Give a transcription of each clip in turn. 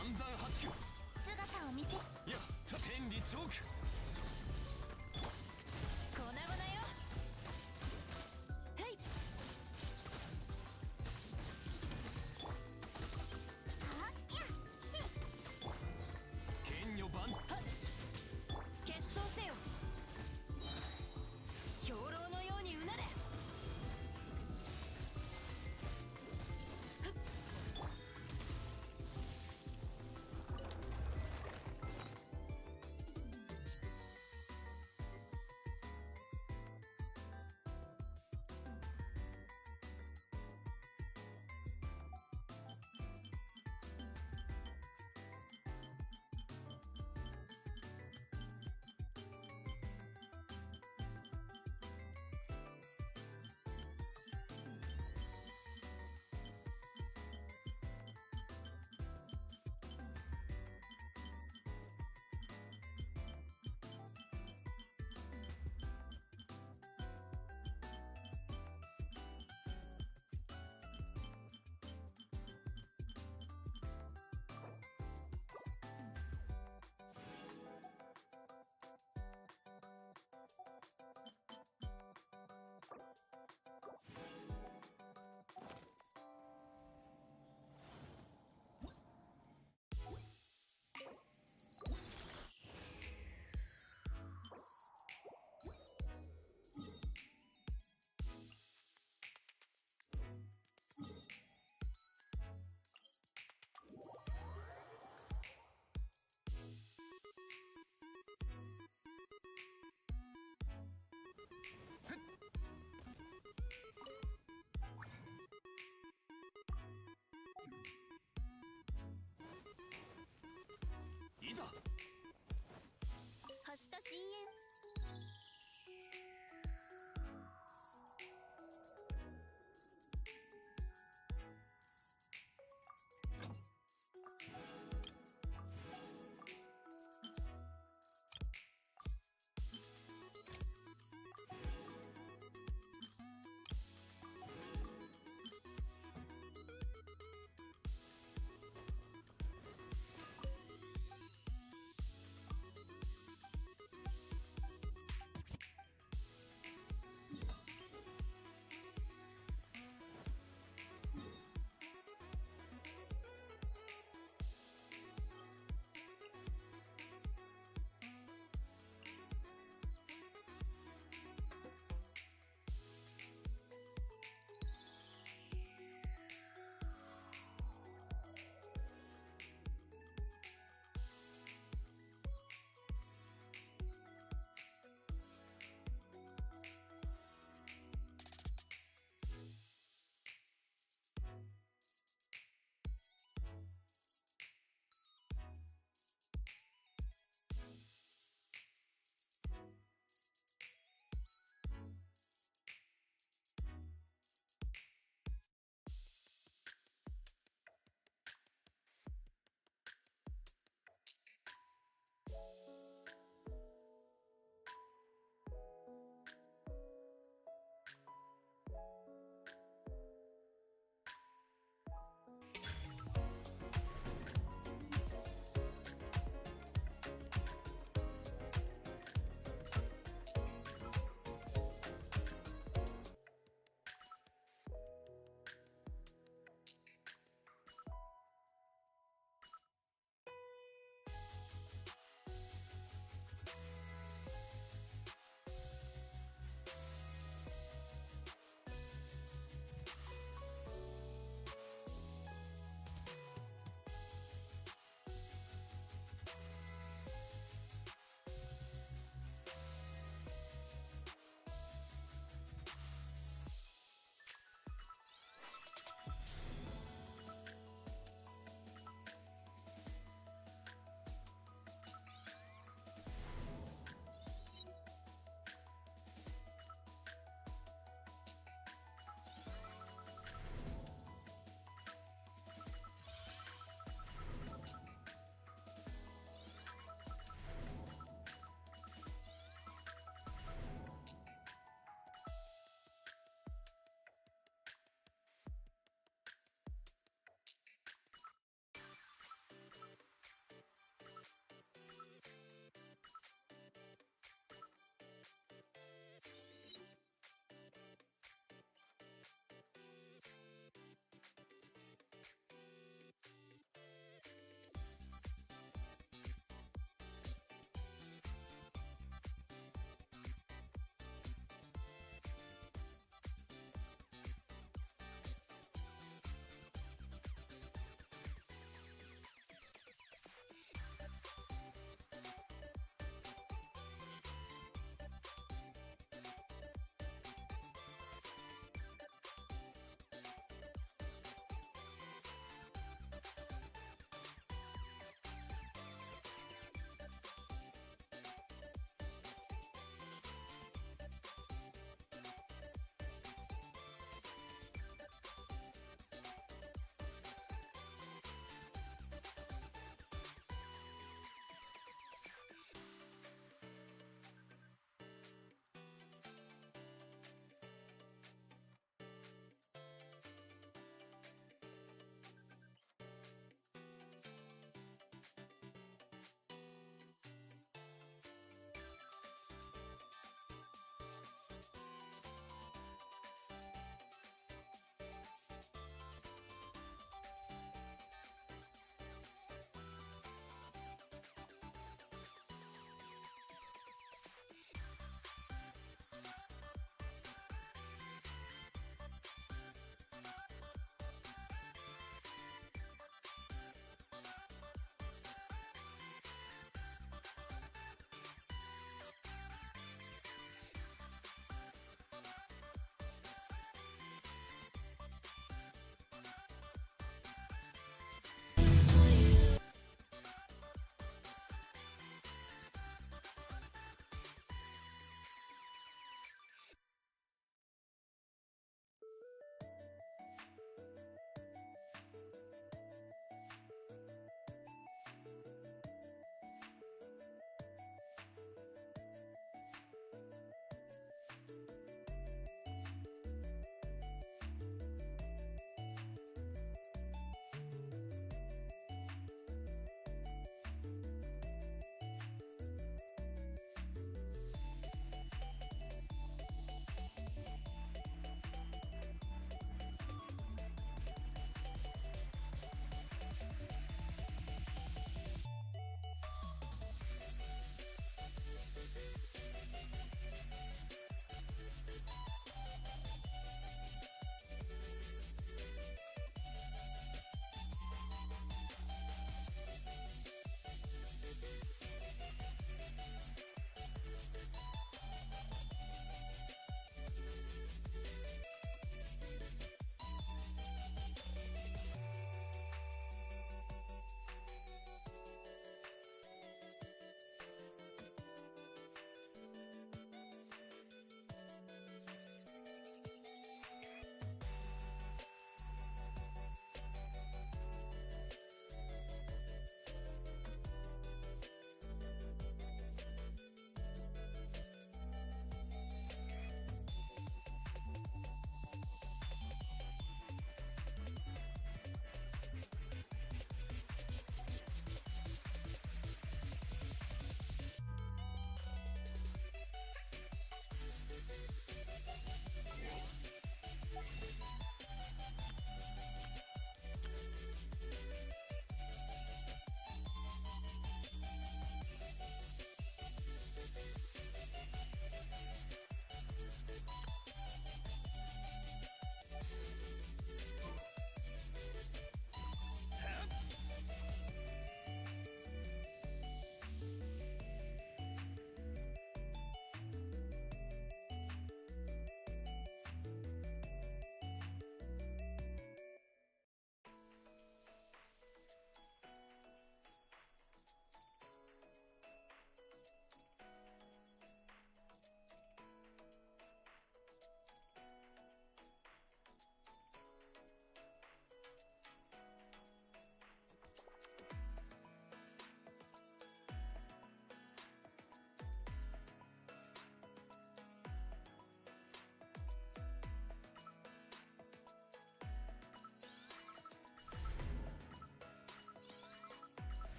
暗山八九。姿を見せ。いや、天理チョーク。粉々よ。はい。はっや剣女番。はっ決闘せよ。兵糧のようにうなれ。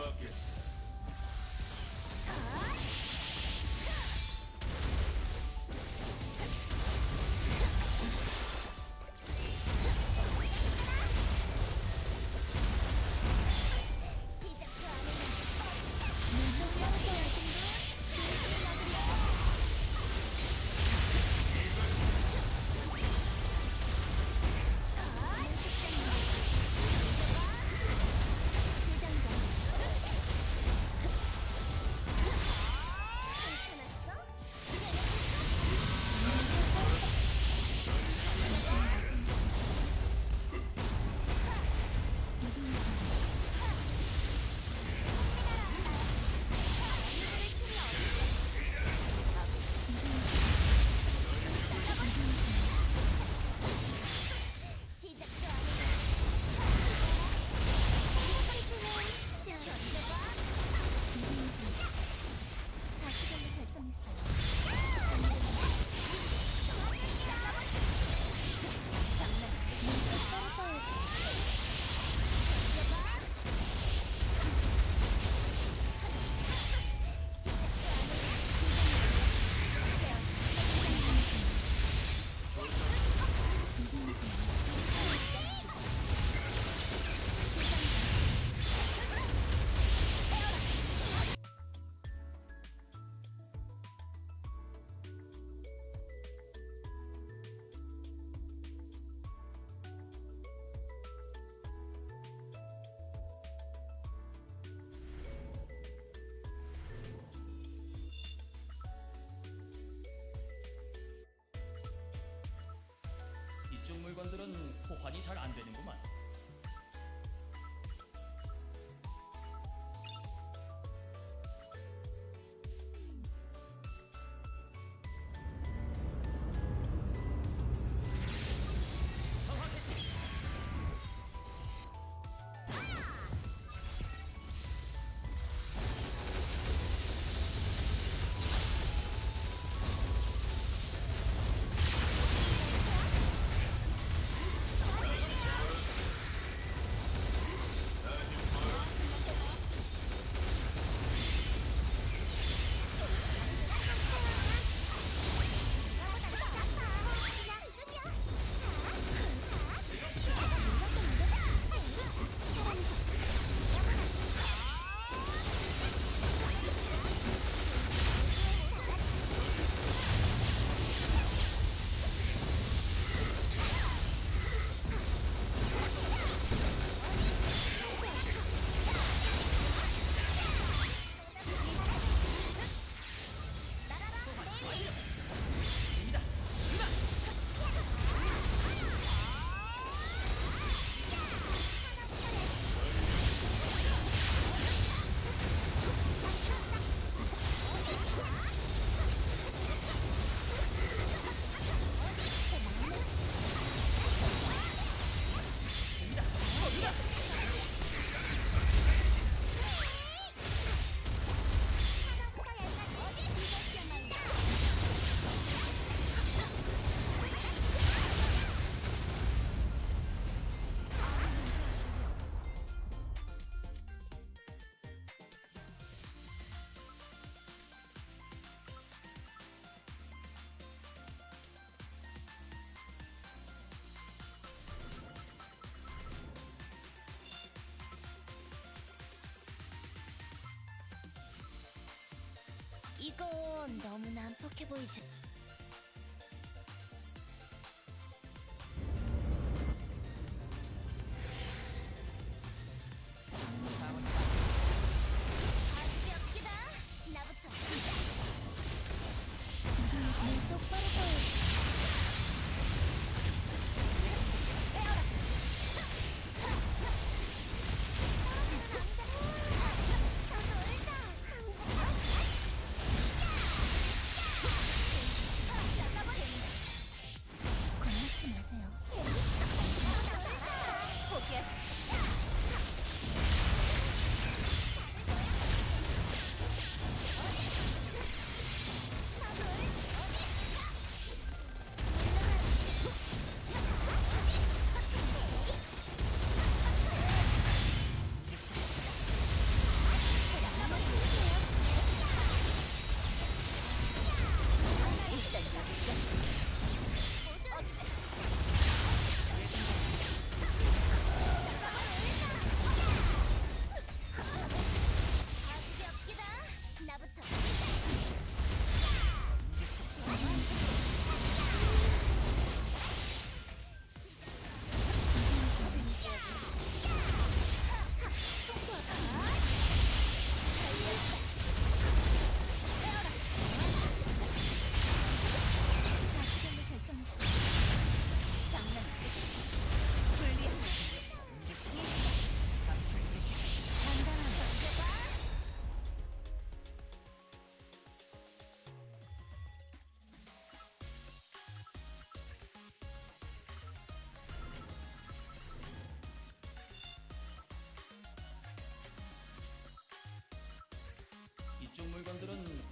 받겠어. 이쪽 물건들은 호환이 잘 안 되는구만. 상황 개시. 이건 너무 난폭해 보이지. 아직 없기다. 나부터. 눈 똑바로 떠야지. 더 놀자.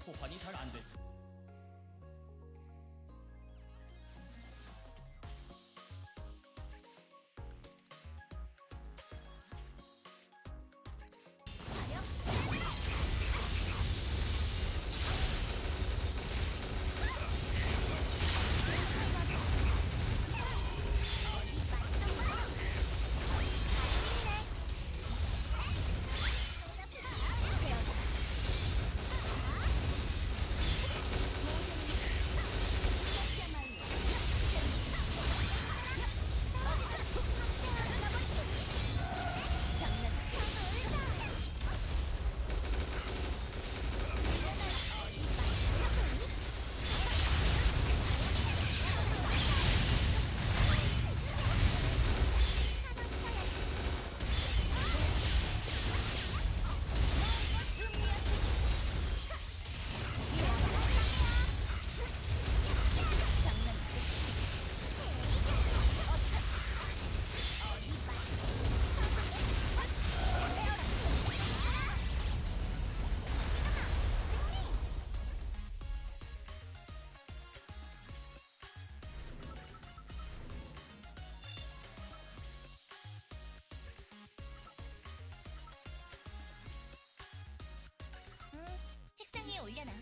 호환이 잘 안 돼. 책상에 올려놔.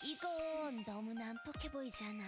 이건 너무 난폭해 보이지 않아?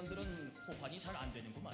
물건들은 호환이 잘 안 되는구만.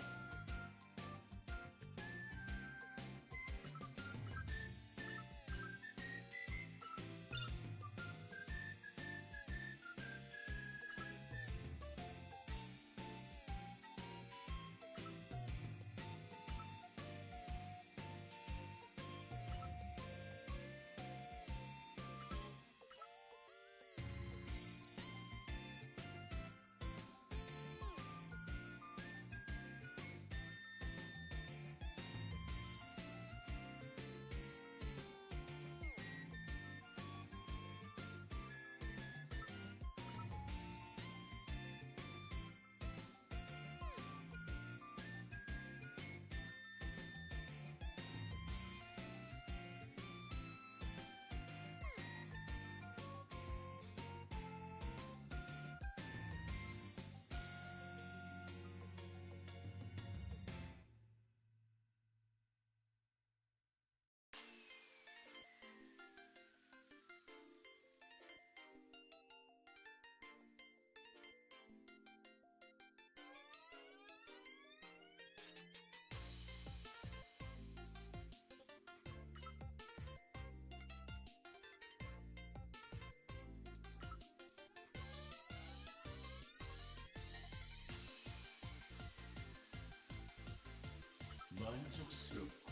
만족스럽고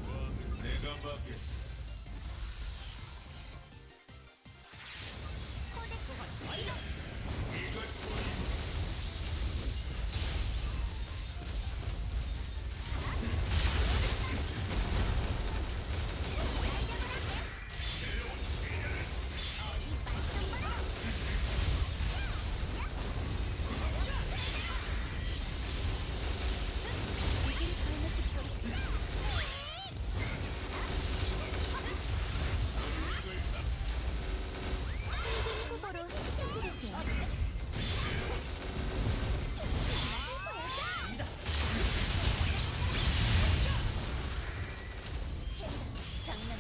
왕은 내가 맡겠어. 후보로 추천드릴게요. 장난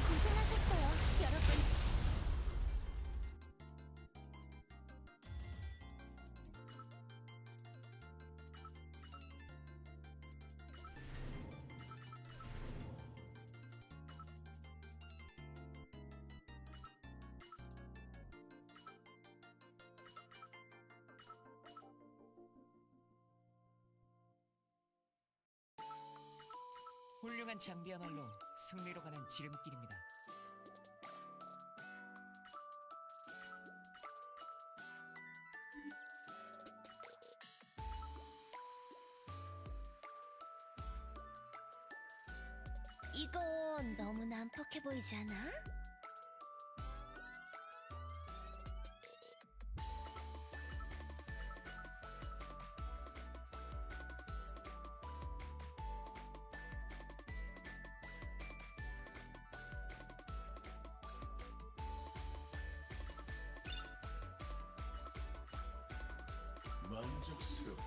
고생하셨어요, 여러분. 훌륭한 장비야말로 승리로 가는 지름길입니다. 이건 너무 난폭해 보이지 않아? 만족스럽고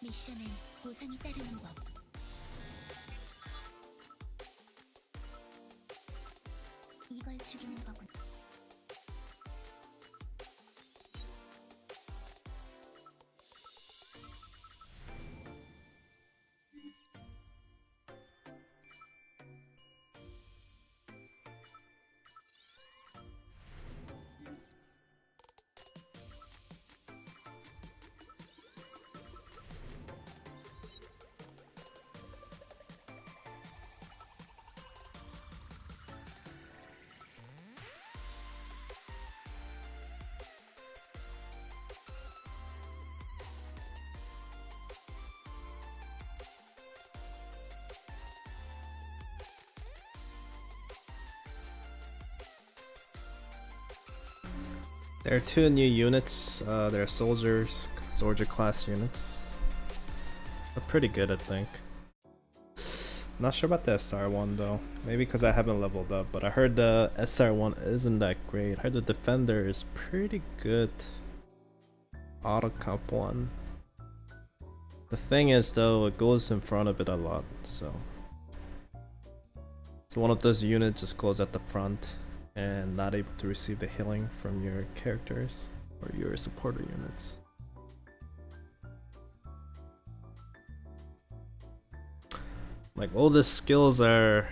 미션엔 보상이 따르는 법. 이걸 죽이는 거군. There are two new units. They're soldier class units. They're pretty good, I think. Not sure about the SR one though. Maybe because I haven't leveled up, but I heard the SR one isn't that great. I heard the defender is pretty good. Auto comp one. The thing is though, it goes in front of it a lot, so one of those units just goes at the front and not able to receive the healing from your characters or your supporter units. Like all the skills are,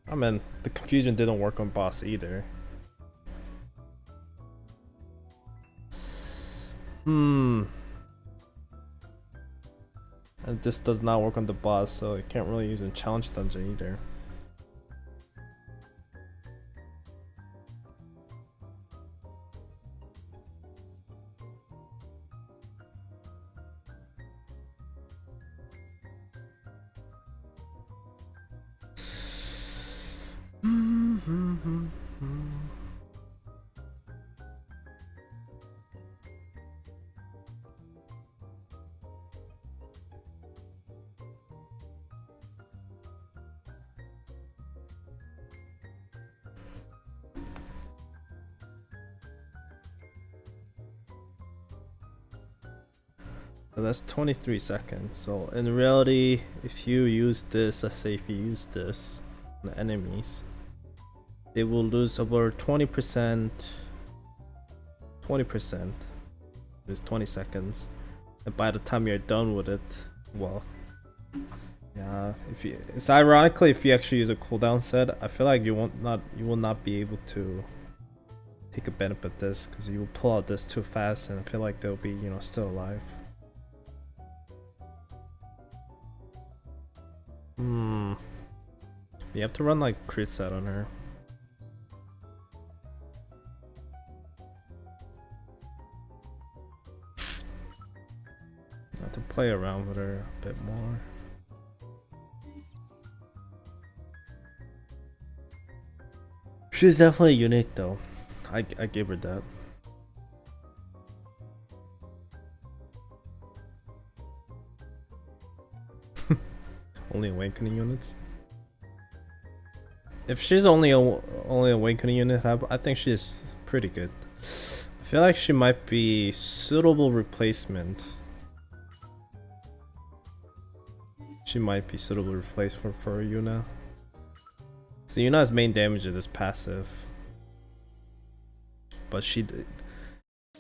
I mean, the confusion didn't work on boss either. And this does not work on the boss, so it can't really use in challenge dungeon either. So that's 23 seconds. So in reality, if you use this, let's say if you use this on the enemies, they will lose over 20%. 20% is 20 seconds, and by the time you're done with it, well, yeah. It's ironically, if you actually use a cooldown set, I feel like you will not be able to take a benefit of this because you will pull out this too fast, and I feel like they'll be still alive. You have to run like crit set on her. I have to play around with her a bit more. She's definitely unique though. I give her that. Only awakening units. If she's only awakening unit, I think she's pretty good. I feel like she might be suitable replacement. She might be suitable replacement for Yuna. So Yuna's main damage is passive, but she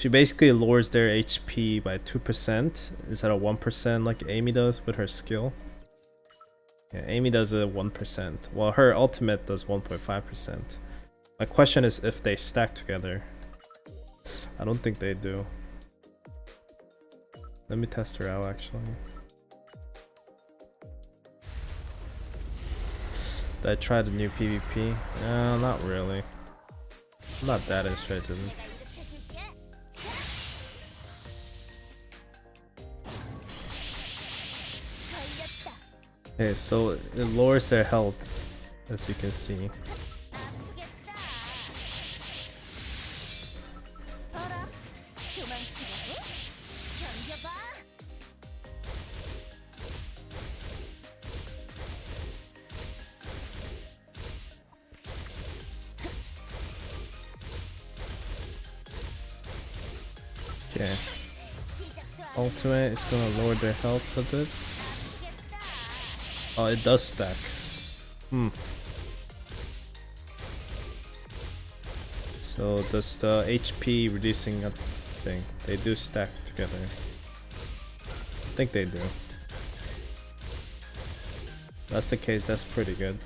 basically lowers their HP by 2% instead of 1% like Amy does with her skill. Yeah, Amy does a 1%, while her ultimate does 1.5%. My question is if they stack together. I don't think they do. Let me test her out actually. Did I try the new PvP? No, not really. I'm not that interested. Okay, so it lowers their health, as you can see. Okay. ultimate is gonna lower their health a bit. Oh, it does stack. So does the HP reducing a thing? They do stack together. I think they do. If that's the case, that's pretty good.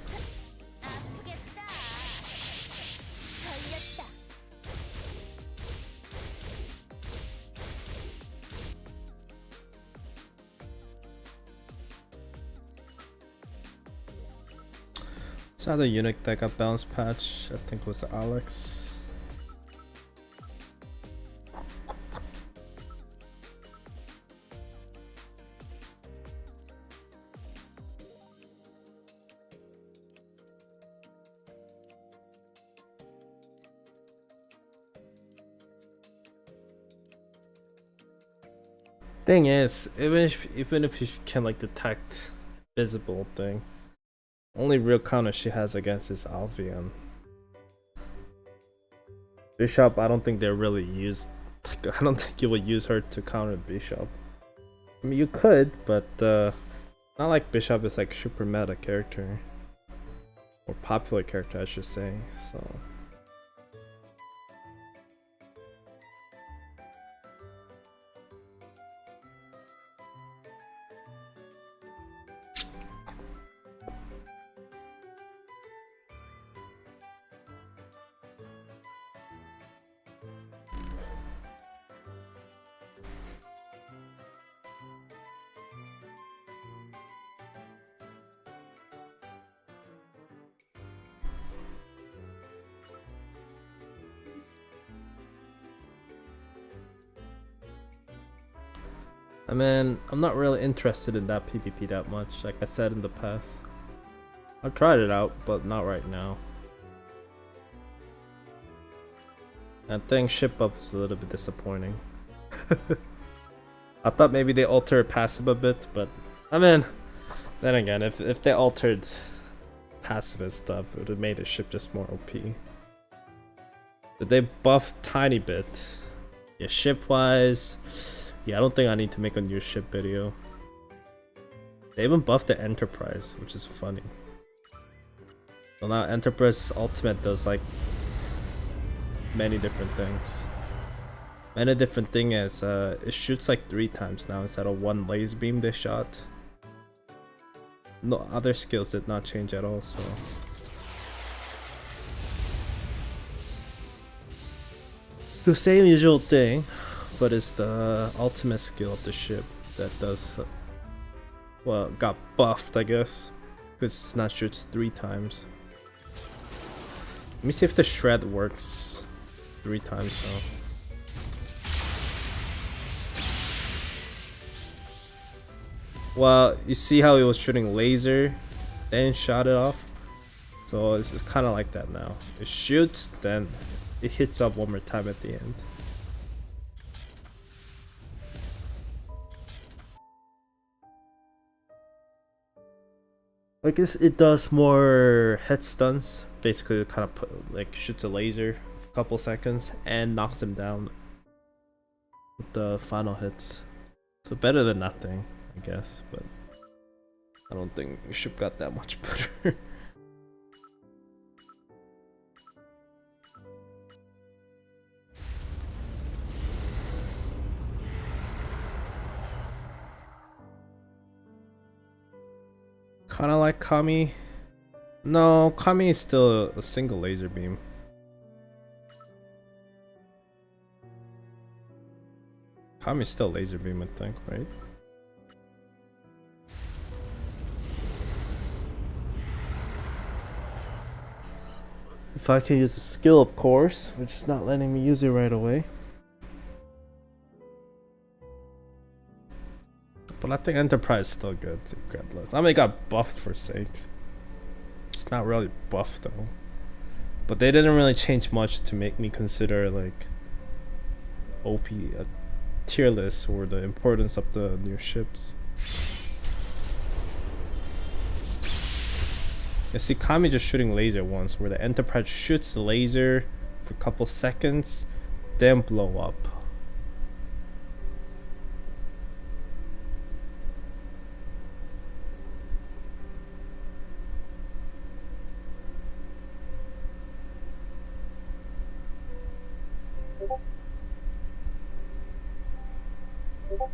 This other eunuch that got bounce patch, I think was Alex. Thing is, even if you can like detect visible thing, only real counter she has against is Alvian. Bishop, I don't think they're really used. I don't think you would use her to counter Bishop. I mean, you could, but not like Bishop is like super meta character or popular character, I should say. So. I mean, I'm not really interested in that PvP that much, like I said in the past. I've tried it out, but not right now. I think ship up is a little bit disappointing. I thought maybe they altered passive a bit, but I mean, then again, if they altered passive and stuff, it would have made the ship just more OP. Did they buff tiny bit? Yeah, ship wise. Yeah, I don't think I need to make a new ship video. They even buffed the Enterprise, which is funny. So now Enterprise Ultimate does like many different things. Many different thing is it shoots like 3 times now instead of 1 laser beam they shot. No other skills did not change at all, so. The same usual thing. But it's the ultimate skill of the ship that does, well, got buffed, I guess, because it's not shoots 3 times. Let me see if the shred works 3 times though. Well, you see how it was shooting laser, then shot it off. So it's kind of like that now. It shoots, then it hits up 1 more time at the end. I guess it does more head stuns. Basically, it kind of like shoots a laser for a couple seconds and knocks him down with the final hits. So better than nothing, I guess. But I don't think ship got that much better. Kinda like Kami. No, Kami is still a single laser beam. Kami is still laser beam, I think, right? If I can use a skill, of course, which is not letting me use it right away. But I think Enterprise is still good regardless. I mean, it got buffed for sakes. It's not really buffed though. But they didn't really change much to make me consider like OP a tier list or the importance of the new ships. You see Kami just shooting laser once, where the Enterprise shoots the laser for a couple seconds, then blow up. What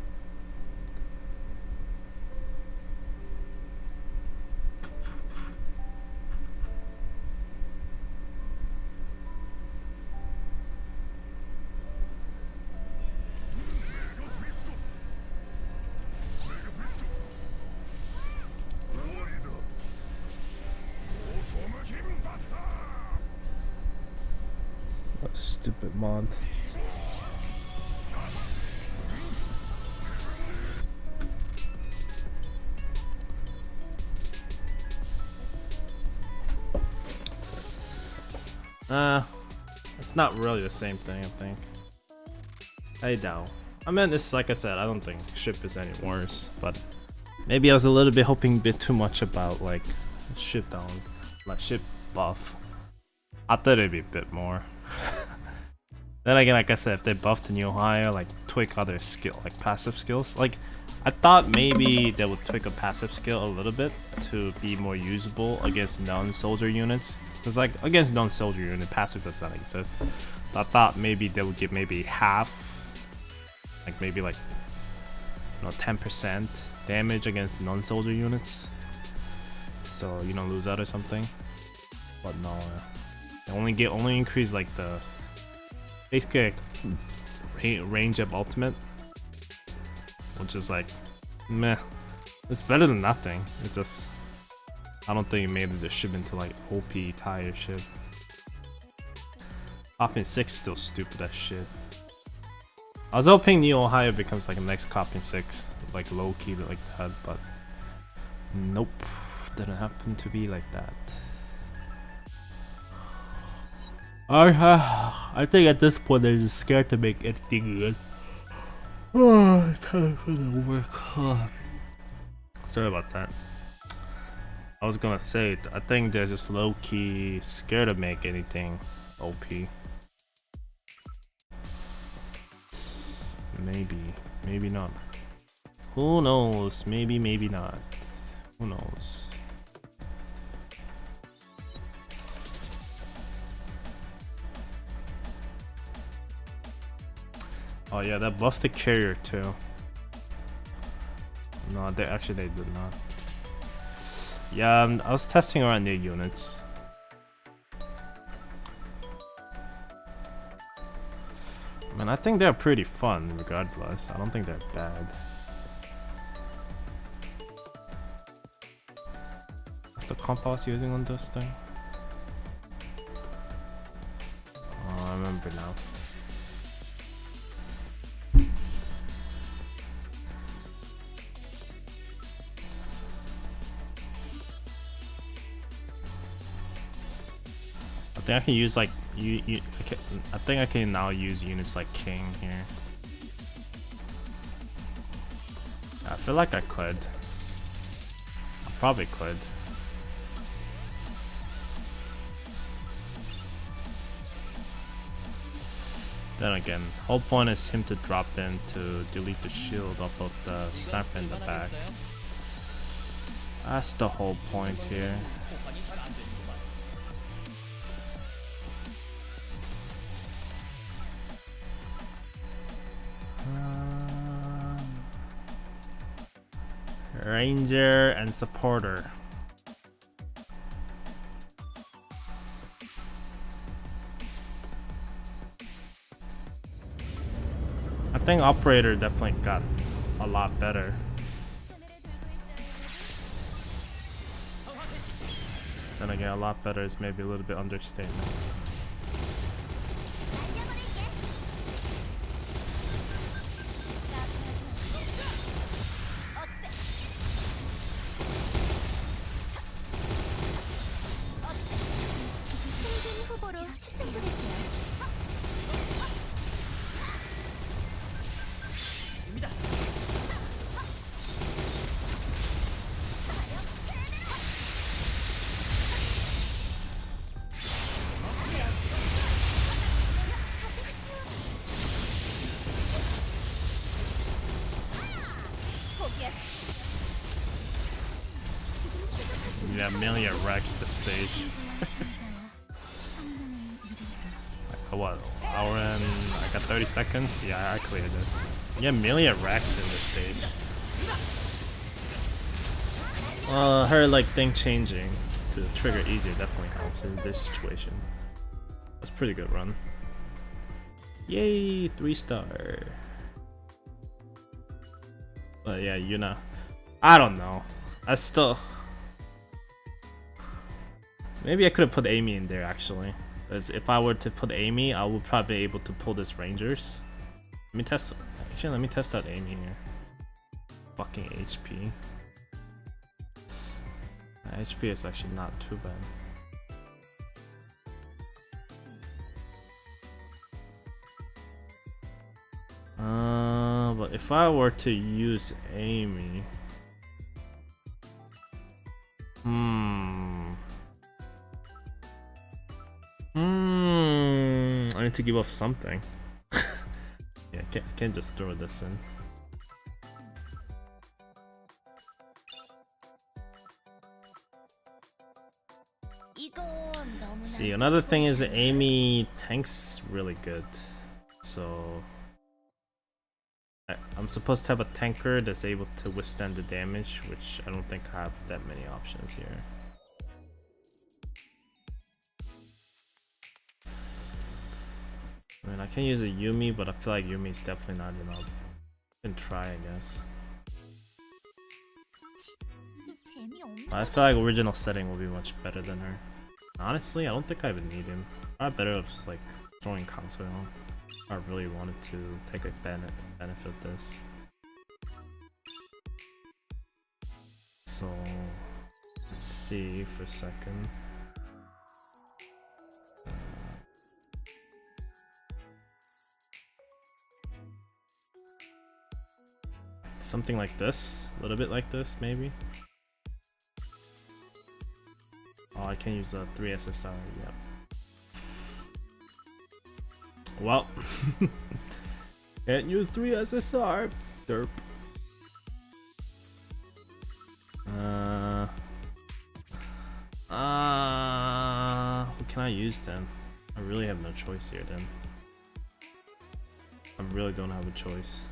a stupid mod. It's not really the same thing, I think. I doubt. I mean, it's like I said, I don't think ship is any worse, but maybe I was a little bit hoping a bit too much about like ship balance, like ship buff. I thought it'd be a bit more. Then again, like I said, if they buffed Neo higher, like tweak other skill, like passive skills, like I thought maybe they would tweak a passive skill a little bit to be more usable against non-soldier units. Because like against non-soldier unit, passive does not exist. I thought maybe they would give maybe half, like maybe like 10% damage against non-soldier units, so you don't lose out or something. But no, they only increase like the basically like, range of ultimate, which is like meh. It's better than nothing. It just I don't think it made the ship into like OP tire ship. Copping 6 is still stupid as shit. I was hoping Neo Ohio becomes like a next Copping 6, like low key like that, but nope, didn't happen to be like that. I think at this point they're just scared to make anything good. Oh, time for the work. Sorry about that. I was gonna say, I think they're just low-key scared to make anything OP. Maybe not. Who knows? Maybe not. Who knows? Oh yeah, that buffed the carrier too. No, they did not. Yeah, I was testing around their units. Man, I think they're pretty fun regardless. I don't think they're bad. What's the comp I was using on this thing? Oh, I remember now. I think I can use like I think I can now use units like King here. I feel like I could. I probably could. Then again, whole point is him to drop in to delete the shield off of the sniper in the back. That's the whole point here. Ranger and supporter. I think operator definitely got a lot better. Then again, a lot better is maybe a little bit understatement. Yeah, Amelia wrecks the stage. Like, what? Hour and I got 30 seconds? Yeah, I cleared this. You get million racks in this stage. Her like thing changing to trigger easier definitely helps in this situation. That's a pretty good run. Yay, 3-star. But yeah, Yuna. I don't know. I still. Maybe I could have put Amy in there actually. Because if I were to put Amy, I would probably be able to pull this Rangers. Let me test. Actually, let me test out Amy here. Fucking HP. HP is actually not too bad. But if I were to use Amy, I need to give up something. Yeah, I can't just throw this in. See, another thing is Amy tanks really good, so I'm supposed to have a tanker that's able to withstand the damage, which I don't think I have that many options here. I mean, I can use a Yumi, but I feel like Yumi is definitely not enough. I can try, I guess. I feel like original setting will be much better than her. Honestly, I don't think I even need him. I'm better off just like throwing console on. I really wanted to take a benefit of this. So let's see for a second. Something like this, a little bit like this, maybe. Oh, I can use a 3 SSR. Yep. Well, can't use 3 SSR. Derp. What can I use then? I really have no choice here then. I really don't have a choice.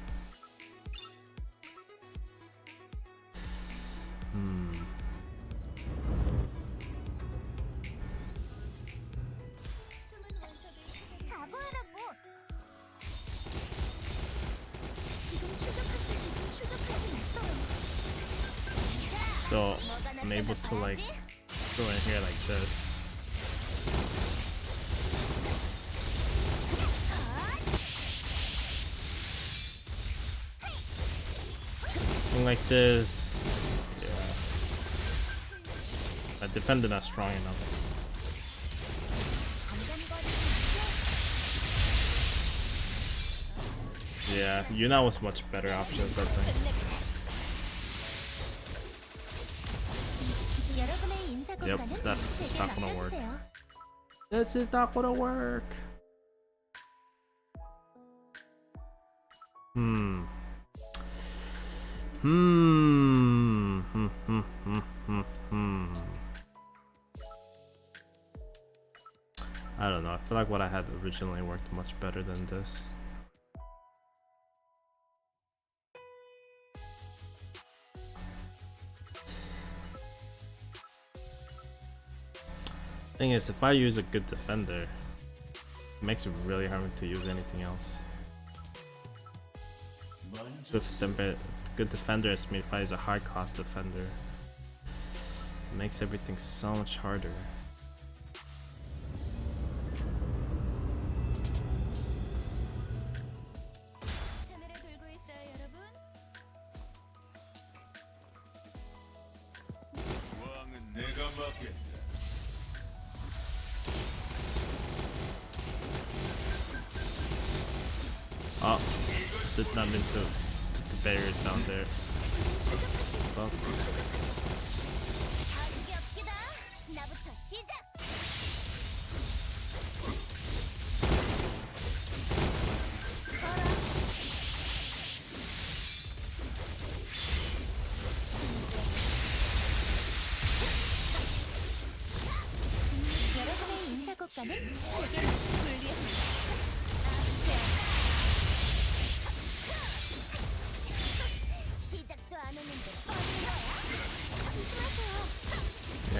So I'm able to like go in here like this. Something like this. Yeah. I defended not strong enough. Yeah, Yuna was much better options, I think. Yep, that's not gonna work. This is not gonna work. I don't know. I feel like what I had originally worked much better than this. Thing is, if I use a good defender, it makes it really hard to use anything else. Good defender is me if I use a high cost defender. It makes everything so much harder. Oh, did not mean to put the barriers down there. Oh.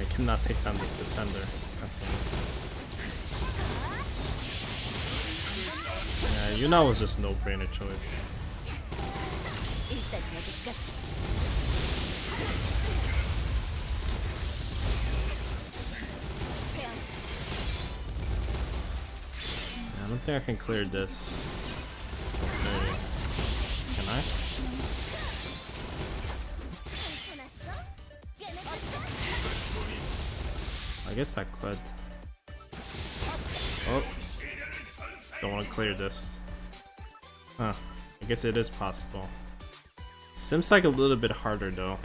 I cannot take down this defender. Yeah, Yuna was just no-brainer choice. 일단 여기까지. I don't think I can clear this. Okay. Can I? I guess I could. Oh. Don't want to clear this. Huh. I guess it is possible. Seems like a little bit harder though.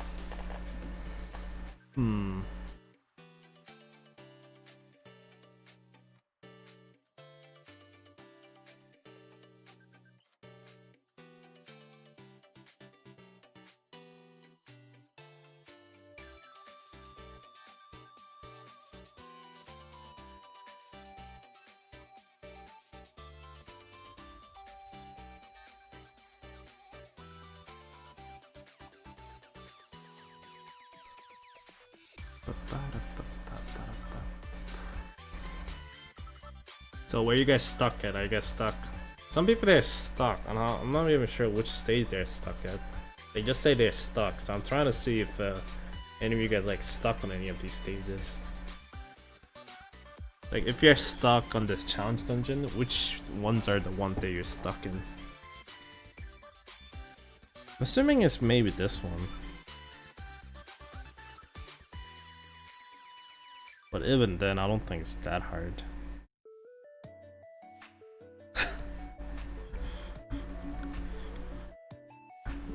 So where you guys stuck at? I guess stuck. Some people they're stuck. I'm not even sure which stage they're stuck at. They just say they're stuck. So I'm trying to see if any of you guys like stuck on any of these stages. Like if you're stuck on this challenge dungeon, which ones are the ones that you're stuck in? I'm assuming it's maybe this one. But even then, I don't think it's that hard.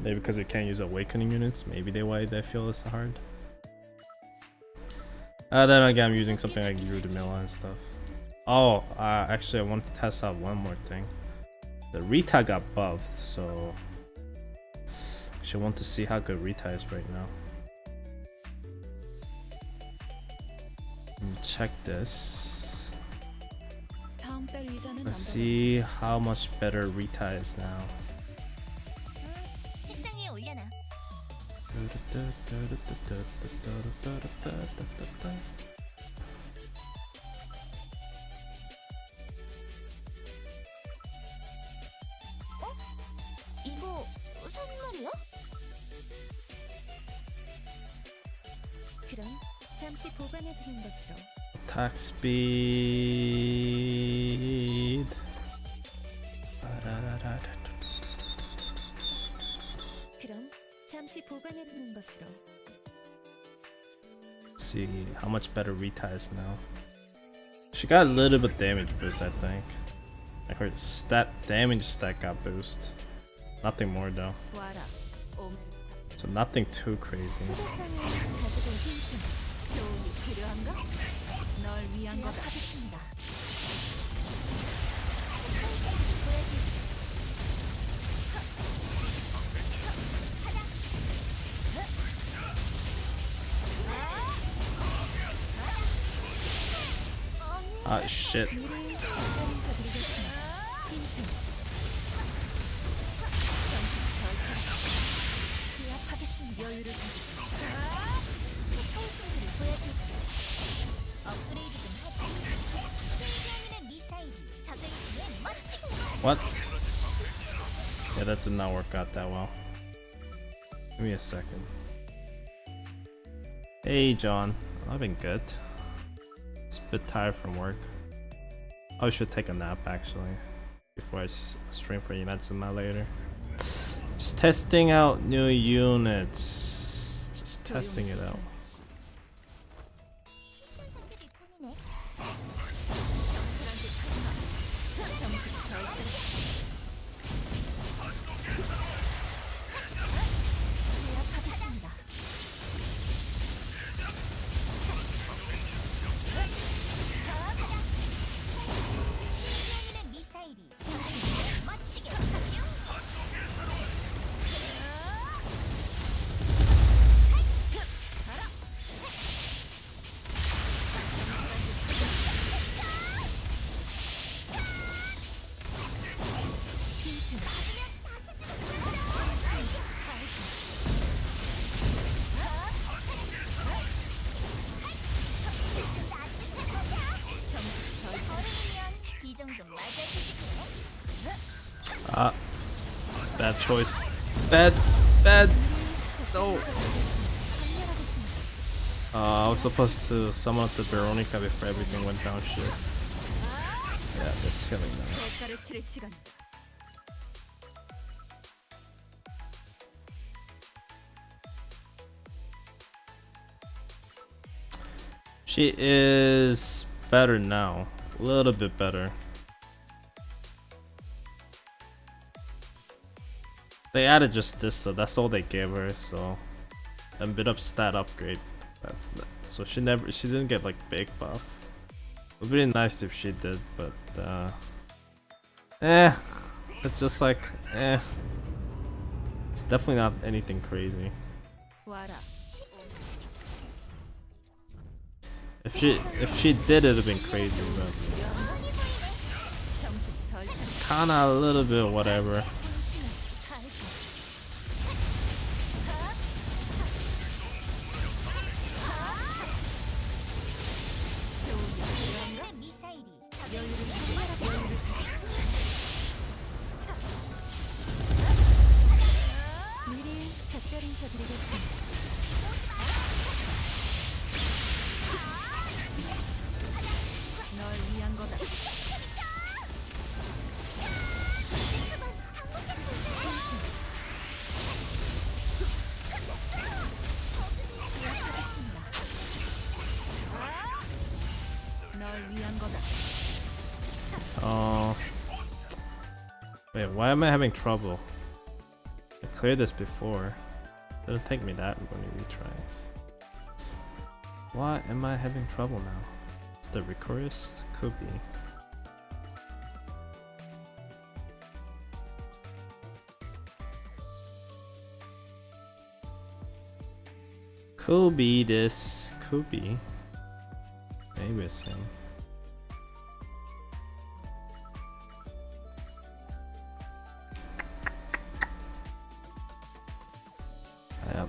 Maybe because you can't use awakening units, maybe why they feel it's hard. Then again, I'm using something like Rudimilla and stuff. Oh, actually I wanted to test out one more thing. The Rita got buffed, so I want to see how good Rita is right now. Let me check this. Let's see how much better Rita is now. 책상에 올려놔. 이거 선물이야? 그럼 잠시 보관해 두는 것으로. Attack speed. 그럼 잠시 보관해 두는 것으로. See how much better Rita is now. She got a little bit damage boost, I think. Like her stat damage stat got boost. Nothing more though. 와라. So nothing too crazy. 초대장에 가지고 힘좀 도움이 필요한가? 널 위한 거다. 하겠습니다. Ah shit. What? Yeah, that did not work out that well. Give me a second. Hey John, I've been good. Just a bit tired from work. I should take a nap actually before I stream for inazuma later. Just testing out new units. Just testing it out. Ah, it's bad choice. Bad, bad. No. I was supposed to summon up the Veronica before everything went down shit. Yeah, that's killing them. 대가를 치를 시간. She is better now. A little bit better. They added just this, so that's all they gave her, so a bit of stat upgrade. So she didn't get like big buff. It would be really nice if she did, but it's just like it's definitely not anything crazy. 와라. If she did, it'd have been crazy, but 정신 덜 it's kinda a little bit whatever. 미리 작별 인사드리겠습니다. 널 위한 거다. 널 위한 거다. Wait, why am I having trouble? I cleared this before. Didn't take me that many retries. Why am I having trouble now? Is the Recorious? Could be. Could be this. Could be. Maybe it's him. Yep.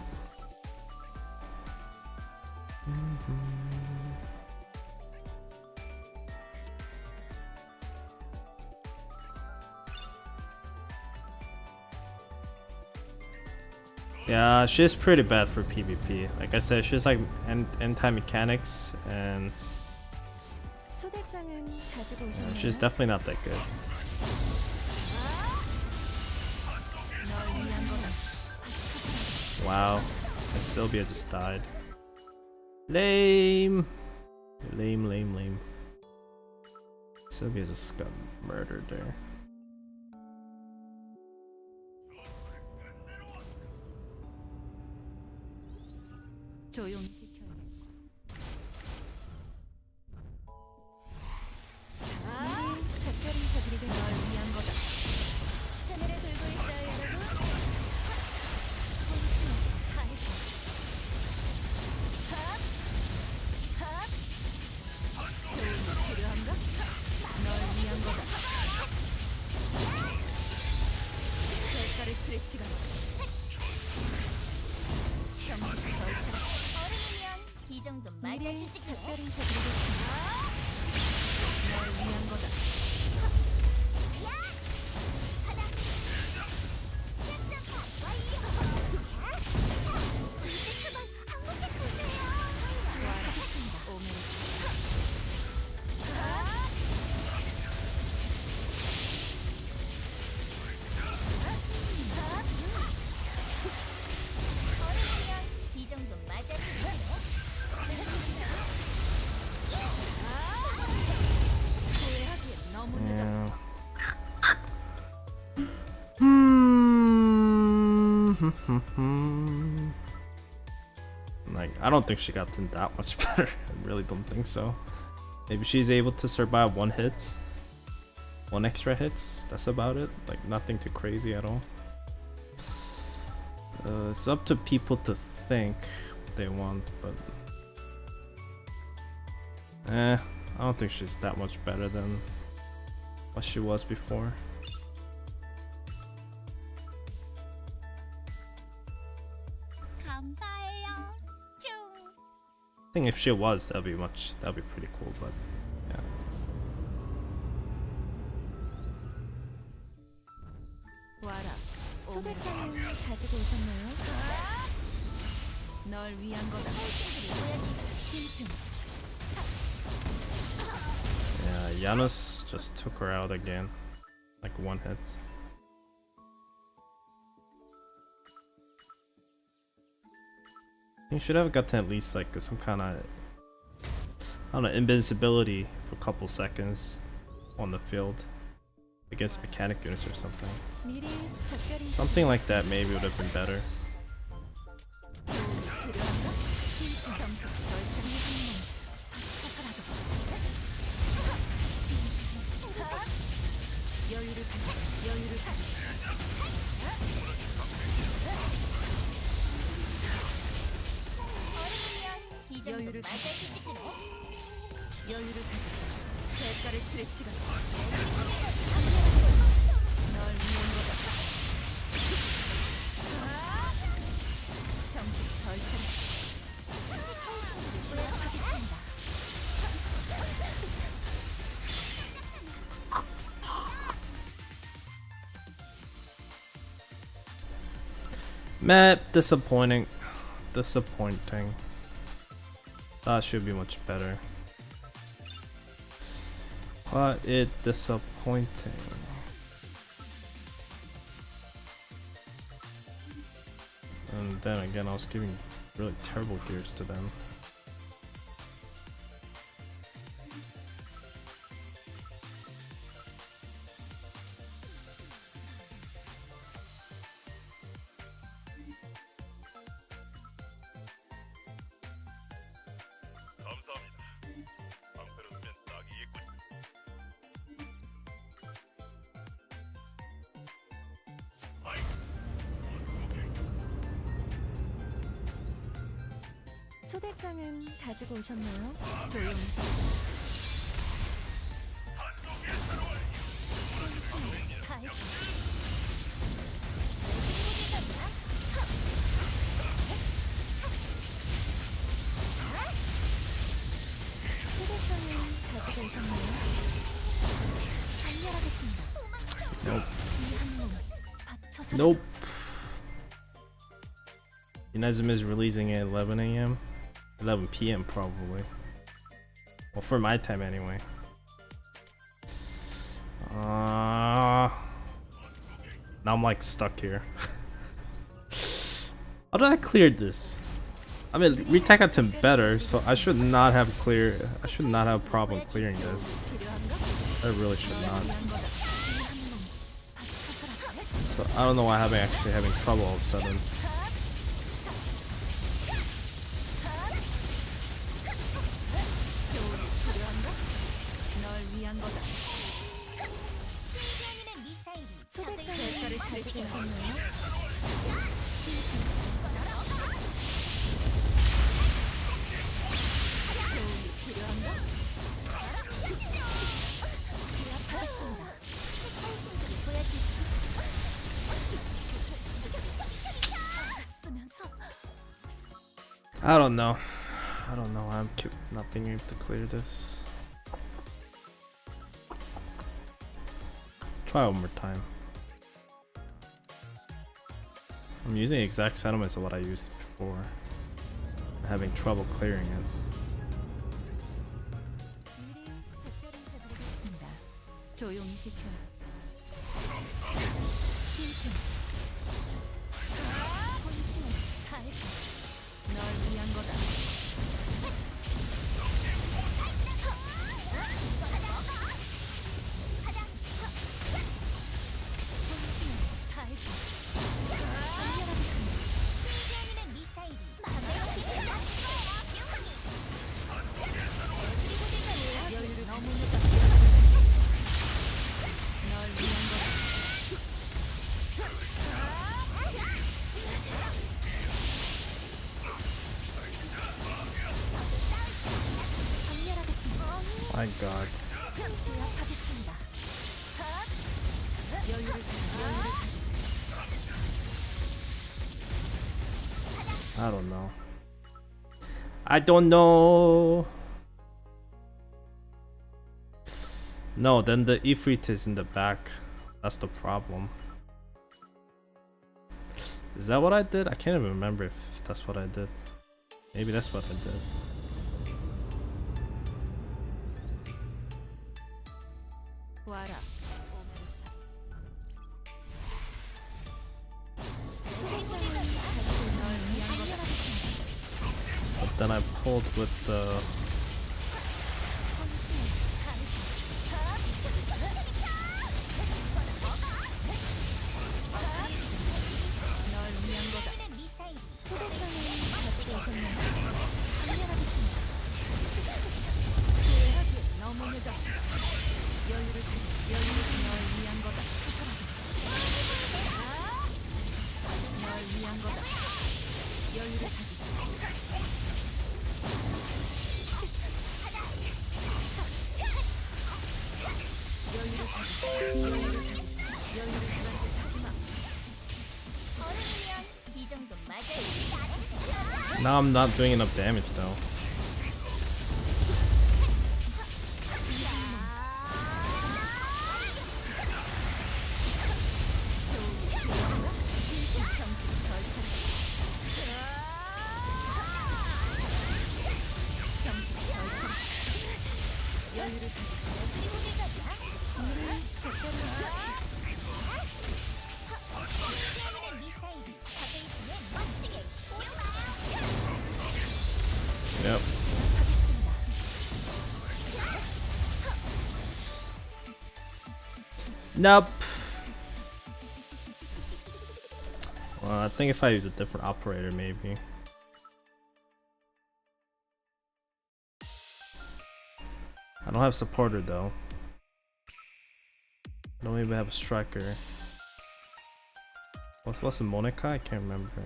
Yeah, she's pretty bad for PvP. Like I said, she's like anti-mechanics, and 초대장은 가지고 오셨나요? she's definitely not that good. 널 위한 거다. Wow, Sylvia just died. Lame. Lame, lame, lame. Sylvia just got murdered there. 조용히 지켜야겠어. 미리 작별 인사드리겠습니다. 널 위한 거다. 카메라 들고 있어요, 여러분. 혼신을 다해서. 도움이 필요한가? 널 위한 거다. 대가를 치를 시간. 정신 덜 차려. 이 정도는 미리 맞아주지 작별 인사드리겠습니다. 널 위한 거다. 수고하셨습니다. 오메. 이 정도는 맞아주지 후회하기엔 너무 늦었어. Like, I don't think she got that much better. I really don't think so. Maybe she's able to survive one extra hits. That's about it. Like, nothing too crazy at all. It's up to people to think what they want, but I don't think she's that much better than what she was before. 감사해요. 쭉. I think if she was, that'd be pretty cool, but yeah. 초대장은 가지고 오셨나요? 널 위한 거다. 힌트. Yeah, Janus just took her out again. Like one hit. You should have gotten at least like some kind of, I don't know, invincibility for a couple seconds on the field against mechanic units or something. 미리 작별인 Something like that maybe would have been better. 필요한가? 힌트. 정식 절차는 한몸 바쳐서라도. 여유를 가져. 여유를 가져. 이 정도 여유를 맞아주지 그래. 여유를 가져. 대가를 치를 시간. 널 위한 거다. 정신 덜 차려. 제압하겠습니다. Meh, disappointing. Disappointing. That should be much better. But it disappointing. And then again, I was giving really terrible gears to them. 초대장은 가지고 오셨나요? 조용히. 초대장은 가지고 오셨나요? 단결하겠습니다. Nope. 이 한몸 바쳐서. Nope. Inazuma is releasing at 11 a.m. 11 p.m. probably. Well, for my time anyway. Now I'm like stuck here. How did I clear this? I mean, Rita got him better, so I should not have I should not have a problem clearing this. 필요한가? I really should not. 위한 거다. 이 한몸 바쳐서라도. So I don't know why I'm actually having trouble all of a sudden. 필요한가? 널 위한 거다. 신기한이는 미사일이 초대장은 가지고 오셨나요? 도움이 필요한가? 제압하겠습니다. 쓰면서 I don't know. I don't know. I'm not being able to clear this. Try one more time. I'm using the exact settlements of what I used before. I'm having trouble clearing it. 미리 작별 인사드리겠습니다. 조용히 지켜. 힌트. 본심을 다해서 널 위한 거다. 본심을 다해서 단결하겠습니다. 신기한이는 미사일이 여유를 너무 늦었어. 널 위한 거다. 단결하겠습니다. My god. 제압하겠습니다. 여유를 I don't know. I don't know. No, then the Ifrit is in the back. That's the problem. Is that what I did? I can't even remember if that's what I did. Maybe that's what I did. 와라. But then I pulled with the... 미사일 너무 늦었어. 널 위한 거다. 널 위한 거다. 여유를 가지고. 여유를 가지고. 여유를 가지고 하지 마. 어른이면 이 정도 맞아요. Now I'm not doing enough damage though. Yep. Nope. Well, I think if I use a different operator, maybe. I don't have supporter though. I don't even have a striker. What's a Monica? I can't remember.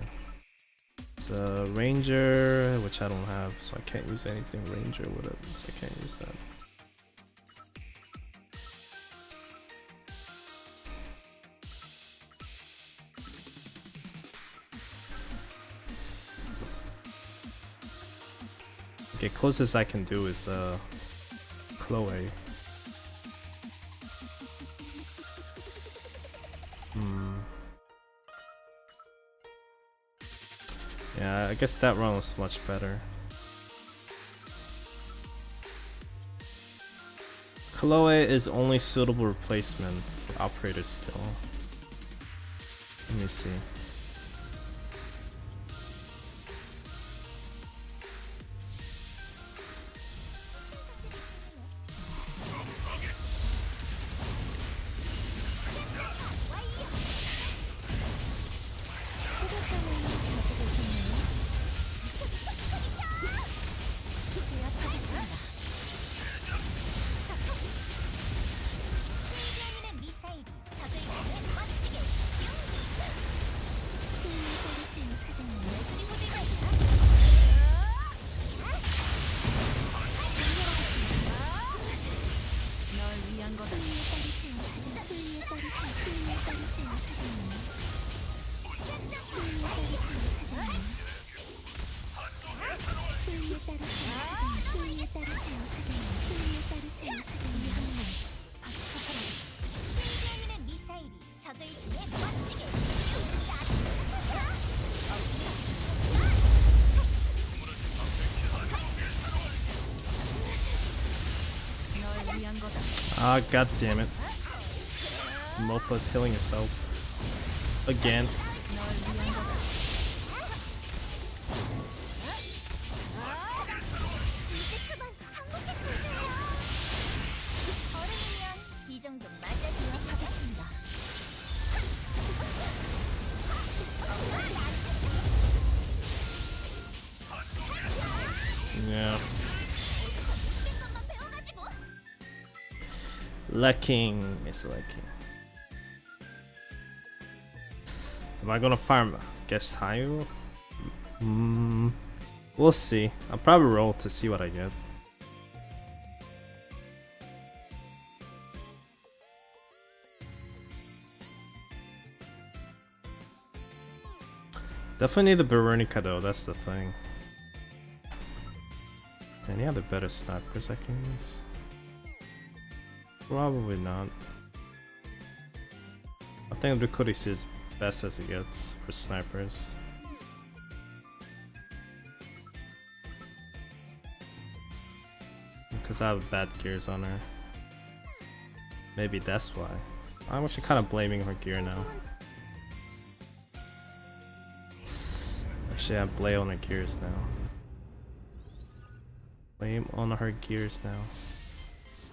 It's a ranger, which I don't have, so I can't use anything ranger with it, so I can't use that. Okay, closest I can do is Chloe. Yeah, I guess that run was much better. Chloe is only suitable replacement for operator skill. Let me see. Ah, god damn it. Mopa's healing herself. Again. Yeah. Lacking is lacking. Am I gonna farm Guest Hayu? We'll see. I'll probably roll to see what I get. Definitely need the Veronica though, that's the thing. Any other better snipers I can use? Probably not. I think Rikuris is best as it gets for snipers. Because I have bad gears on her. Maybe that's why. I'm actually kind of blaming her gear now. Actually, I blame on her gears now. Blame on her gears now.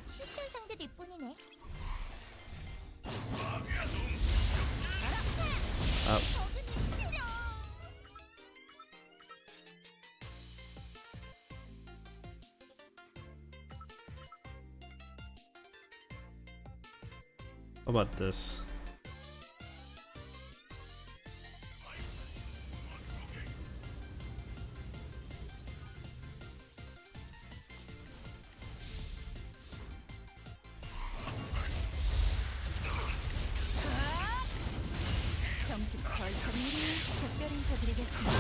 시선 상대일 뿐이네. Oh. How about this? 점심 덜 차리니 작별 인사드리겠습니다.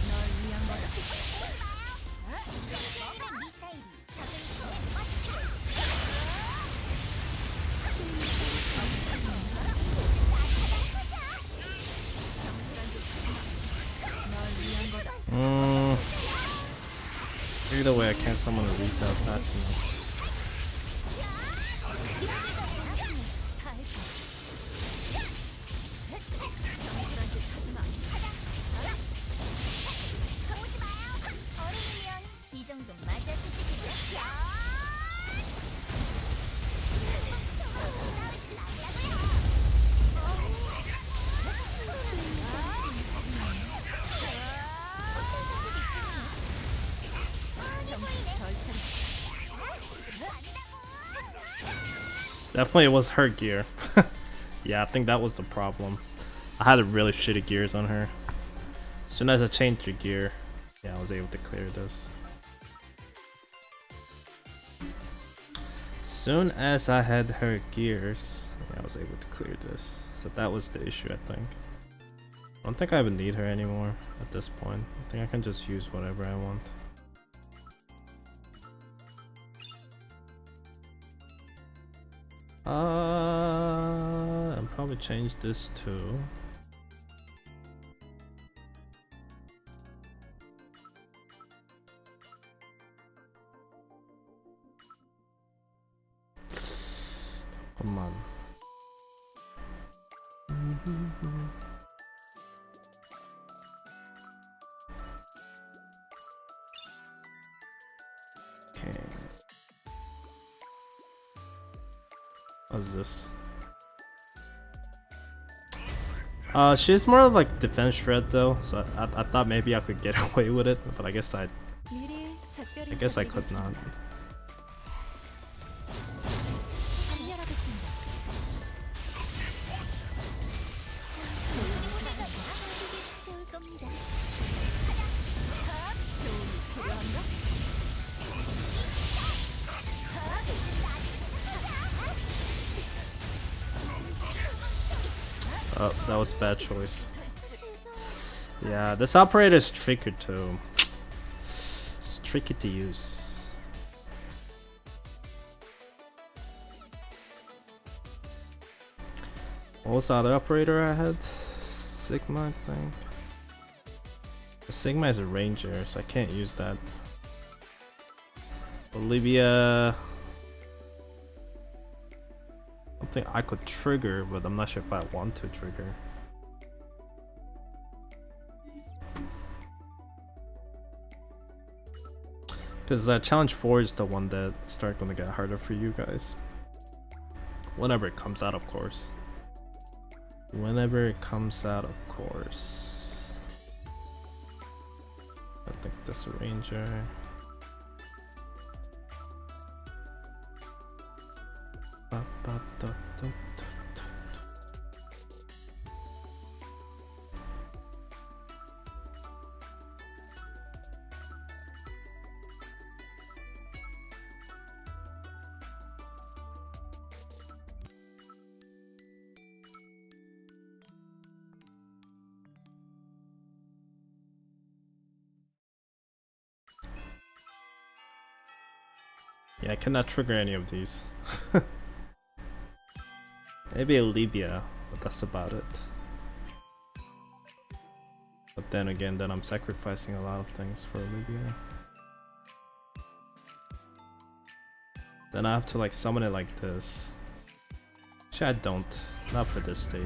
널 위한 거다. 미사일이 적을 향해 뻗치고 널 위한 거다. Either way, I can't summon a Rita fast enough. 다 했어. 오지 마요. 어른이면 이 정도 맞아주지. Definitely it was her gear. Yeah, I think that was the problem. I had really shitty gears on her. As soon as I changed the gear, yeah, I was able to clear this. Soon as I had her gears, yeah, I was able to clear this. So that was the issue, I think. I don't think I even need her anymore at this point. I think I can just use whatever I want. I'll probably change this too. Come on. Okay. What's this? She's more like defense shred though, so I thought maybe I could get away with it, but I guess I could not. Oh, that was a bad choice. Yeah, this operator is tricky too. It's tricky to use. What was the other operator I had? Sigma, I think. Sigma is a ranger, so I can't use that. Olivia. Something I could trigger, but I'm not sure if I want to trigger. Because challenge 4 is the one that starts gonna get harder for you guys. Whenever it comes out, of course. Whenever it comes out, of course. I think this ranger. Ba, ba, da, da, da. Yeah, I cannot trigger any of these. Maybe a Libya, but that's about it. But then again, then I'm sacrificing a lot of things for Libya. Then I have to like summon it like this. Actually, I don't. Not for this stage.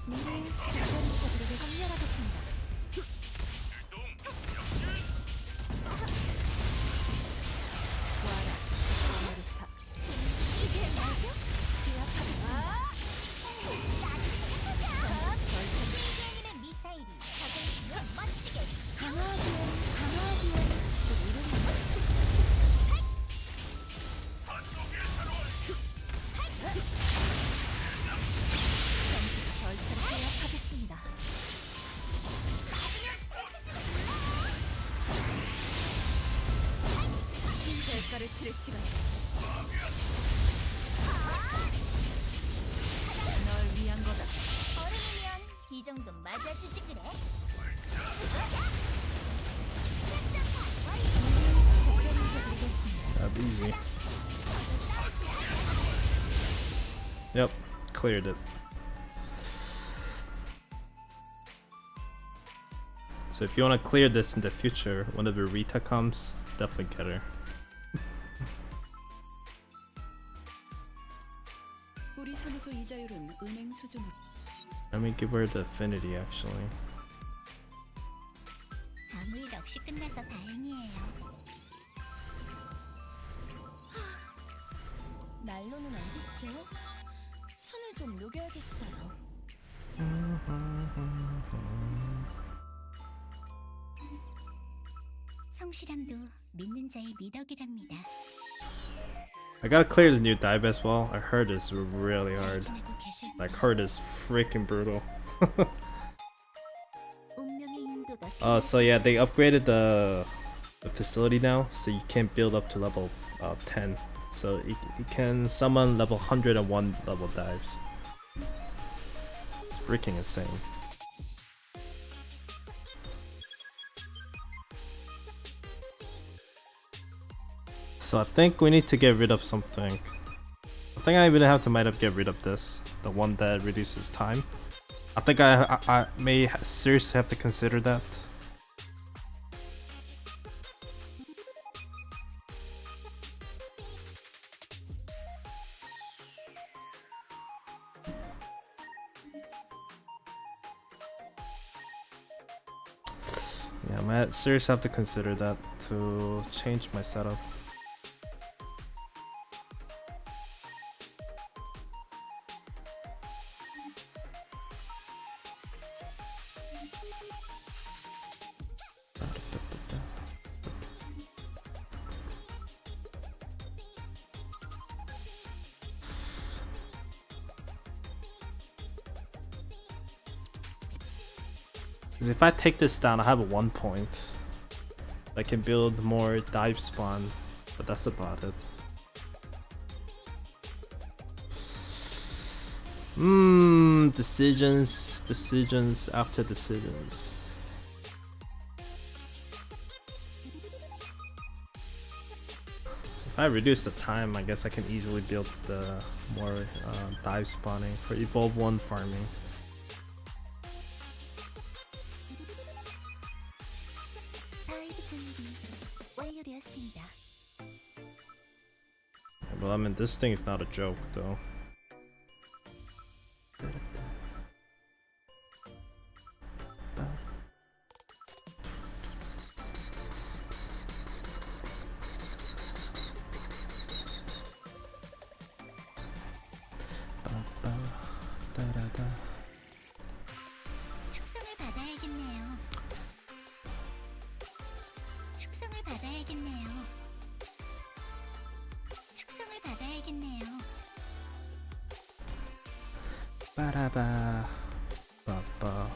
미래의 전설들에게 선멸하겠습니다. 와라, 리타. 이게 맞아? 승리의 미사일이 적을 치면 멋지게 강화비엔 좀 이름이 잠시 절차를 제압하겠습니다. 대가를 치를 시간. 널 위한 거다. 얼음이면 이 정도 맞아주지 그래? That'd be easy. Yep, cleared it. So if you want to clear this in the future, whenever Rita comes, definitely get her. 우리 사무소 이자율은 은행 수준으로. Let me give her the affinity actually. 아무 일 없이 끝나서 다행이에요. 말로는 안 됐죠? 손을 좀 녹여야겠어요. 성실함도 믿는 자의 미덕이랍니다. I gotta clear the new dive as well. I heard it's really 잘 hard. 지내고 계실까요? Like hard is freaking brutal. 운명의 인도가 So yeah, they upgraded the facility now, so you can't build up to level 10. So you can summon level 101 level dives. It's freaking insane. So I think we need to get rid of something. I think I even have to might have get rid of this, the one that reduces time. I think I may seriously have to consider that. Yeah, I might seriously have to consider that to change my setup. Because if I take this down, I have a 1 point. I can build more dive spawn, but that's about it. Decisions after decisions. If I reduce the time, I guess I can easily build the more dive spawning for Evolve 1 farming. 다이브 준비 완료되었습니다. Well, I mean, this thing is not a joke, though. 축성을 받아야겠네요. 축성을 받아야겠네요. 축성을 받아야겠네요. Ba-da-ba. Ba-ba.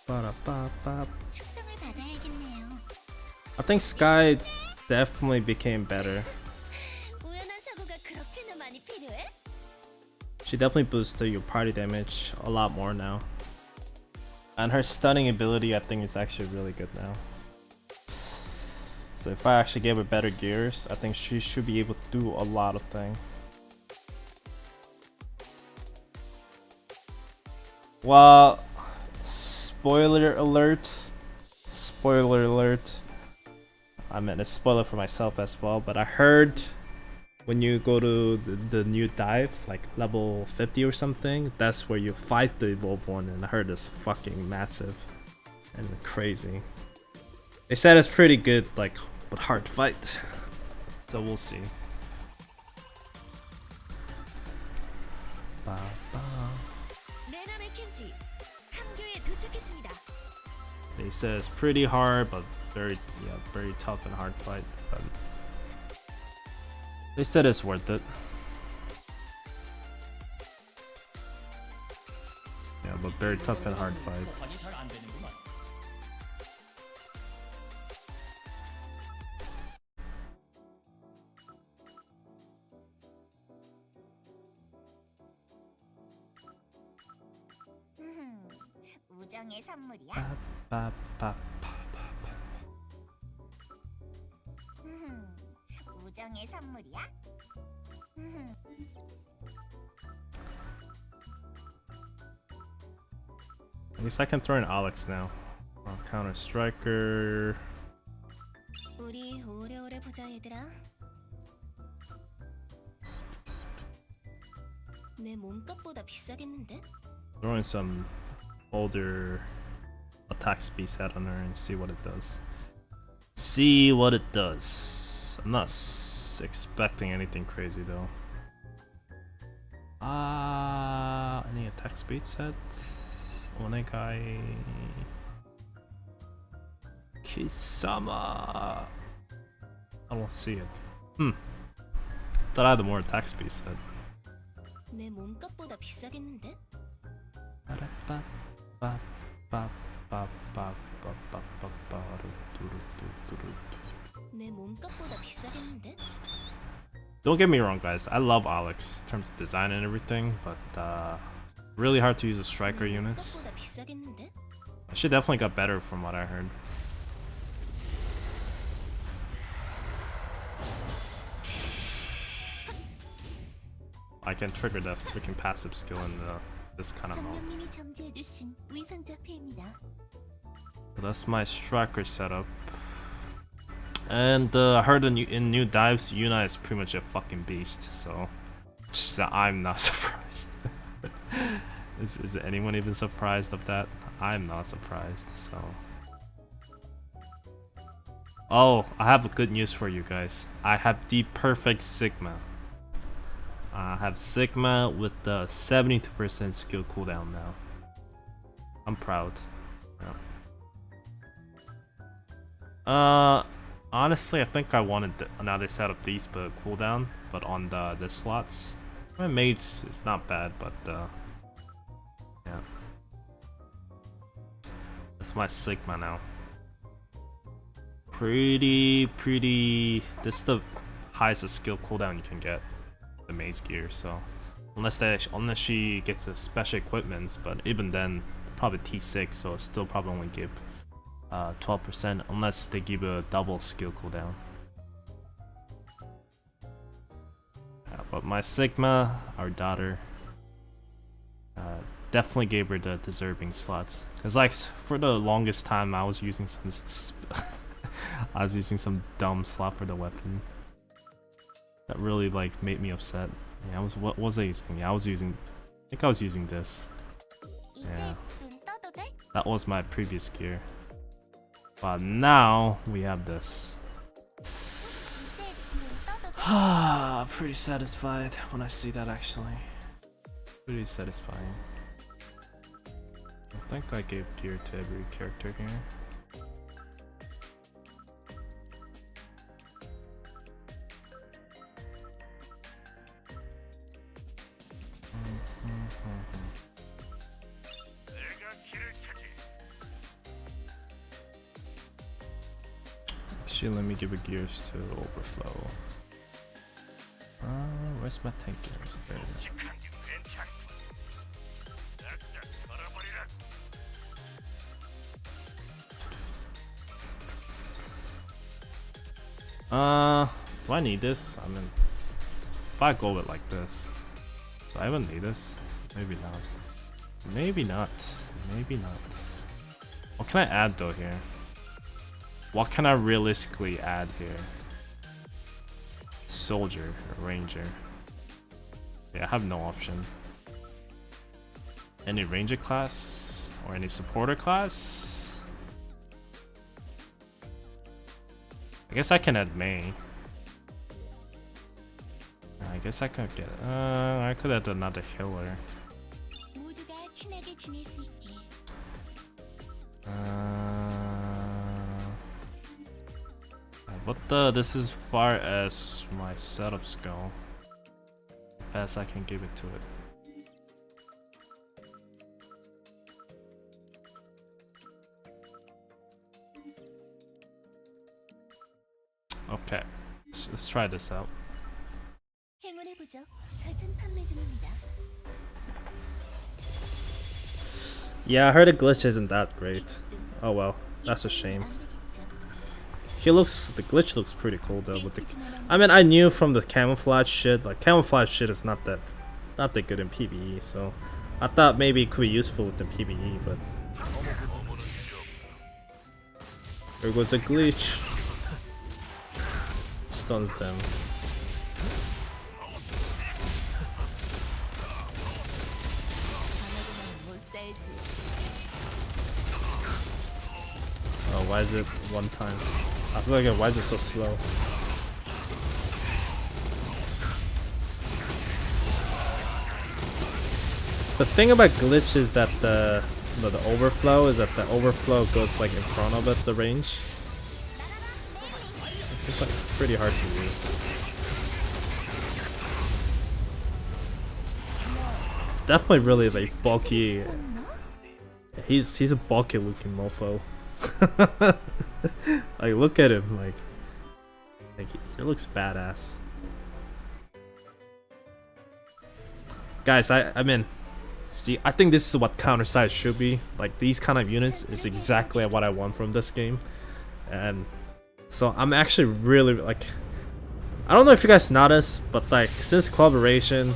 Ba-da-ba-ba. 축성을 받아야겠네요. I think Sky definitely became better. 우연한 사고가 그렇게나 많이 필요해? She definitely boosted your party damage a lot more now. And her stunning ability, I think, is actually really good now. So if I actually gave her better gears, I think she should be able to do a lot of things. Well, spoiler alert. Spoiler alert. I meant a spoiler for myself as well, but I heard when you go to the new dive, like level 50 or something, that's where you fight the evolved one, and I heard it's fucking massive and crazy. They said it's pretty good, like, but hard to fight. So we'll see. Ba, ba. They said it's pretty hard, but very tough and hard fight. But they said it's worth it. Yeah, but very tough and hard fight. 호환이 잘 안 되는구만. 우정의 선물이야. Ba, ba, ba, ba, ba. 우정의 선물이야. At least I can throw in Alex now. Counter Striker. 우리 오래오래 보자 얘들아. 내 몸값보다 비싸겠는데? Throwing some older attack speed set on her and see what it does. See what it does. I'm not expecting anything crazy though. Any attack speed set? Onegai Kisama. I don't see it. Thought I had the more attack speed set. 내 몸값보다 비싸겠는데? 내 몸값보다 비싸겠는데? Don't get me wrong, guys. I love Alex in terms of design and everything, but really hard to use the striker units. 몸값보다 비싸겠는데? She definitely got better from what I heard. I can trigger that freaking passive skill in this kind of mode. 정령님이 점지해주신 위상좌표입니다. So that's my striker setup. And I heard in new dives, Yuna is pretty much a fucking beast, so just that I'm not surprised. Is anyone even surprised of that? I'm not surprised, so. Oh, I have good news for you guys. I have the perfect Sigma. I have Sigma with the 72% skill cooldown now. I'm proud. Yeah. Honestly, I think I wanted another set of these but cooldown, but on the slots. My mates, it's not bad, but yeah. That's my Sigma now. Pretty. This is the highest skill cooldown you can get. The maze gear, so unless she gets a special equipment, but even then, probably T6, so it still probably only give 12% unless they give a double skill cooldown. Yeah, but my Sigma, our daughter, definitely gave her the deserving slots. Cause like for the longest time, I was using some dumb slot for the weapon. That really like made me upset. Yeah, what was I using? Yeah, I think I was using this. Yeah, that was my previous gear. But now we have this. Pretty satisfied when I see that actually. Pretty satisfying. I think I gave gear to every character here. Actually, let me give it gears to overflow. Where's my tank gears? There it is. Do I need this? I mean, if I go with like this, do I even need this? Maybe not. Maybe not. Maybe not. What can I add though here? What can I realistically add here? Soldier or ranger? Yeah, I have no option. Any ranger class or any supporter class? I guess I can add May. I guess I could get. I could add another healer. 모두가 친하게 지낼 수 있게. This is far as my setups go. Best I can give it to it. Okay, let's try this out. 행운해보죠. 절전 판매 중입니다. Yeah, I heard the glitch isn't that great. Oh well, that's a shame. The glitch looks pretty cool though. With the, I mean, I knew from the camouflage shit, like camouflage shit is not that good in PvE, so I thought maybe it could be useful with the PvE, but there goes a glitch. Stuns them. Oh, why is it one time? I feel like why is it so slow? The thing about glitch is that the overflow is that the overflow goes like in front of it, the range. It's just like it's pretty hard to use. Definitely really like bulky. He's a bulky looking mofo. Like look at him, like he looks badass. Guys, I mean, see, I think this is what Counter-Strike should be. Like these kind of units is exactly what I want from this game, and so I'm actually really like. I don't know if you guys noticed, but like since collaboration,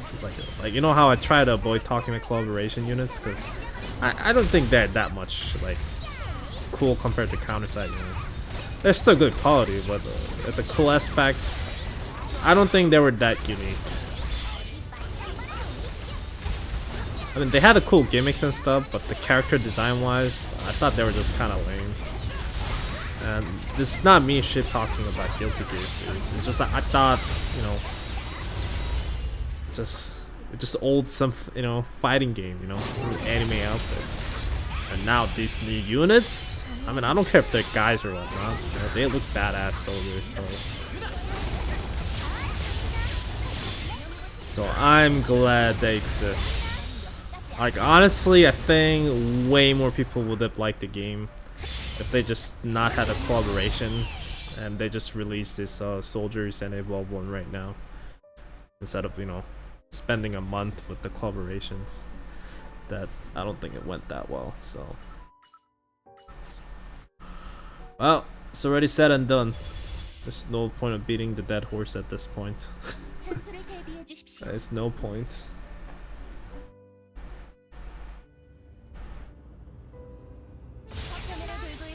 like you know how I try to avoid talking about collaboration units because I don't think they're that much like cool compared to Counter-Strike units. They're still good quality, but as a cool aspect, I don't think they were that unique. I mean, they had the cool gimmicks and stuff, but the character design-wise, I thought they were just kind of lame. And this is not me shit talking about Guilty Gear series. It's just I thought, you know, just old fighting game, you know, anime outfit. And now these new units, I mean, I don't care if they're guys or whatnot. You know, they look badass soldiers. So I'm glad they exist. Like honestly, I think way more people would have liked the game if they just not had a collaboration and they just released this soldiers and evolve one right now instead of spending a month with the collaborations. That I don't think it went that well. So well, it's already said and done. There's no point of beating the dead horse at this point. There's no point.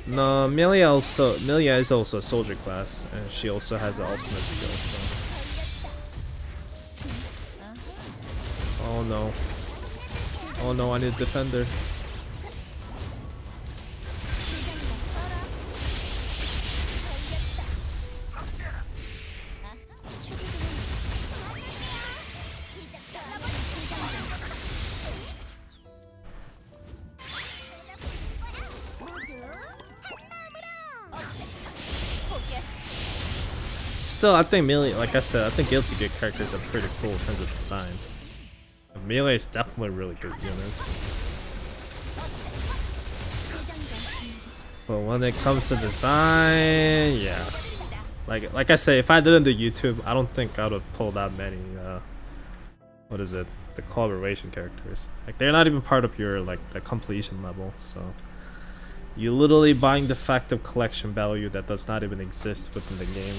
No, Milia is also a soldier class, and she also has an ultimate skill. So. Oh no! Oh no! I need a defender. Still, I think Melee, like I said, I think Guilty Gear characters are pretty cool in terms of design. Melee is definitely really good units. But when it comes to design, yeah. Like I say, if I didn't do YouTube, I don't think I would pull that many, what is it, the collaboration characters. Like, they're not even part of your, like, the completion level, so. You're literally buying the fact of collection value that does not even exist within the game.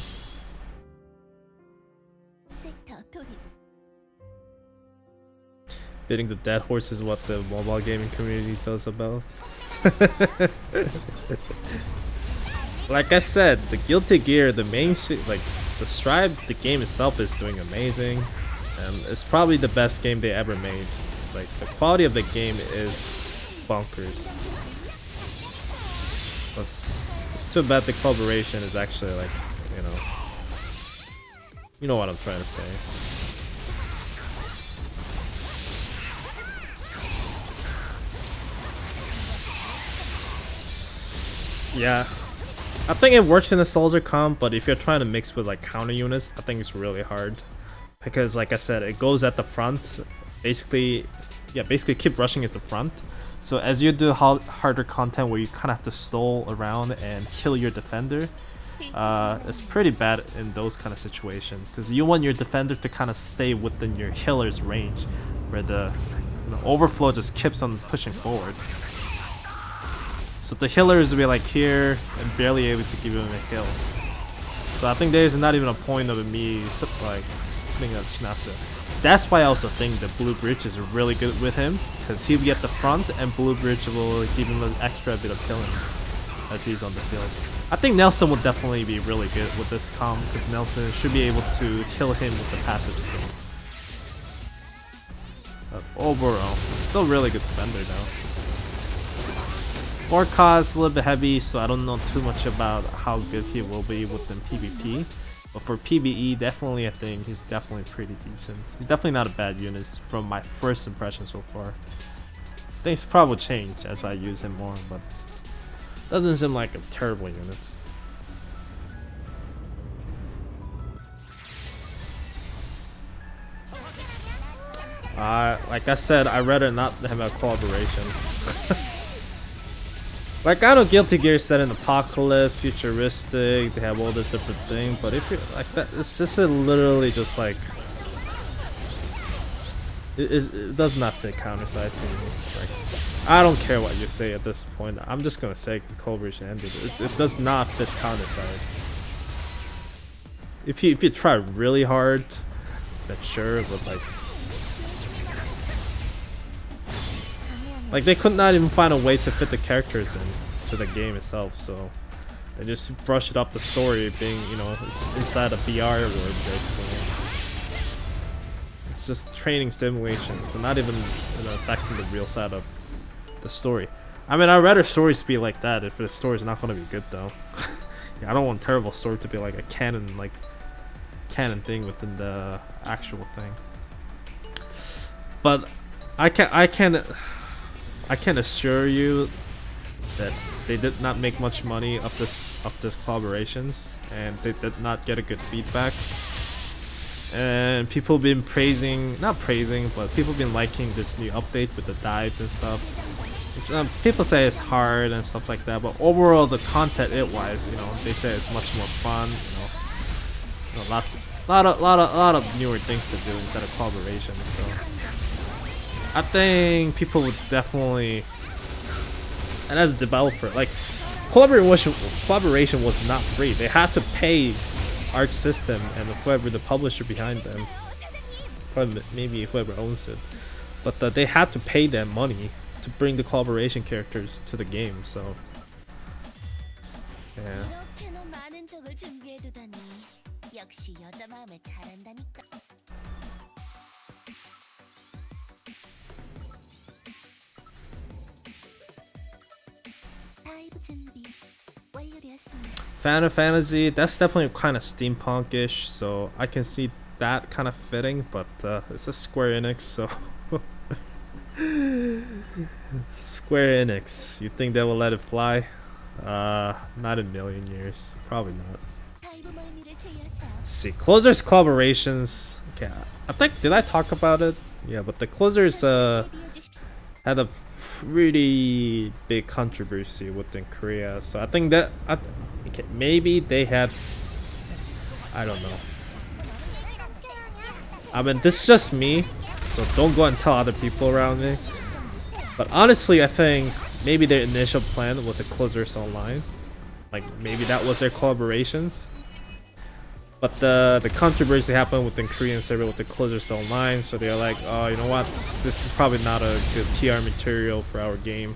Beating the dead horse is what the mobile gaming community does about. Like I said, the Guilty Gear, the main like the Stripe, the game itself is doing amazing, and it's probably the best game they ever made. Like the quality of the game is bonkers. It's too bad the collaboration is actually like, you know what I'm trying to say. Yeah, I think it works in a soldier comp, but if you're trying to mix with like counter units, I think it's really hard. Because like I said, it goes at the front, basically keep rushing at the front. So as you do harder content where you kind of have to stall around and kill your defender, it's pretty bad in those kind of situations. Because you want your defender to kind of stay within your healer's range, where the overflow just keeps on pushing forward. So the healers will be like here and barely able to give him a heal. So I think there's not even a point of me like being a Schnapper. That's why I also think the Blue Bridge is really good with him, because he'll be at the front and Blue Bridge will give him an extra bit of killing as he's on the field. I think Nelson will definitely be really good with this comp, because Nelson should be able to kill him with the passive skill. But overall, still really good defender though. Orca is a little bit heavy, so I don't know too much about how good he will be within PvP. But for PvE, definitely I think he's definitely pretty decent. He's definitely not a bad unit from my first impression so far. Things probably will change as I use him more, but doesn't seem like a terrible unit. Like I said, I'd rather not have a collaboration. Like, I know Guilty Gear set in apocalypse, futuristic, they have all this different thing, but if you're like that, it's just literally just like it does not fit counter-side to me. Like, I don't care what you say at this point. I'm just gonna say because collaboration ended. It does not fit counter-side. If you try really hard, then sure, but like they could not even find a way to fit the characters into the game itself, so they just brush it up the story being, inside a VR world basically. It's just training simulations, so not even affecting the real side of the story. I mean, I'd rather stories be like that if the story's not gonna be good though. Yeah, I don't want terrible story to be like a canon thing within the actual thing. But I can assure you that they did not make much money of this collaborations, and they did not get a good feedback. And people been not praising, but people been liking this new update with the dives and stuff. Which, people say it's hard and stuff like that, but overall the content wise, they say it's much more fun. A lot of newer things to do instead of collaboration. So I think people would definitely, and as a developer, like collaboration was not free. They had to pay Arch System and whoever the publisher behind them, probably maybe whoever owns it, but they had to pay them money to bring the collaboration characters to the game. So yeah. Final Fantasy, that's definitely kind of steampunkish, so I can see that kind of fitting, but it's a Square Enix, so Square Enix, you think they will let it fly? Not in a million years, probably not. Let's see, Closer's collaborations. Okay, I think, did I talk about it? Yeah, but the Closers had a pretty big controversy within Korea, so I think that okay, maybe they had, I don't know. I mean, this is just me, so don't go and tell other people around me. But honestly, I think maybe their initial plan was a Closers Online. Like maybe that was their collaborations. But the controversy happened within Korean server with the closures online, so they're like, oh, you know what, this is probably not a good PR material for our game.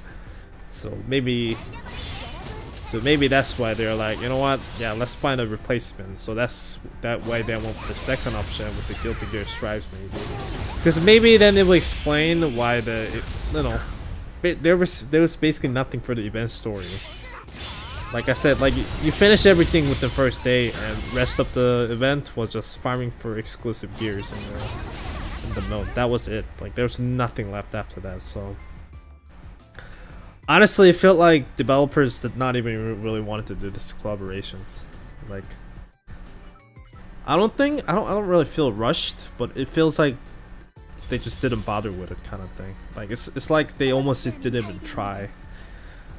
So maybe that's why they're like, you know what, yeah, let's find a replacement. So that way they went for the second option with the Guilty Gear Strives, maybe, because maybe then it will explain why there was basically nothing for the event story. Like I said, like you finished everything with the first day, and rest of the event was just farming for exclusive gears in the mode. That was it. Like there was nothing left after that. So honestly, it felt like developers did not even really wanted to do this collaborations. Like I don't really feel rushed, but it feels like they just didn't bother with it, kind of thing. Like it's like they almost didn't even try.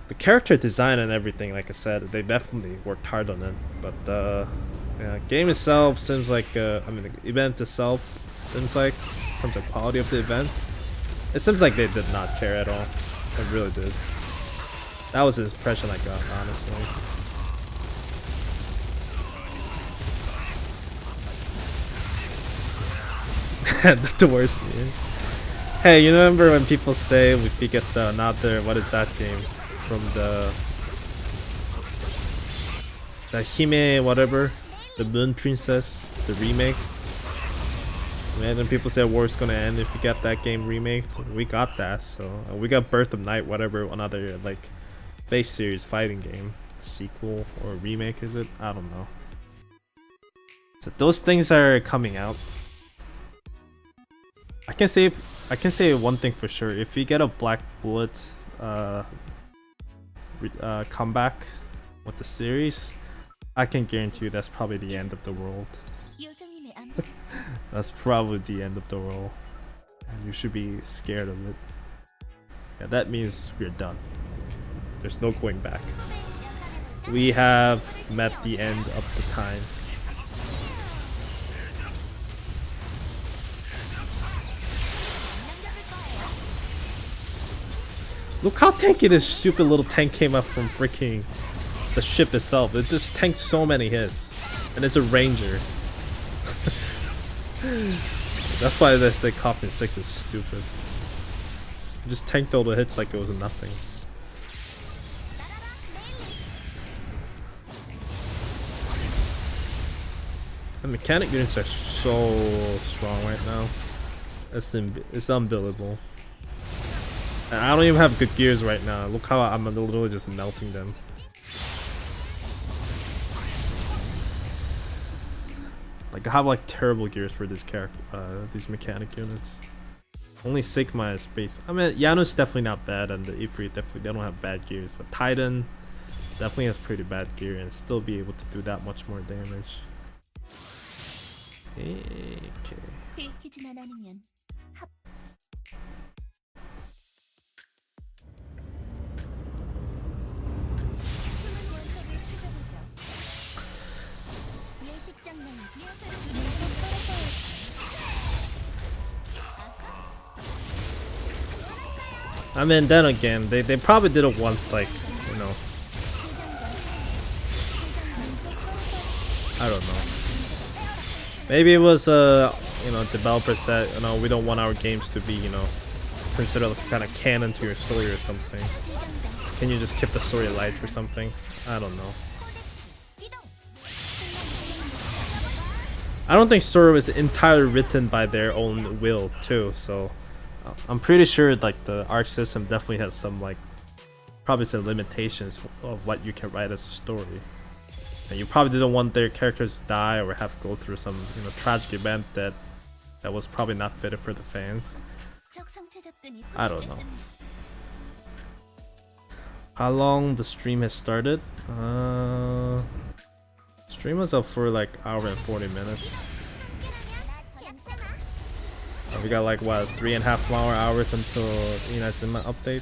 The character design and everything, like I said, they definitely worked hard on it. But yeah, game itself seems like, I mean, the event itself seems like, in terms of quality of the event, it seems like they did not care at all. It really did. That was the impression I got, honestly. The worst game. Hey, you remember when people say we get another, what is that game? From the Hime whatever, the Moon Princess, the remake. Imagine people say war's gonna end if you get that game remade. We got that, so we got Birth of Night, whatever, another like face series fighting game sequel or remake, is it? I don't know. So those things are coming out. I can say one thing for sure. If we get a Black Bullet comeback with the series, I can guarantee you that's probably the end of the world. That's probably the end of the world. And you should be scared of it. Yeah, that means we're done. There's no going back. We have met the end of the time. Look how tanky this stupid little tank came up from freaking the ship itself. It just tanked so many hits. And it's a ranger. That's why they say Coffin 6 is stupid. It just tanked all the hits like it was nothing. The mechanic units are so strong right now. It's unbelievable. And I don't even have good gears right now. Look how I'm literally just melting them. Like I have like terrible gears for this character, these mechanic units. Only Sigma is base. I mean, Yanu's definitely not bad, and the Ifrit definitely, they don't have bad gears. But Titan definitely has pretty bad gear and still be able to do that much more damage. Okay. I mean, then again, they probably didn't want, like, you know, I don't know. Maybe it was you know, developer said, you know, we don't want our games to be, you know, considered as kind of canon to your story or something. Can you just keep the story light or something? I don't know. I don't think story was entirely written by their own will too, so I'm pretty sure like the arc system definitely has some like probably some limitations of what you can write as a story. And you probably didn't want their characters to die or have to go through some, you know, tragic event that was probably not fitted for the fans. I don't know. How long the stream has started? Stream was up for like hour and 40 minutes. We got like what, 3.5 more hours until inazuma update.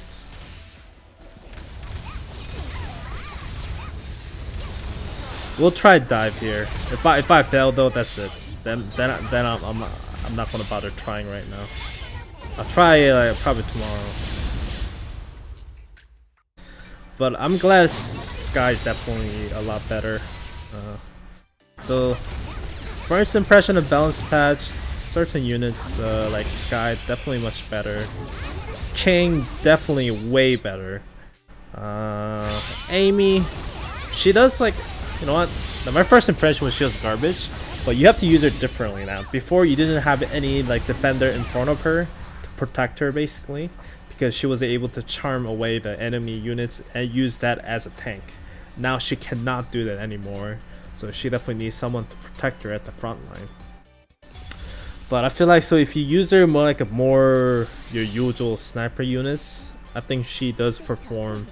We'll try dive here. If I fail though, that's it. Then I'm not gonna bother trying right now. I'll try probably tomorrow. But I'm glad Sky's definitely a lot better. So first impression of balance patch, certain units like Sky definitely much better. King definitely way better. Amy, she does like, you know what? My first impression was she was garbage, but you have to use her differently now. Before you didn't have any like defender in front of her to protect her basically, because she was able to charm away the enemy units and use that as a tank. Now she cannot do that anymore, so she definitely needs someone to protect her at the front line. But I feel like, so if you use her more like your usual sniper units, I think she does perform,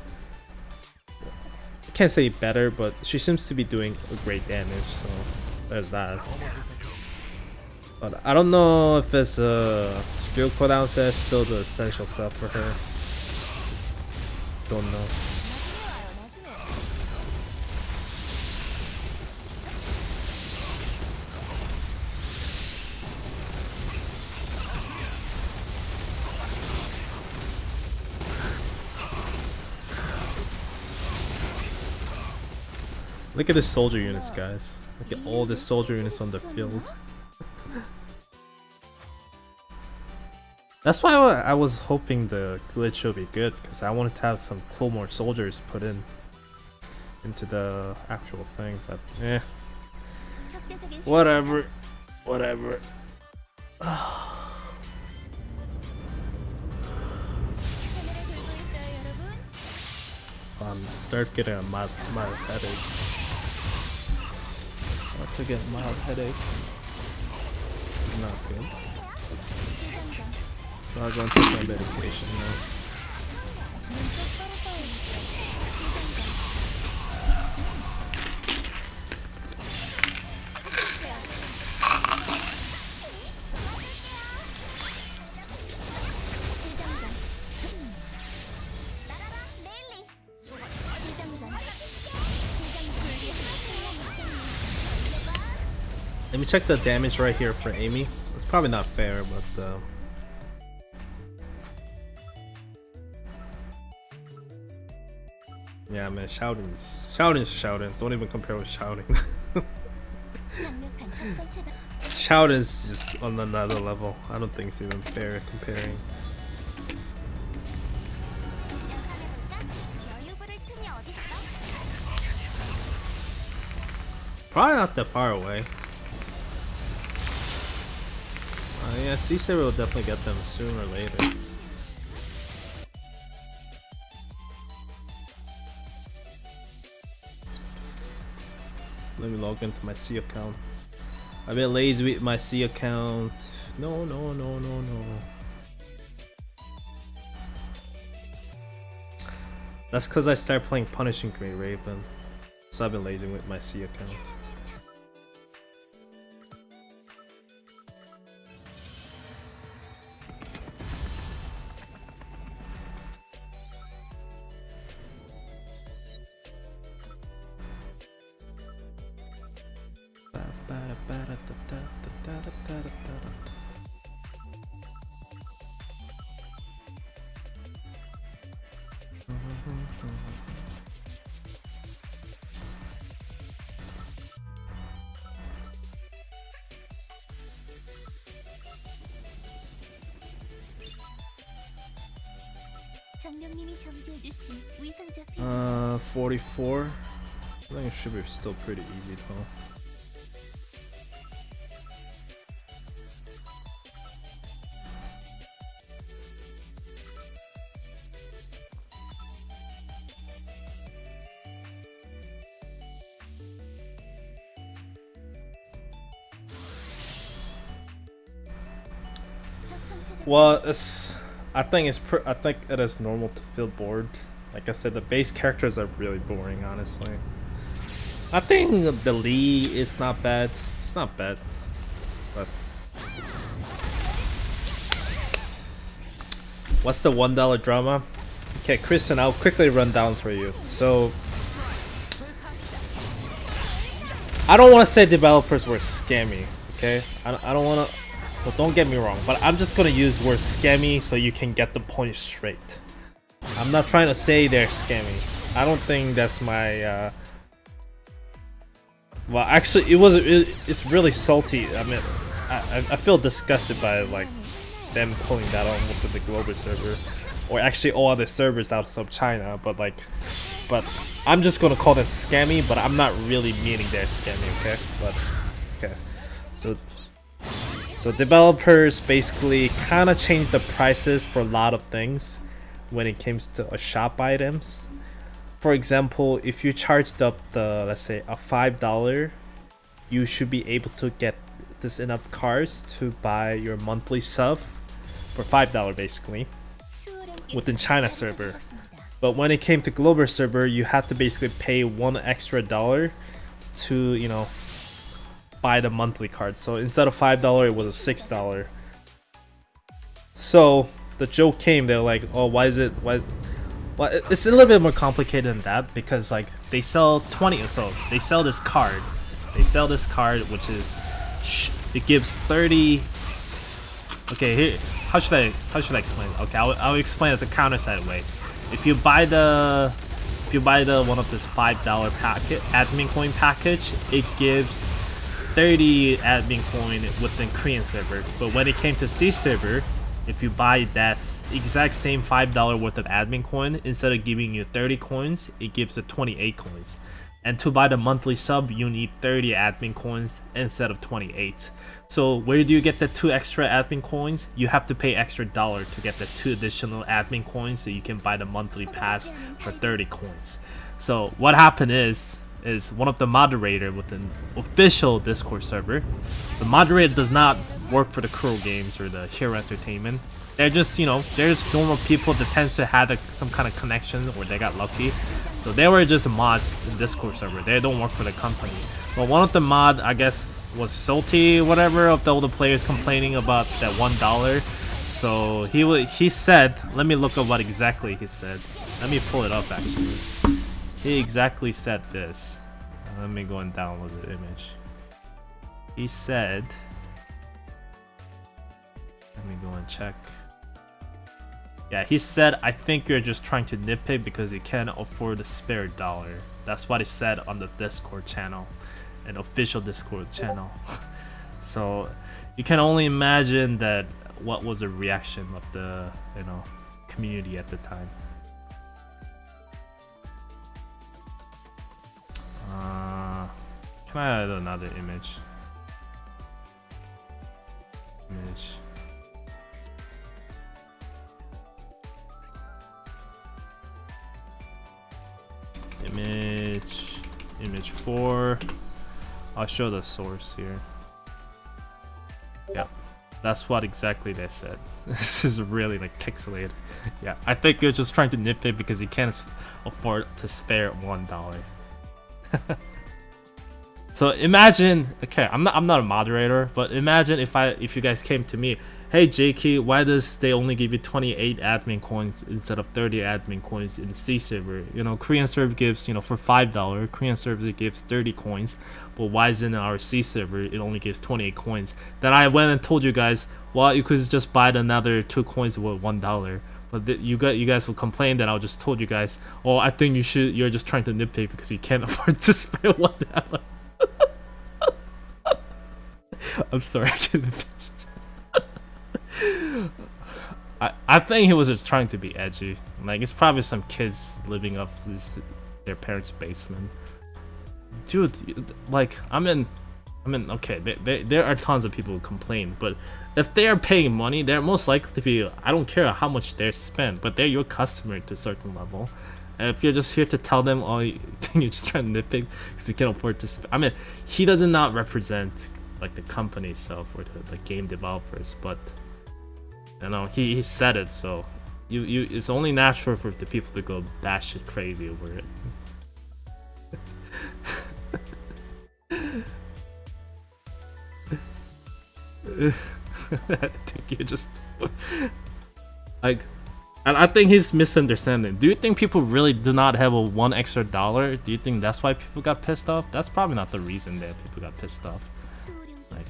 I can't say better, but she seems to be doing a great damage, so there's that. But I don't know if it's a skill cooldown set still the essential stuff for her. Don't know. Look at the soldier units, guys. Look at all the soldier units on the field. That's why I was hoping the glitch would be good, because I wanted to have some cool more soldiers put into the actual thing, but eh. Whatever. Whatever. Start getting a mild headache. Start to get mild headache. Not good. So I'll go and take my medication now. Let me check the damage right here for Amy. It's probably not fair, but yeah, man, shouting's shouting. Don't even compare with shouting. Shouting's just on another level. I don't think it's even fair comparing. Probably not that far away. Yeah, C-Saber will definitely get them sooner or later. Let me log into my C account. I've been lazy with my C account. No. That's because I started playing Punishing Great Raven. So I've been lazy with my C account. 장병님이 정지해 주신 위상자 44. I think it should be still pretty easy though. Well, I think it is normal to feel bored. Like I said, the base characters are really boring, honestly. I think the Lee is not bad. It's not bad, but what's the $1 drama? Okay, Kristen, I'll quickly run down for you. So I don't want to say developers were scammy. Okay, I don't want to. So don't get me wrong, but I'm just gonna use word scammy so you can get the point straight. I'm not trying to say they're scammy. I don't think that's my Well, actually, it's really salty. I mean, I feel disgusted by like them pulling that on with the global server, or actually all other servers outside of China. But I'm just gonna call them scammy. But I'm not really meaning they're scammy, okay? But okay, so developers basically kind of changed the prices for a lot of things when it comes to shop items. For example, if you charged up the, let's say, a $5, you should be able to get this enough cards to buy your monthly sub for $5 basically within China server. But when it came to global server, you had to basically pay one extra dollar to, you know, buy the monthly card. So instead of $5, it was a $6. So the joke came, they're like, oh, why is well, it's a little bit more complicated than that, because like they sell 20, so they sell this card, which is, it gives 30. Okay, here, how should I explain it? Okay, I'll explain as a counter side way. If you buy the one of this $5 packet admin coin package, it gives 30 admin coin within Korean server. But when it came to C server, if you buy that exact same $5 worth of admin coin, instead of giving you 30 coins, it gives you 28 coins. And to buy the monthly sub, you need 30 admin coins instead of 28. So where do you get the 2 extra admin coins? You have to pay extra dollar to get the 2 additional admin coins so you can buy the monthly pass for 30 coins. So what happened is one of the moderator within official Discord server, the moderator does not work for the Kuro Games or the Hero Entertainment. They're just, you know, they're just normal people that tends to have some kind of connection, or they got lucky. So they were just mods in Discord server. They don't work for the company. But one of the mod, I guess, was salty, whatever, of all the players complaining about that $1. So he said, let me look up what exactly he said. Let me pull it up actually. He exactly said this. Let me go and download the image. He said, let me go and check. Yeah, he said, I think you're just trying to nitpick because you can't afford a spare dollar. That's what he said on the Discord channel, an official Discord channel. So you can only imagine that what was the reaction of the, you know, community at the time. Can I add another image? Image 4. I'll show the source here. Yeah, that's what exactly they said. This is really like pixelated. Yeah, I think you're just trying to nitpick because you can't afford to spare $1. So imagine, okay, I'm not a moderator, but imagine if you guys came to me, hey JK, why does they only give you 28 admin coins instead of 30 admin coins in C server? You know, Korean server gives, you know, for $5, Korean server gives 30 coins, but why is in our C server it only gives 28 coins? Then I went and told you guys, well, you could just buy another 2 coins with $1. But you guys will complain that I just told you guys, oh, I think you're just trying to nitpick because you can't afford to spare $1. I'm sorry, I couldn't finish. I think he was just trying to be edgy. Like, it's probably some kids living off their parents' basement. Dude, like, okay, there are tons of people who complain, but if they are paying money, they're most likely to be, I don't care how much they spend, but they're your customer to a certain level. And if you're just here to tell them, oh, you're just trying to nitpick because you can't afford to spend. I mean, he does not represent like the company itself or the game developers, but you know, he said it, so you it's only natural for the people to go batshit crazy over it. I think you just like, and I think he's misunderstanding. Do you think people really do not have a $1 extra? Do you think that's why people got pissed off? That's probably not the reason that people got pissed off. Like,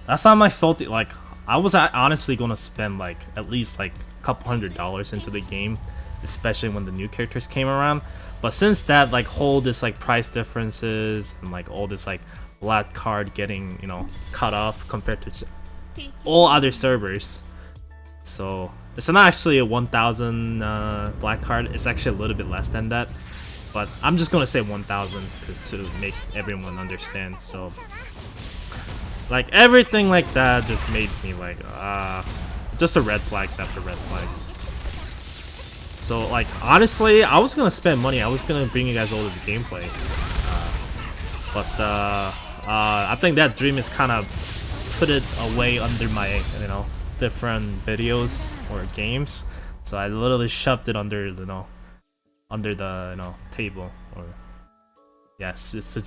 that's not my salty. Like, I was honestly gonna spend like at least like a couple $100s into the game, especially when the new characters came around. But since that, like, whole this like price differences and like all this like black card getting, you know, cut off compared to all other servers, so it's not actually a 1,000 black card. It's actually a little bit less than that, but I'm just gonna say 1,000 to make everyone understand. So like everything like that just made me like just a red flags after red flags. So like honestly, I was gonna spend money. I was gonna bring you guys all this gameplay, but I think that dream is kind of put it away under my, you know, different videos or games. So I literally shoved it under, you know, under the, you know, table. Or yes, it's a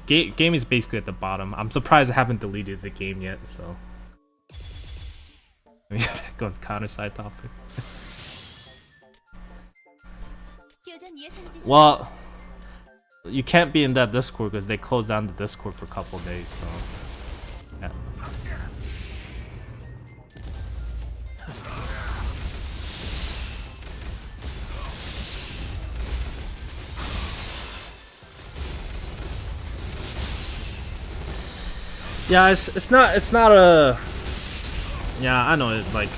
game is basically at the bottom. I'm surprised I haven't deleted the game yet. So go on counter side topic. Well, you can't be in that Discord because they closed down the Discord for a couple days. So yeah. Yeah, it's not a, yeah, I know it's like,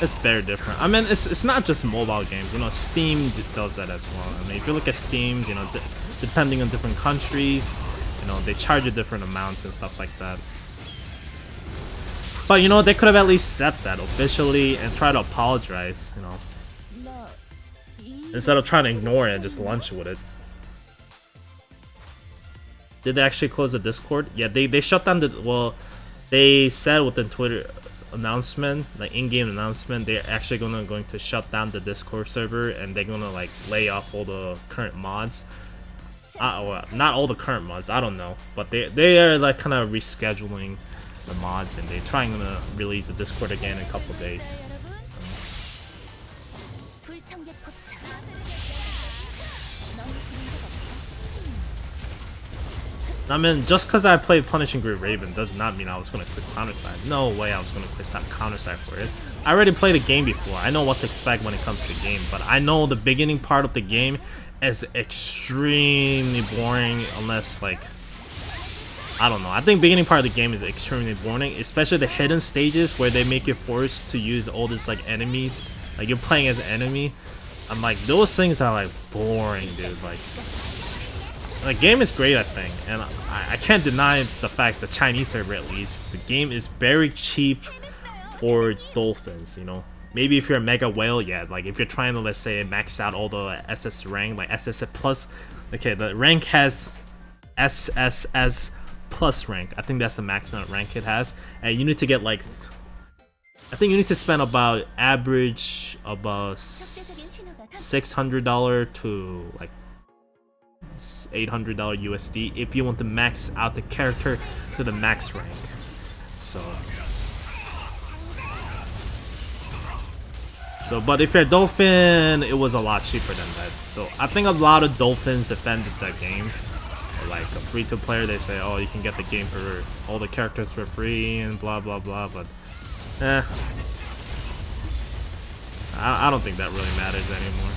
it's very different. I mean, it's not just mobile games, you know. Steam does that as well. I mean, if you look at Steam, you know, depending on different countries, you know, they charge you different amounts and stuff like that. But you know, they could have at least said that officially and try to apologize, you know, instead of trying to ignore it and just launch with it. Did they actually close the Discord? Yeah, they shut down the, well, they said within Twitter announcement, like in-game announcement, they're actually going to shut down the Discord server and they're gonna like lay off all the current mods. Well, not all the current mods, I don't know, but they are like kind of rescheduling the mods and they're trying to release the Discord again in a couple days. I mean, just because I played Punishing Great Raven does not mean I was going to quit Counter-Strike. No way I was going to quit Counter-Strike for it. I already played the game before. I know what to expect when it comes to the game, but I know the beginning part of the game is extremely boring unless, like, I don't know. I think beginning part of the game is extremely boring, especially the hidden stages where they make you forced to use all these, like, enemies. Like, you're playing as an enemy. I'm like, those things are, like, boring, dude. Like, the game is great, I think, and I can't deny the fact the Chinese server, at least, the game is very cheap for dolphins, you know. Maybe if you're a mega whale, yeah, like if you're trying to, let's say, max out all the SS rank, like SS plus, okay, the rank has SSS plus rank. I think that's the maximum rank it has, and you need to get like, I think you need to spend about average about $600 to like $800 USD if you want to max out the character to the max rank. So but if you're a dolphin, it was a lot cheaper than that. So I think a lot of dolphins defended that game. Like a free-to-player, they say, oh, you can get the game for all the characters for free and blah blah blah, but I don't think that really matters anymore.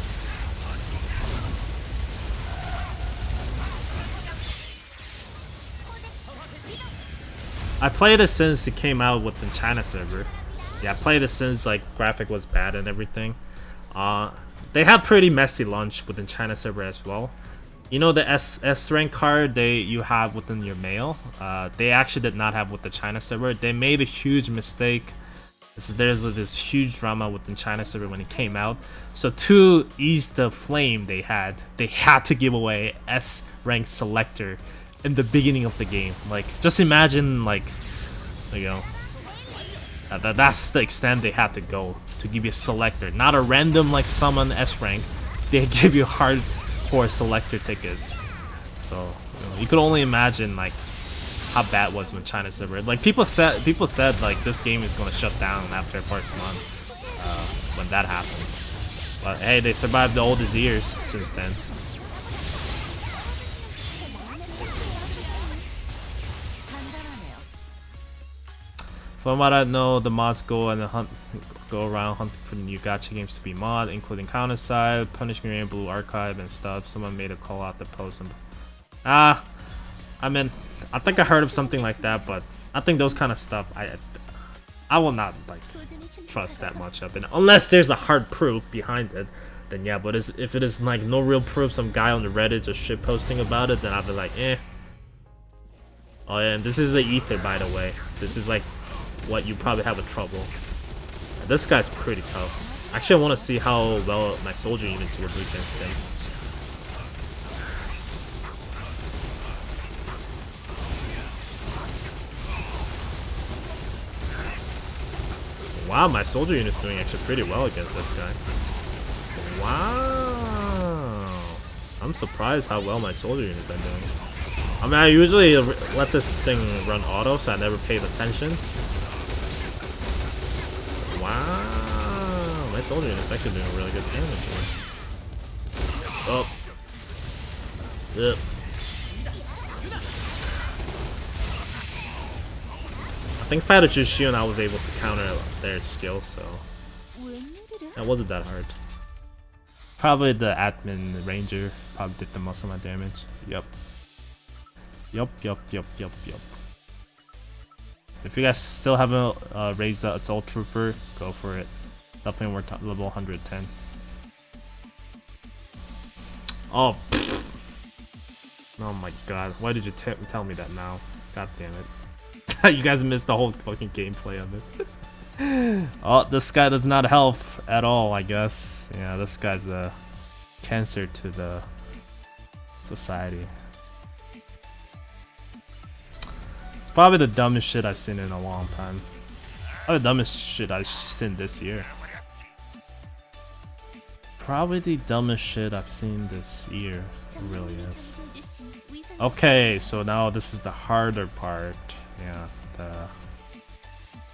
I played it since it came out within China server. Yeah, I played it since like graphic was bad and everything. They had pretty messy launch within China server as well. You know the S rank card you have within your mail. They actually did not have with the China server. They made a huge mistake. There's this huge drama within China server when it came out. So to ease the flame they had to give away S rank selector in the beginning of the game. Like, just imagine, like, you know, that's the extent they had to go to give you a selector, not a random like summon S rank. They give you hardcore selector tickets. So you could only imagine like how bad it was when China server. Like people said like this game is gonna shut down after a first month when that happened. But hey, they survived all these years since then. From what I know, the mods go and hunt go around hunting for new gacha games to be mod, including Counter-Side, Punish Me Rain Blue Archive, and stuff. Someone made a call out to post them. I mean, I think I heard of something like that, but I think those kind of stuff, I will not like trust that much of it unless there's a hard proof behind it. Then yeah, but if it is like no real proof, some guy on the Reddit just shit posting about it, then I'll be like, eh. Oh yeah, and this is the ether, by the way. This is like what you probably have with trouble. This guy's pretty tough. Actually, I want to see how well my soldier units will do against him. Wow, my soldier unit's doing actually pretty well against this guy. Wow, I'm surprised how well my soldier units are doing. I mean, I usually let this thing run auto, so I never paid attention. Wow, my soldier unit's actually doing really good damage here. Oh. Yep. I think Fatajushi and I was able to counter their skill, so that wasn't that hard. Probably the admin ranger probably did the most of my damage. Yep. Yup. If you guys still haven't raised the Assault Trooper, go for it. Definitely worth level 110. Oh. Oh my god. Why did you tell me that now? God damn it. You guys missed the whole fucking gameplay of it. Oh, this guy does not help at all, I guess. Yeah, this guy's a cancer to the society. It's probably the dumbest shit I've seen in a long time. Probably the dumbest shit I've seen this year. Probably the dumbest shit I've seen this year. It really is. Okay, so now this is the harder part. Yeah,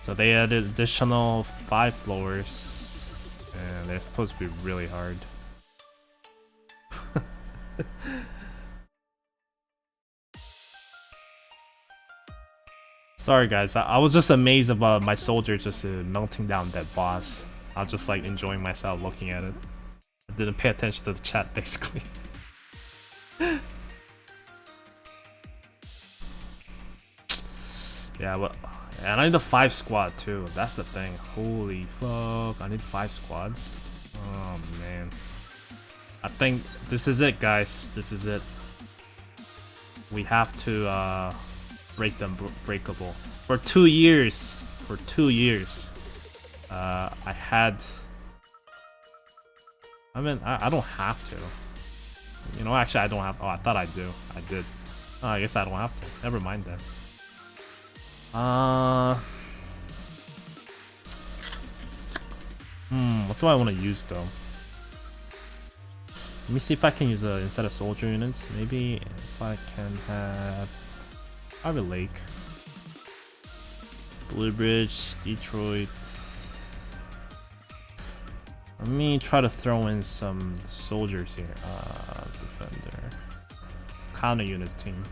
so they added additional 5 floors, and they're supposed to be really hard. Sorry guys, I was just amazed about my soldier just melting down that boss. I was just like enjoying myself looking at it. I didn't pay attention to the chat basically. Yeah, but and I need a 5 squad too. That's the thing. Holy fuck! I need 5 squads. Oh man. I think this is it, guys. This is it. We have to break them breakable. For 2 years. For 2 years. I had. I mean, I don't have to. You know, actually, I don't have. Oh, I thought I do. I did. Oh, I guess I don't have to. Never mind then. What do I want to use though? Let me see if I can use instead of soldier units. Maybe if I can have probably Lake, Blue Bridge, Detroit. Let me try to throw in some soldiers here. Defender, counter unit team.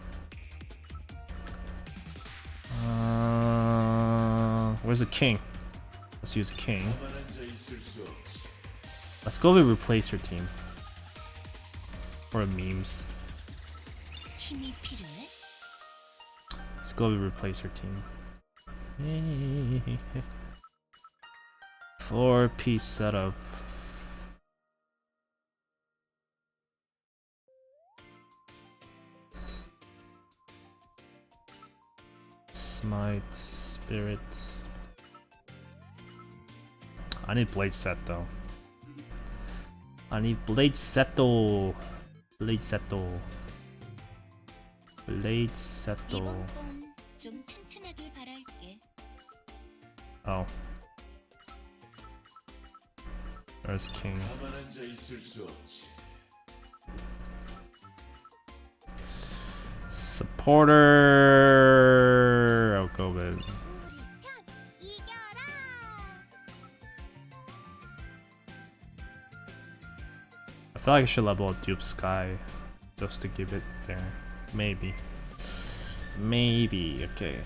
Where's the king? Let's use a king. Let's go with replacer team for memes. Let's go with replacer team. 4-piece setup. Smite, Spirit. I need Blade set though. I need Blade Seto. Blade Seto. Blade Seto. Oh. There's King. Supporter. I'll go with. I feel like I should level up Dupe Sky just to give it there. Maybe. Maybe. Okay.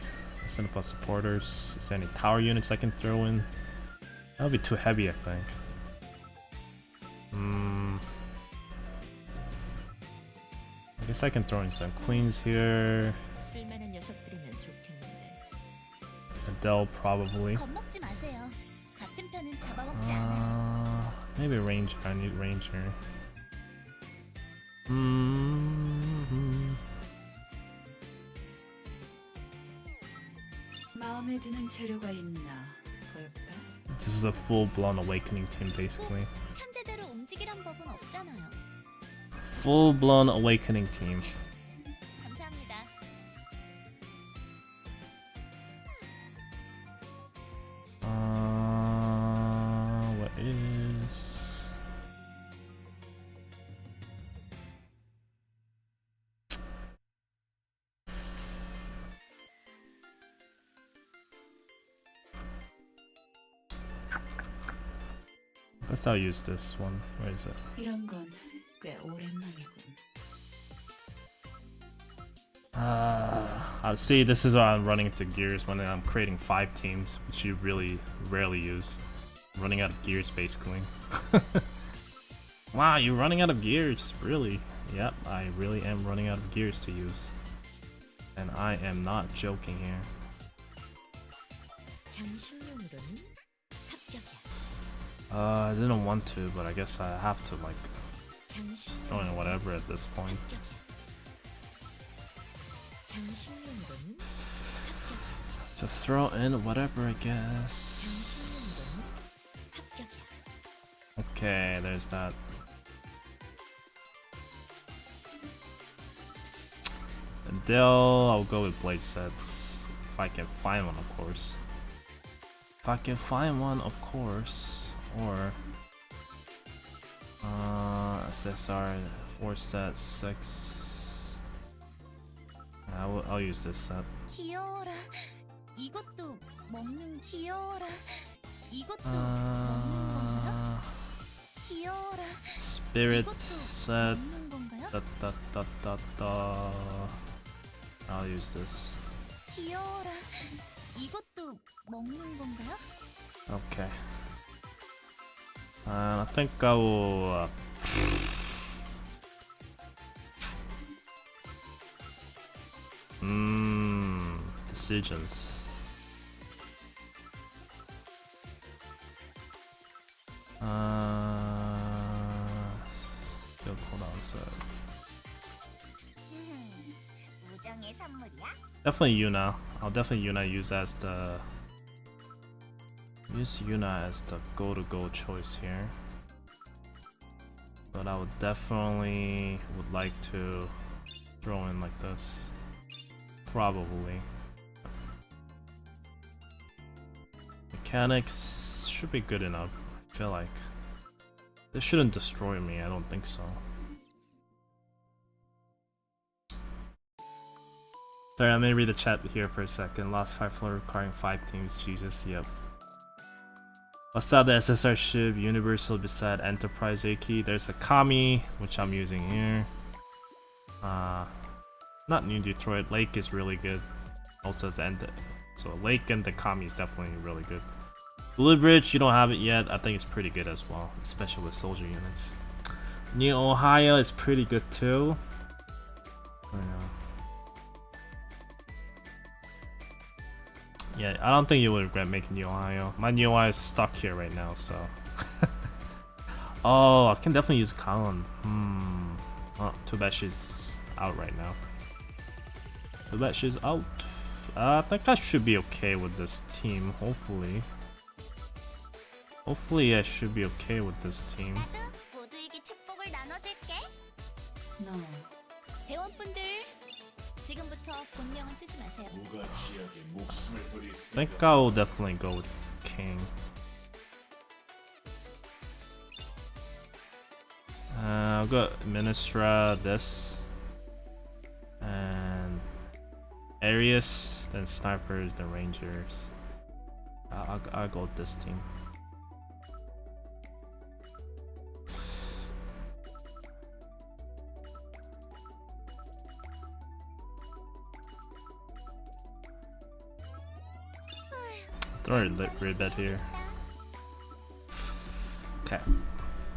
Let's send up supporters. Is there any tower units I can throw in? That would be too heavy, I think. I guess I can throw in some queens here. 쓸만한 녀석들이면 좋겠는데. Adele probably. 겁먹지 마세요. 같은 편은 잡아먹지 않아요. Maybe range. I need range here. 마음에 드는 재료가 있나 볼까? This is a full-blown awakening team, basically. 현재대로 움직이란 법은 없잖아요. Full-blown awakening team. 감사합니다. What is? Guess I'll use this one. Where is it? 이런 건 꽤 오랜만이군. I'll see. This is why I'm running into gears when I'm creating 5 teams, which you really rarely use. I'm running out of gears, basically. Wow, you're running out of gears, really? Yep, I really am running out of gears to use, and I am not joking here. 장식용으로는 합격이야. I didn't want to, but I guess I have to like throw in 장식용으로는 whatever at this point. 합격이야. 장식용으로는 합격이야. Just throw in whatever, I guess. 장식용으로는 합격이야. Okay, there's that. Adele, I'll go with blade sets. If I can find one, of course. If I can find one, of course. Or SSR 4 set 6. I'll use this set. 귀여워라. 이것도 먹는 귀여워라. 이것도 먹는 건가요? 귀여워라. Spirit 이것도 set. 먹는 건가요? I'll use this. 귀여워라. 이것도 먹는 건가요? Okay. And I think I will. Decisions. Still cold outside. 우정의 선물이야? Definitely Yuna. I'll definitely Yuna use Yuna as the go-to-go choice here. But I would definitely like to throw in like this. Probably. Mechanics should be good enough. I feel like this shouldn't destroy me. I don't think so. Sorry, I'm gonna read the chat here for a second. Last 5 floor requiring 5 teams. Jesus, yep. Outside the SSR ship, Universal beside Enterprise A key. There's a Kami, which I'm using here. Not New Detroit. Lake is really good. Also as so Lake and the Kami is definitely really good. Blue Bridge, you don't have it yet. I think it's pretty good as well, especially with soldier units. New Ohio is pretty good too. Yeah, I don't think you would regret making New Ohio. My New Ohio is stuck here right now, so. Oh, I can definitely use Colin. Oh, too bad she's out right now. Too bad she's out. I think I should be okay with this team, hopefully. Hopefully I should be okay with this team. 나도 모두에게 축복을 나눠줄게. 너 대원분들, 지금부터 본명은 쓰지 마세요. I think I will definitely go with King. I'll go Ministra, this. And Arius, then Snipers, then Rangers. I'll go with this team. Throw a lit red bed here. Okay,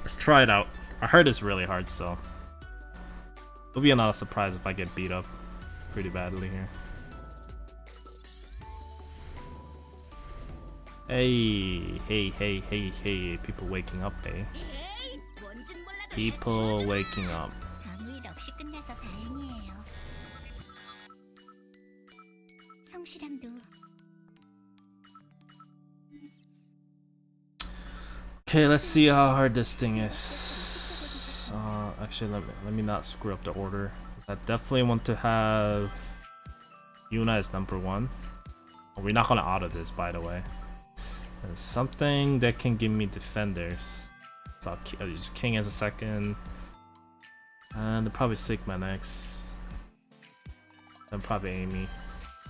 let's try it out. I heard it's really hard, so it'll be not a surprise if I get beat up pretty badly here. Hey, people waking up, hey. 에이, 뭔진 몰라도 People waking up. 아무 일 없이 끝나서 다행이에요. 성실함도 Okay, let's see how hard this thing is. Actually, let me not screw up the order. I definitely want to have Yuna as number 1. We're not gonna auto this, by the way. There's something that can give me defenders. So I'll use King as a second, and probably Sigma next, and probably Amy,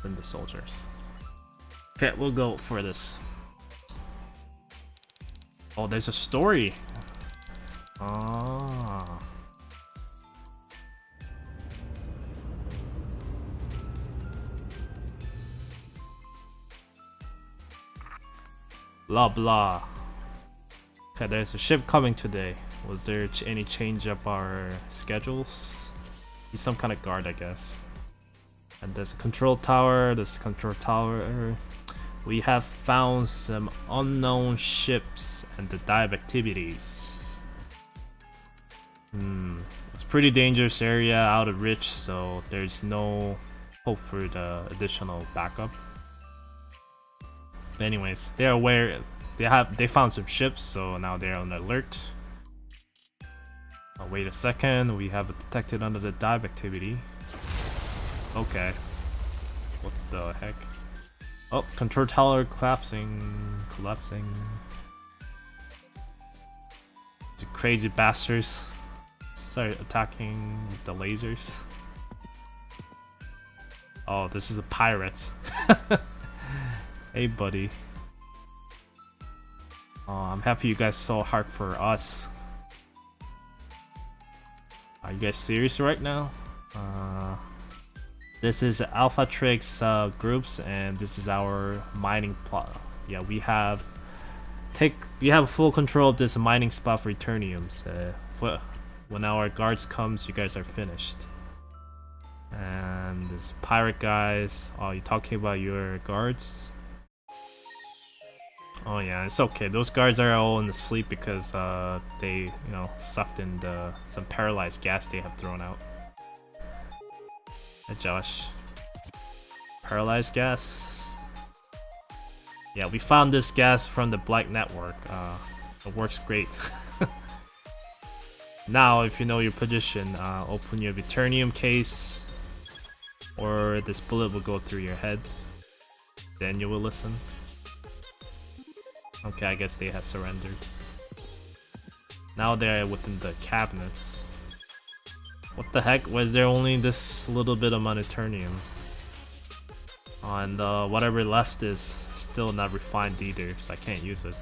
then the soldiers. Okay, we'll go for this. Oh, there's a story. Ah. Blah blah. Okay, there's a ship coming today. Was there any change of our schedules? He's some kind of guard, I guess. And there's a control tower. This control tower. We have found some unknown ships and the dive activities. It's a pretty dangerous area out of reach, so there's no hope for the additional backup. But anyways, they're aware. They found some ships, so now they're on alert. Oh, wait a second, we have it detected under the dive activity. Okay. What the heck? Oh, control tower collapsing. These crazy bastards start attacking with the lasers. Oh, this is the pirates. Hey, buddy. Oh, I'm happy you guys so hard for us. Are you guys serious right now? This is Alpha Trix groups, and this is our mining plot. Yeah, we have full control of this mining spot for Eterniums. When our guards comes, you guys are finished. And this pirate guys. Oh, you talking about your guards? Oh yeah, it's okay. Those guards are all in the sleep because they, sucked in some paralyzed gas they have thrown out. Hey Josh. Paralyzed gas. Yeah, we found this gas from the Black Network. It works great. Now, if you know your position, open your Eternium case, or this bullet will go through your head. Then you will listen. Okay, I guess they have surrendered. Now they're within the cabinets. What the heck? Was there only this little bit of Monetization? And whatever left is still not refined either, so I can't use it.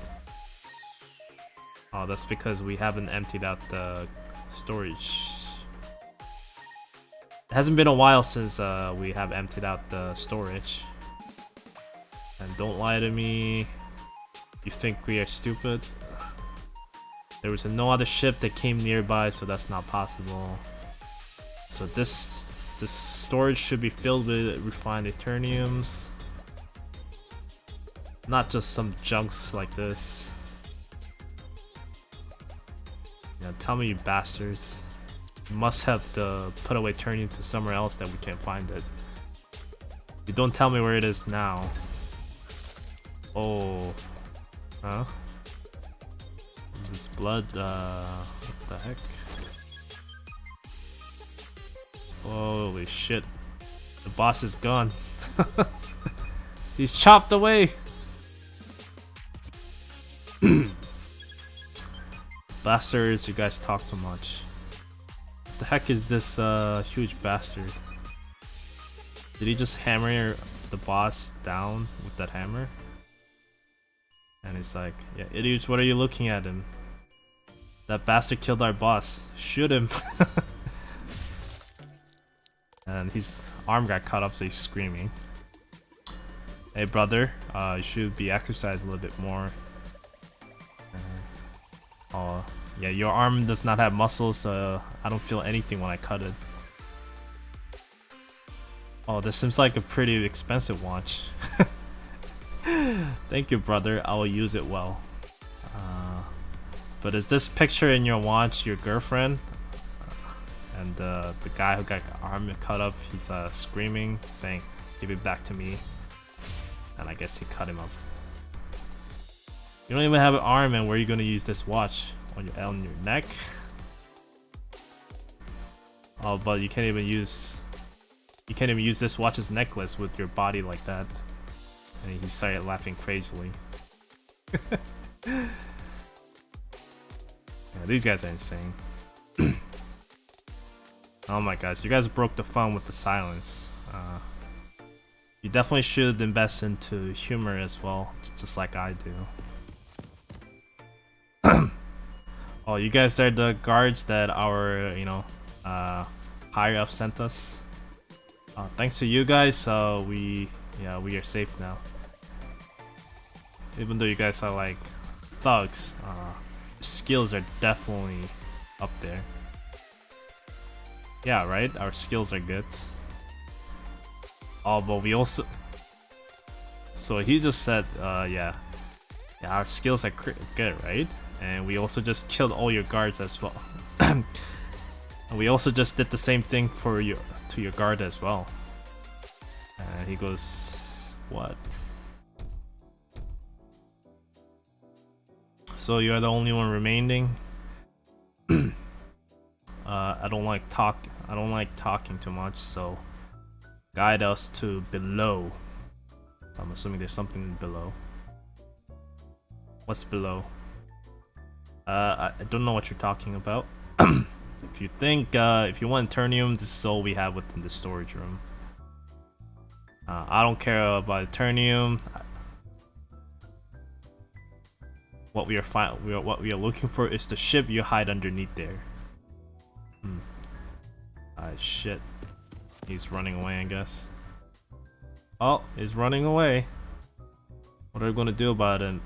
Oh, that's because we haven't emptied out the storage. It hasn't been a while since we have emptied out the storage. And don't lie to me. You think we are stupid? There was no other ship that came nearby, so that's not possible. So this storage should be filled with refined Eterniums, not just some junks like this. Yeah, tell me, you bastards. You must have to put away Eternium to somewhere else that we can't find it. You don't tell me where it is now. Oh. Huh? This blood, what the heck? Holy shit. The boss is gone. He's chopped away. Bastards, you guys talk too much. What the heck is this huge bastard? Did he just hammer the boss down with that hammer? And he's like, yeah, idiots, what are you looking at him? That bastard killed our boss. Shoot him. And his arm got cut up, so he's screaming. Hey brother, you should be exercising a little bit more. Oh, yeah, your arm does not have muscles, so I don't feel anything when I cut it. Oh, this seems like a pretty expensive watch. Thank you, brother. I will use it well. But is this picture in your watch your girlfriend? And the guy who got your arm cut up, he's screaming, saying, "Give it back to me." And I guess he cut him up. You don't even have an arm, and where are you gonna use this watch? On your neck? Oh, but you can't even use this watch as necklace with your body like that. And he started laughing crazily. Yeah, these guys are insane. Oh my gosh, you guys broke the fun with the silence. You definitely should invest into humor as well, just like I do. Oh, you guys are the guards that our, higher up sent us. Thanks to you guys, we are safe now. Even though you guys are like thugs, skills are definitely up there. Yeah, right? Our skills are good. Oh, but we also... So he just said, yeah, our skills are good, right? And we also just killed all your guards as well. And we also just did the same thing to your guard as well. And he goes, what? So you're the only one remaining? I don't like talking too much, so guide us to below. So I'm assuming there's something below. What's below? I don't know what you're talking about. If you want Eternium, this is all we have within the storage room. I don't care about Eternium. What we are looking for is the ship you hide underneath there. Shit. He's running away, I guess. Oh, he's running away. What are we gonna do about it?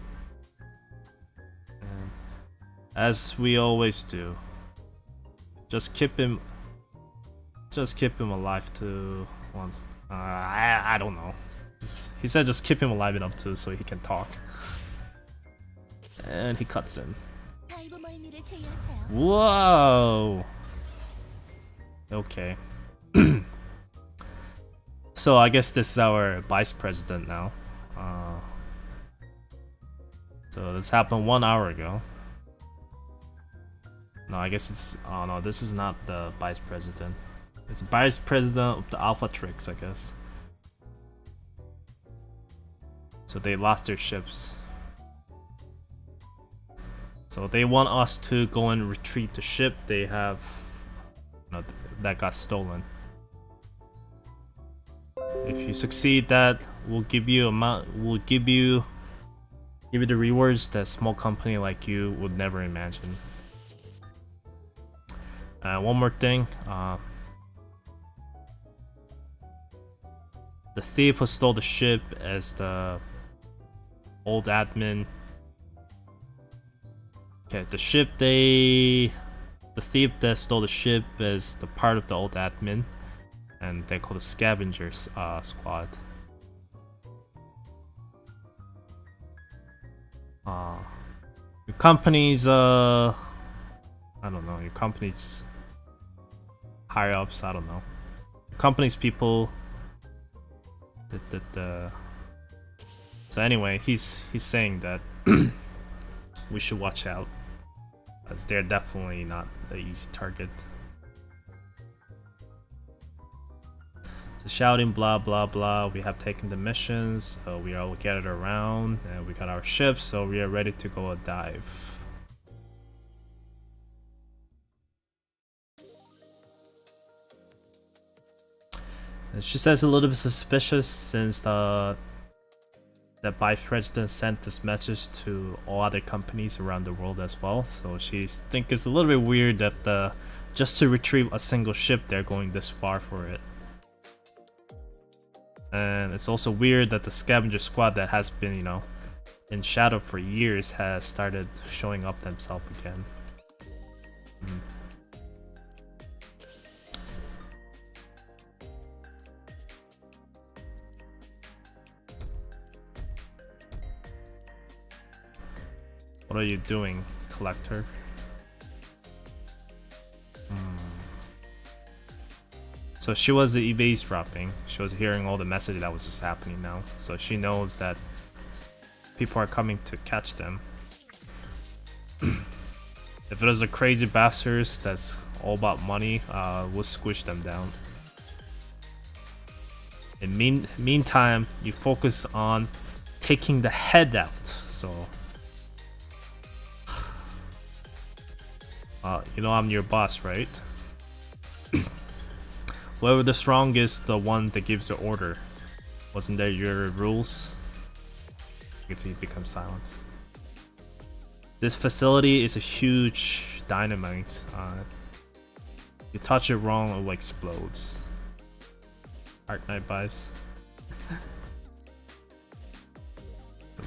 As we always do. Just keep him alive to one. I don't know. He said just keep him alive enough to so he can talk. And he cuts him. Whoa. Okay. So I guess this is our vice president now. So this happened 1 hour ago. No, I guess it's... Oh no, this is not the vice president. It's vice president of the Alpha Tricks, I guess. So they lost their ships. So they want us to go and retreat the ship they have... No, that got stolen. If you succeed that, we'll give you the rewards that a small company like you would never imagine. One more thing, the thief who stole the ship is the old admin. Okay, the thief that stole the ship is the part of the old admin, and they call the scavengers squad. Your company's I don't know, your company's higher ups, I don't know. Your company's people So anyway, he's saying that we should watch out, as they're definitely not the easy target. So shouting blah blah blah, we have taken the missions, we are all gathered around, and we got our ships, so we are ready to go a dive. And she says a little bit suspicious since the vice president sent this message to all other companies around the world as well. So she thinks it's a little bit weird that just to retrieve a single ship they're going this far for it. And it's also weird that the scavenger squad that has been, in shadow for years has started showing up themselves again. What are you doing, collector? So she was eavesdropping. She was hearing all the message that was just happening now. So she knows that people are coming to catch them. If it was a crazy bastards that's all about money, we'll squish them down. In meantime, you focus on taking the head out. So, you know I'm your boss, right? Whoever the strongest, the one that gives the order. Wasn't that your rules? You can see it becomes silent. This facility is a huge dynamite. You touch it wrong, it like explodes. Dark Knight vibes.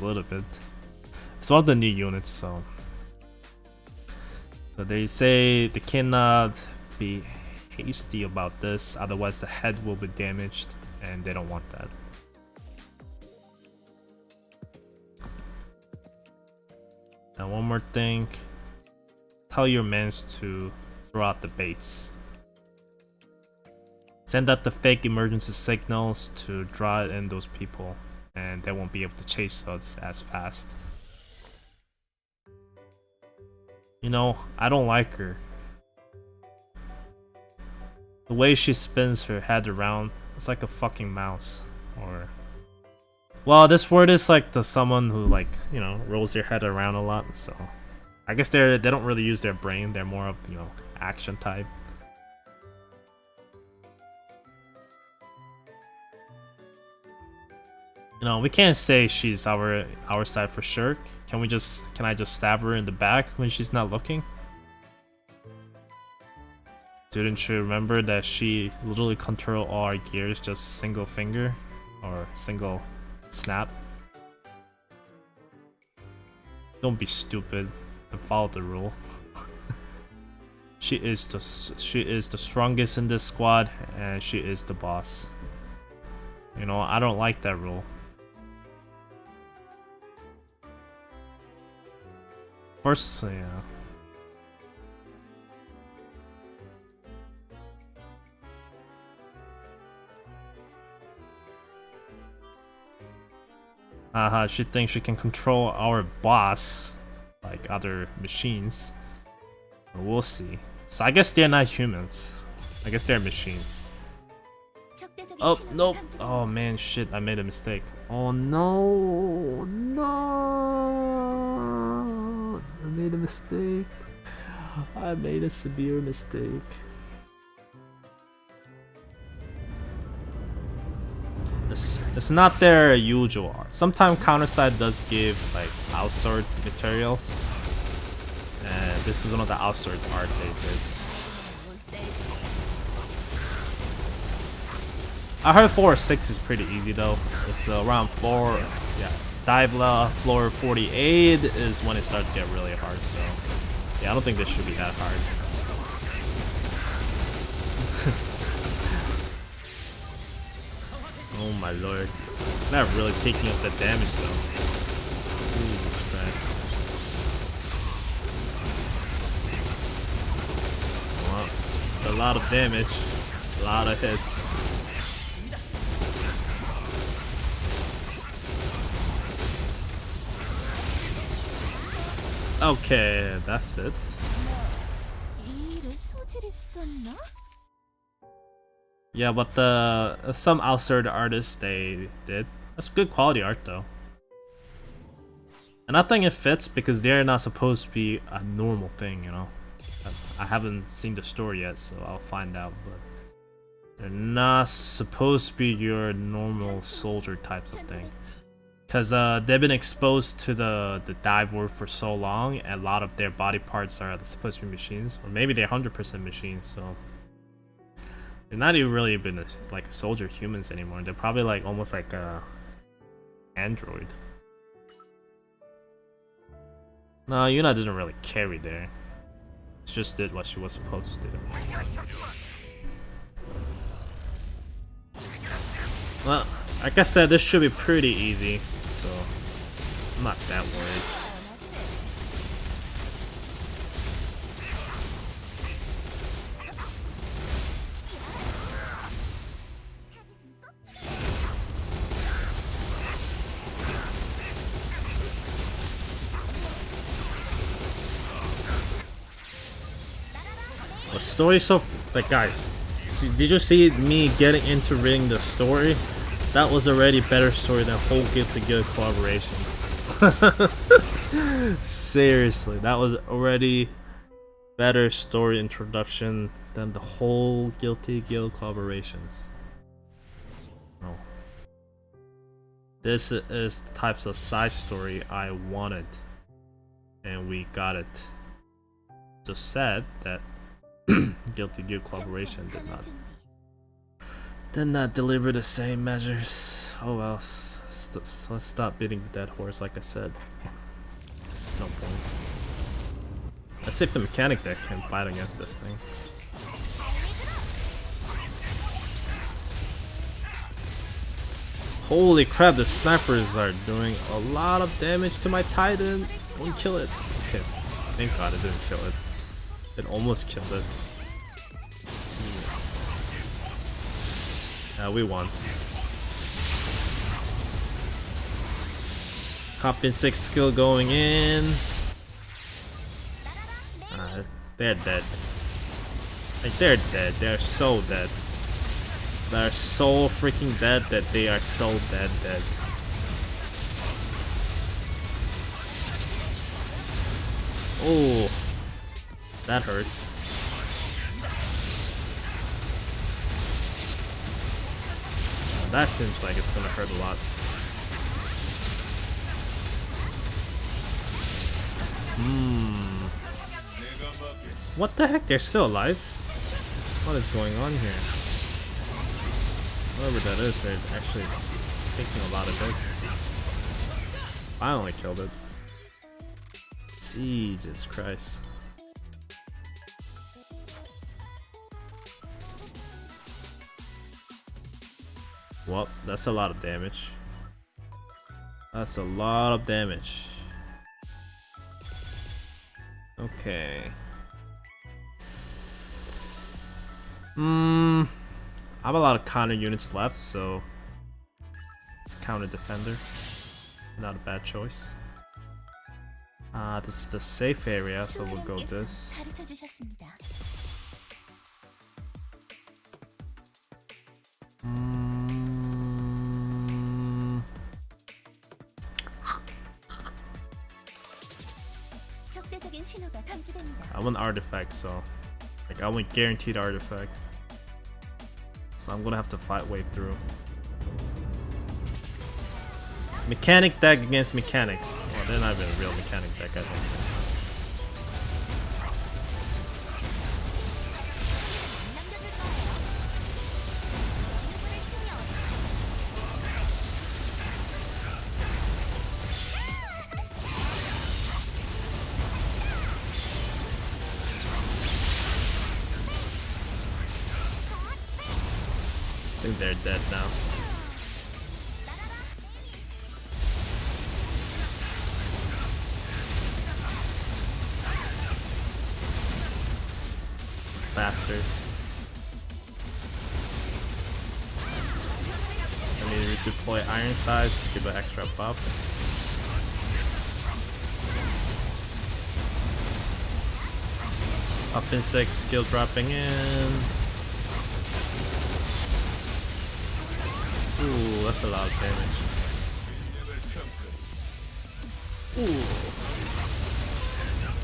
A little bit. It's one of the new units, so they say they cannot be hasty about this, otherwise the head will be damaged, and they don't want that. And one more thing, tell your mans to throw out the baits. Send out the fake emergency signals to draw in those people, and they won't be able to chase us as fast. You know, I don't like her. The way she spins her head around, it's like a fucking mouse. Or, well, this word is like the someone who, like, you know, rolls their head around a lot. So I guess they don't really use their brain. They're more of, you know, action type. You know, we can't say she's our side for sure. Can I just stab her in the back when she's not looking? Didn't you remember that she literally control all our gears just single finger or single snap? Don't be stupid and follow the rule. She is the strongest in this squad, and she is the boss. You know, I don't like that rule. First, yeah. She thinks she can control our boss like other machines. We'll see. So I guess they're not humans. I guess they're machines. Oh, nope. Oh man, shit, I made a mistake. Oh no. No. I made a mistake. I made a severe mistake. It's not their usual art. Sometimes Counterside does give like outsourced materials, and this is one of the outsourced art they did. I heard floor 6 is pretty easy though. It's around floor, yeah, dive level floor 48 is when it starts to get really hard. So yeah, I don't think this should be that hard. Oh my lord. Not really taking up the damage though. Jesus Christ. Wow. It's a lot of damage. A lot of hits. Okay, that's it. Yeah, but some outside artists they did. That's good quality art though. And I think it fits because they're not supposed to be a normal thing, you know. I haven't seen the story yet, so I'll find out, but they're not supposed to be your normal soldier types of thing. Cause they've been exposed to the dive world for so long, and a lot of their body parts are supposed to be machines, or maybe they're 100% machines, so they're not even really been like soldier humans anymore. They're probably like almost like a android. No, Yuna didn't really carry there. She just did what she was supposed to do. Well, like I said, this should be pretty easy, so I'm not that worried. The story so like guys, did you see me getting into reading the story? That was already better story than whole Guilty Gear collaboration. Seriously, that was already better story introduction than the whole Guilty Gear collaborations. No. This is the types of side story I wanted, and we got it. Just sad that Guilty Gear collaboration did not deliver the same measures. Oh well, let's stop beating the dead horse. Like I said, there's no point. Let's see if the mechanic deck can fight against this thing. Holy crap! The snipers are doing a lot of damage to my Titan. Don't kill it. Okay, thank God it didn't kill it. It almost killed it. We won. Hop in 6 skill going in. They're dead. Like they're dead. They're so dead. They're so freaking dead that they are so dead. Oh, that hurts. That seems like it's gonna hurt a lot. What the heck? They're still alive? What is going on here? Whatever that is, they're actually taking a lot of hits. Finally killed it. Jesus Christ. Well, that's a lot of damage. That's a lot of damage. Okay. I have a lot of counter units left, so it's counter defender. Not a bad choice. This is the safe area, so we'll go this. I want artifact, so like I want guaranteed artifact. So I'm gonna have to fight way through. Mechanic deck against mechanics. Well, they're not even a real mechanic deck, I don't think. I think they're dead now. Bastards. I need to deploy Iron Sides to give an extra buff. Up in 6, skill dropping in. Ooh, that's a lot of damage. Ooh.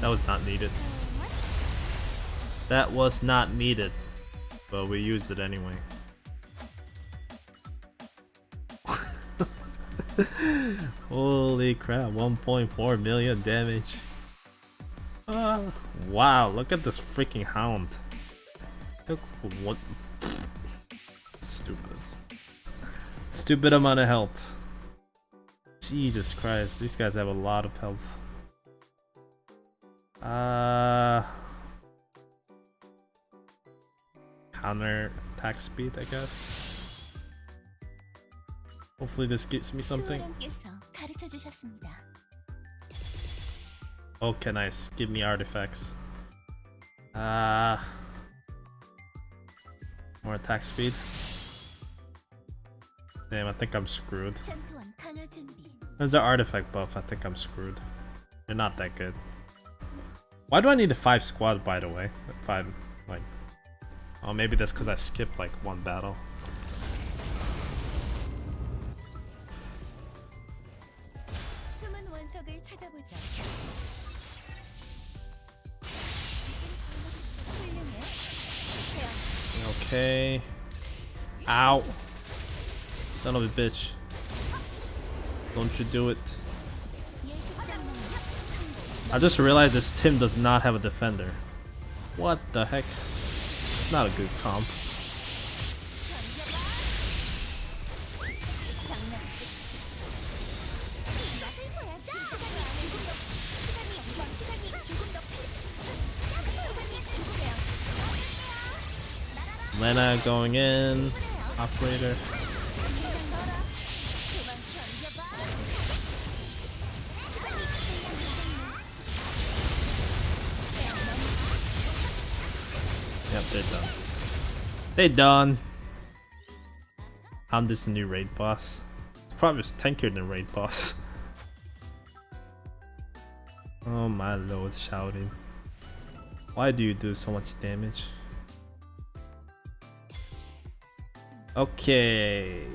That was not needed. That was not needed. But we used it anyway. Holy crap, 1.4 million damage. Wow, look at this freaking hound. Look what stupid. Stupid amount of health. Jesus Christ, these guys have a lot of health. Counter attack speed, I guess. Hopefully this gives me something. 수호령께서 가르쳐 주셨습니다. Okay, nice. Give me artifacts. More attack speed. Damn, I think I'm screwed. 챔피언 강화 준비. There's an artifact buff. I think I'm screwed. They're not that good. Why do I need a 5 squad, by the way? 5, like... Oh, maybe that's because I skipped, like, one battle. 숨은 원석을 찾아보자. 훌륭해. Okay. Ow. Son of a bitch. Don't you do it. 예식장 능력 성공. I just realized this Tim does not have a defender. What the heck? It's not a good comp. 장난 끝이. 맛을 보여줘. 시간이 조금 더 Lena going in. Operator. Yep, they're done. They done. I'm this new raid boss. It's probably tankier than raid boss. Oh my lord, shouting. Why do you do so much damage? Okay.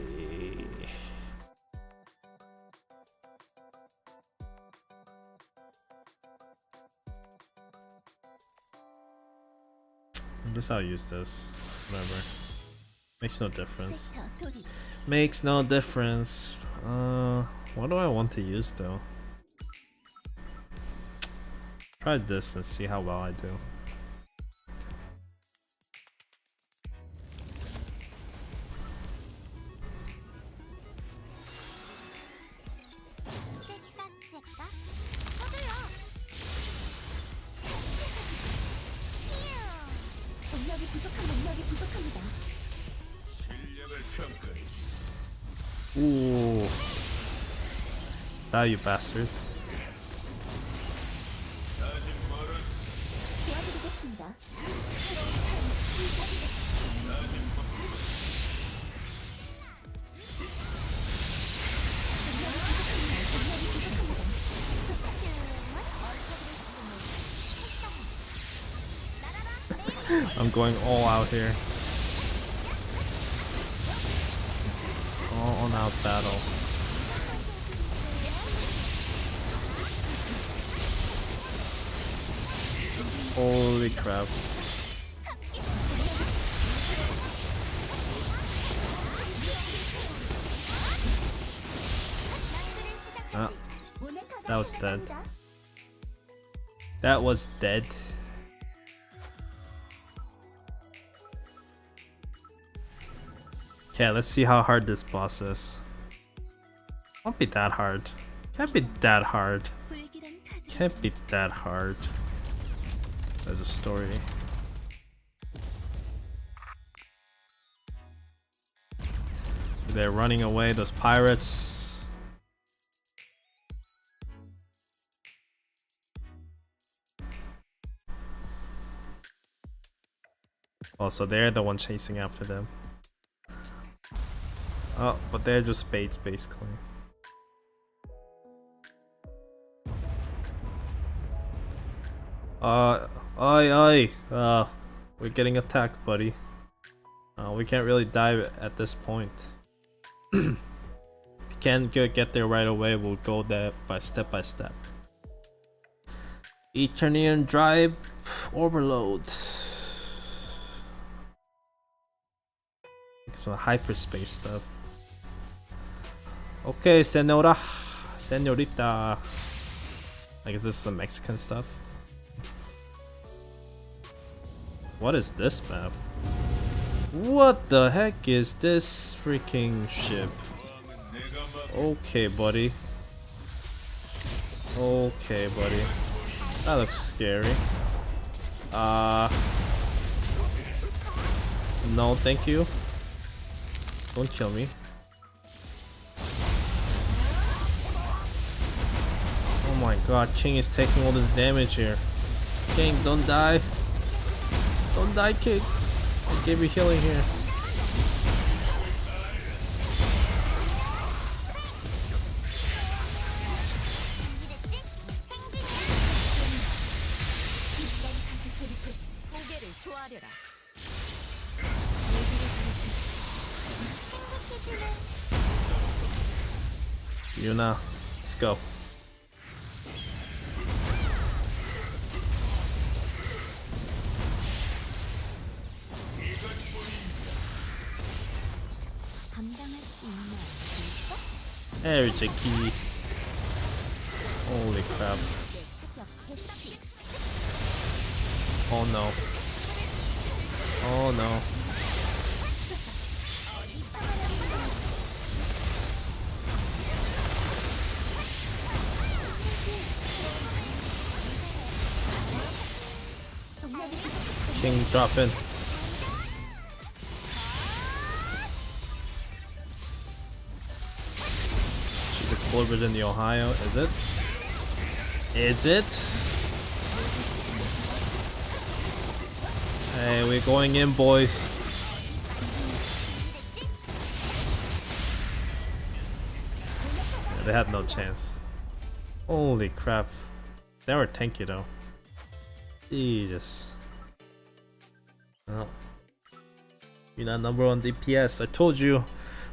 I guess I'll use this. Whatever. Makes no difference. 섹터 돌입. Makes no difference. What do I want to use though? Try this and see how well I do. 째깍째깍. 서둘러. 동력이 부족합니다. Ooh. Die, you bastards. 도와드리겠습니다. I'm going all out here. All out battle. Holy crap. Ah, that was dead. That was dead. Okay, let's see how hard this boss is. Won't be that hard. Can't be that hard. Can't be that hard. There's a story. They're running away, those pirates. Oh, so they're the one chasing after them. Oh, but they're just baits basically. Oi, we're getting attacked, buddy. We can't really die at this point. If you can't get there right away, we'll go there by step. Eternian drive overload. Some hyperspace stuff. Okay, senora, senorita. I guess this is some Mexican stuff. What is this map? What the heck is this freaking ship? Okay, buddy. Okay, buddy. That looks scary. No, thank you. Don't kill me. Oh my god, King is taking all this damage here. King, don't die. Don't die, King. I gave you healing here. 다시 조립해 고개를 조아려라. Yuna, let's go. 감당할 수 있나? There, Jackie. Holy crap. 습격 개시. Oh no. Oh no. King drop in. She's a closer than the Ohio, is it? Is it? Hey, we're going in, boys. Yeah, they had no chance. Holy crap. They were tanky though. Jesus. Well, you're not number 1 DPS. I told you,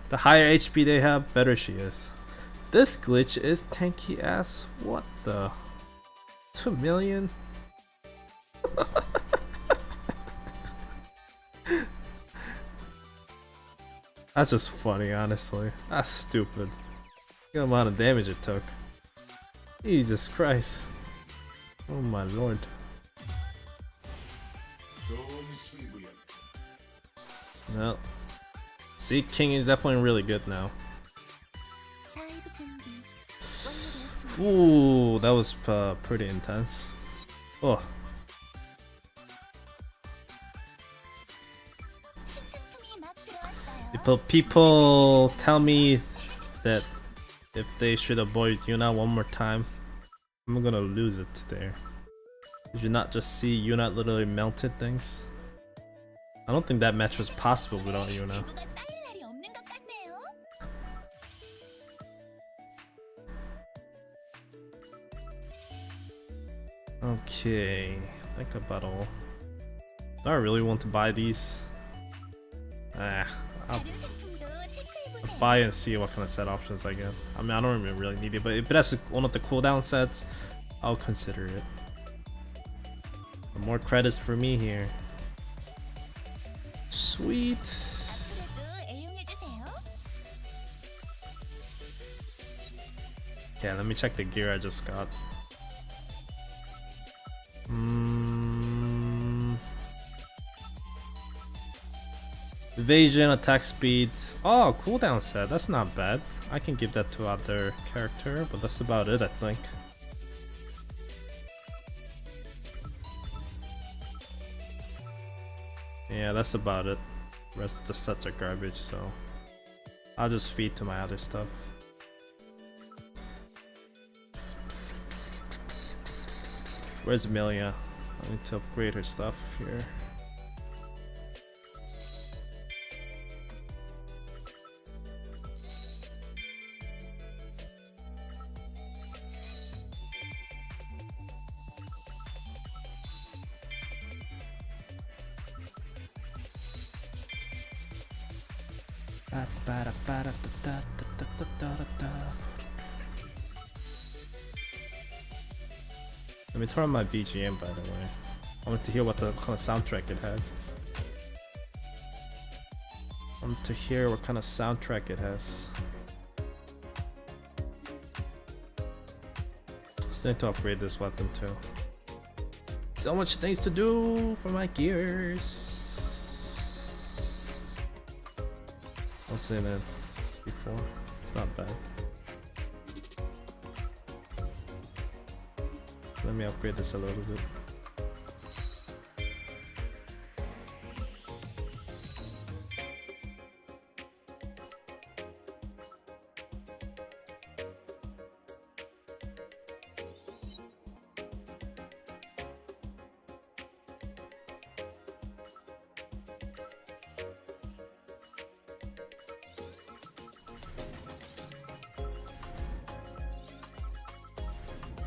the higher HP they have, better she is. This glitch is tanky ass. What the? 2 million? That's just funny, honestly. That's stupid. Look at the amount of damage it took. Jesus Christ. Oh my lord. No. See, King is definitely really good now. Ooh, that was pretty intense. Oh. People tell me that if they should avoid Yuna one more time, I'm gonna lose it there. Did you not just see Yuna literally melted things? I don't think that match was possible without Yuna. Okay, think about all. Do I really want to buy these? I'll buy and see what kind of set options I get. I mean, I don't even really need it, but if it has one of the cooldown sets, I'll consider it. More credits for me here. Sweet. Yeah, let me check the gear I just got. Evasion, attack speed. Oh, cooldown set. That's not bad. I can give that to other character, but that's about it, I think. Yeah, that's about it. The rest of the sets are garbage, so I'll just feed to my other stuff. Where's Amelia? I need to upgrade her stuff here. Let me turn on my BGM, by the way. I want to hear what kind of soundtrack it had. I want to hear what kind of soundtrack it has. Still need to upgrade this weapon too. So much things to do for my gears. I'll say that before. It's not bad. Let me upgrade this a little bit.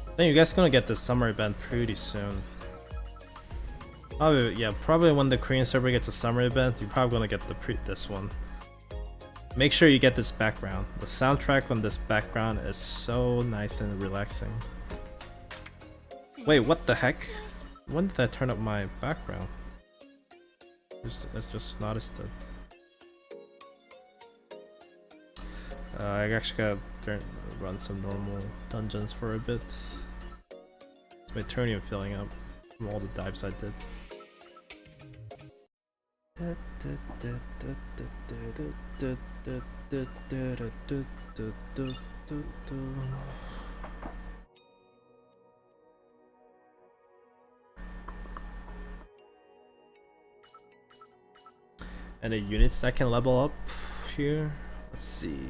I think you guys gonna get this summer event pretty soon. Probably, yeah, probably when the Korean server gets a summer event, you're probably gonna get this one. Make sure you get this background. The soundtrack on this background is so nice and relaxing. Wait, what the heck? When did I turn up my background? I just noticed it. I actually gotta run some normal dungeons for a bit. It's my turnium filling up from all the dives I did. And the units I can level up here. Let's see.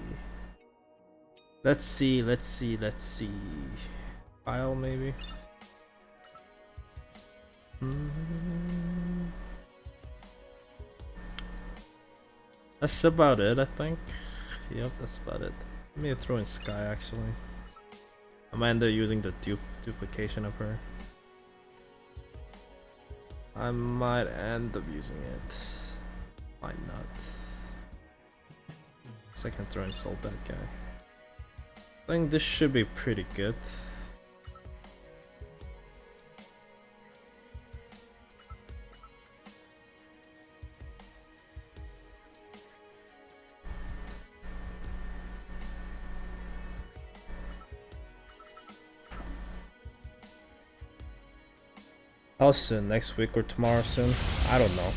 Let's see. File maybe. That's about it, I think. Yep, that's about it. Maybe throw in Sky actually. I might end up using the duplication of her. I might end up using it. Why not? So I can throw in Soul Bad Guy. I think this should be pretty good. How soon? Next week or tomorrow soon? I don't know.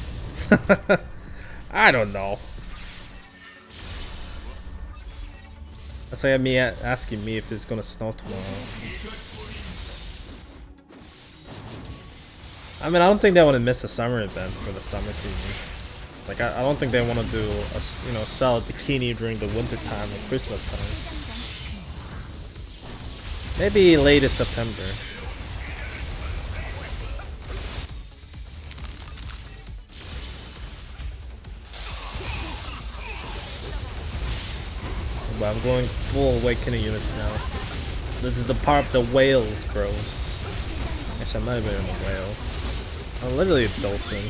I don't know. That's like me asking me if it's gonna snow tomorrow. I mean, I don't think they want to miss a summer event for the summer season. Like, I don't think they want to do a, sell a bikini during the winter time or Christmas time. Maybe late September. But I'm going full awakening units now. This is the part of the whales, bros. Actually, I'm not even a whale. I'm literally a dolphin.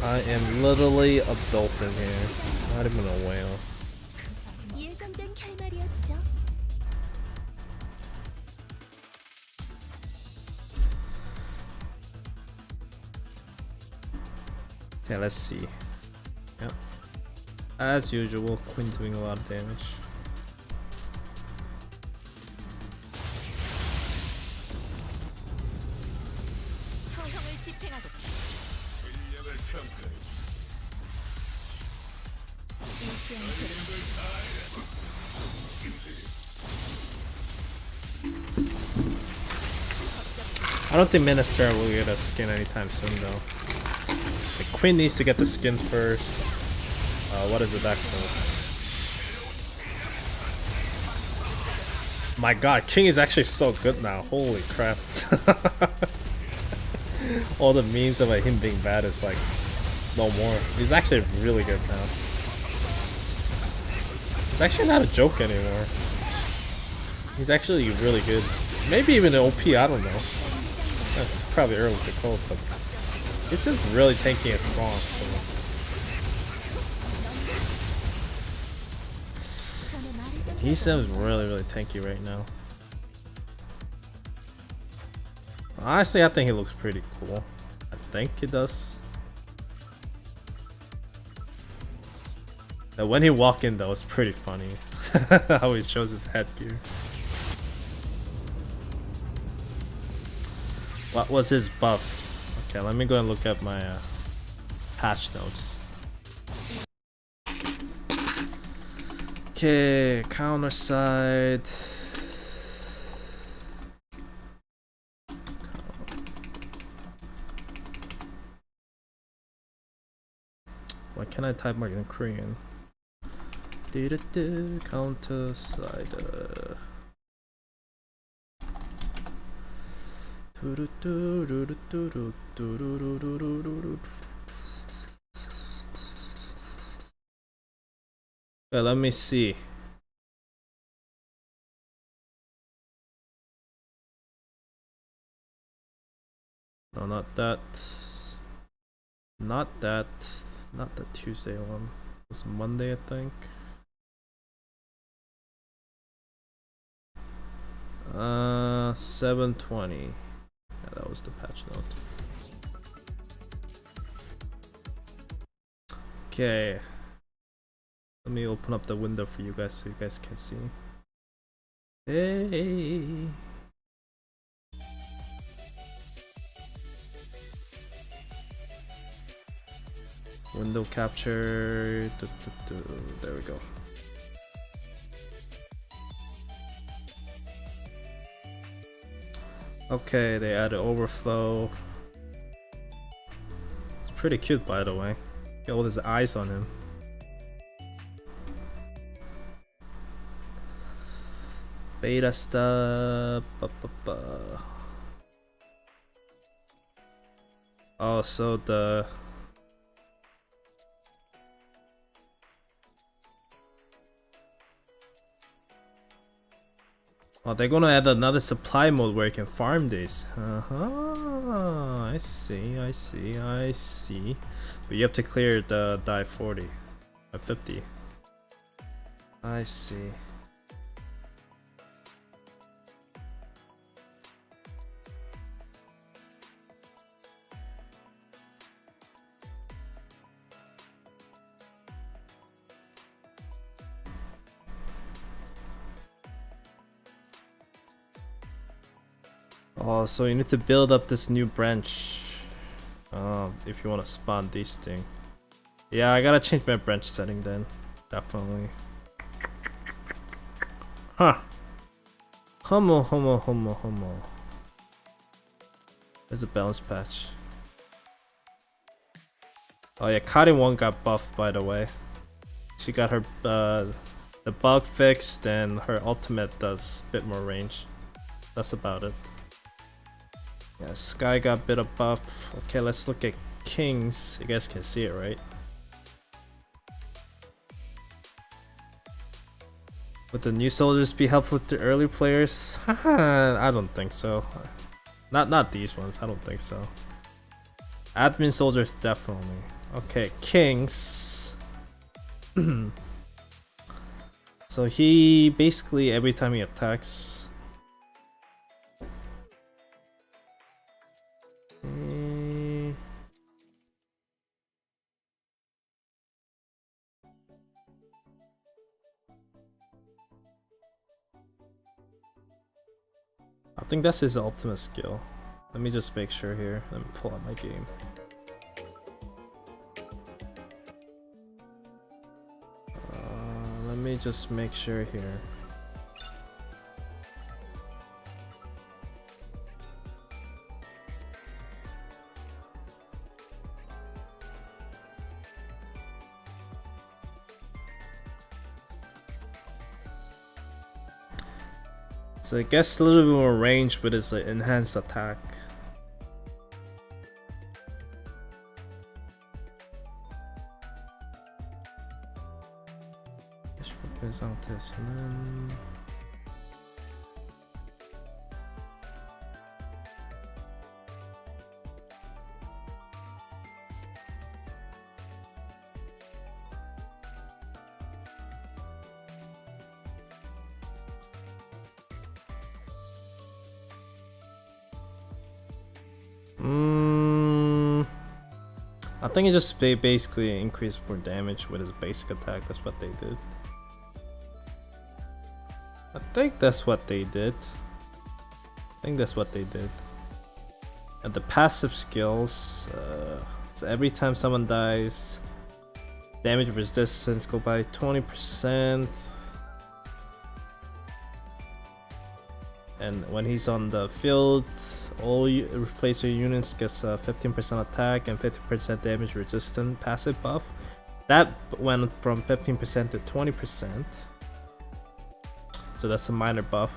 I am literally a dolphin here. Not even a whale. 예정된 결말이었죠. Okay, let's see. Yep. As usual, Quinn doing a lot of damage. 처형을 집행하겠다. I don't think Minister will get a skin anytime soon though. The Queen needs to get the skin first. What is it back for? My god, King is actually so good now. Holy crap. All the memes about him being bad is like no more. He's actually really good now. It's actually not a joke anymore. He's actually really good. Maybe even an OP, I don't know. That's probably early to call, but this is really tanky and strong. So. He seems really tanky right now. Honestly, I think he looks pretty cool. I think he does. Now, when he walked in though, it's pretty funny. How he shows his headgear. What was his buff? Okay, let me go and look at my patch notes. Okay, counter side. Why can't I type like in Korean? Counter side. Yeah, let me see. No, not that. Not that. Not the Tuesday one. It was Monday, I think. 720. Yeah, that was the patch note. Okay. Let me open up the window for you guys so you guys can see. Hey. Window capture. There we go. Okay, they added overflow. It's pretty cute, by the way. Get all his eyes on him. Beta stuff. Oh, so the oh, they're gonna add another supply mode where you can farm this. I see, I see, I see. But you have to clear the die 40 or 50. I see. Oh, so you need to build up this new branch if you want to spawn these things. Yeah, I gotta change my branch setting then. Definitely. Huh. Homo. There's a balance patch. Oh yeah, Karin 1 got buffed, by the way. She got her the bug fixed and her ultimate does a bit more range. That's about it. Yeah, Sky got a bit of buff. Okay, let's look at Kings. You guys can see it, right? Would the new soldiers be helpful to early players? I don't think so. Not these ones. I don't think so. Admin soldiers definitely. Okay, Kings. So he basically every time he attacks. I think that's his ultimate skill. Let me just make sure here. Let me pull out my game. Let me just make sure here. So it gets a little bit more range with its enhanced attack. I think it just basically increased more damage with his basic attack. That's what they did. I think that's what they did. And the passive skills, so every time someone dies, damage resistance go by 20%. and when he's on the field, all replacer units gets 15% attack and 50% damage resistant passive buff. That went from 15% to 20%, so that's a minor buff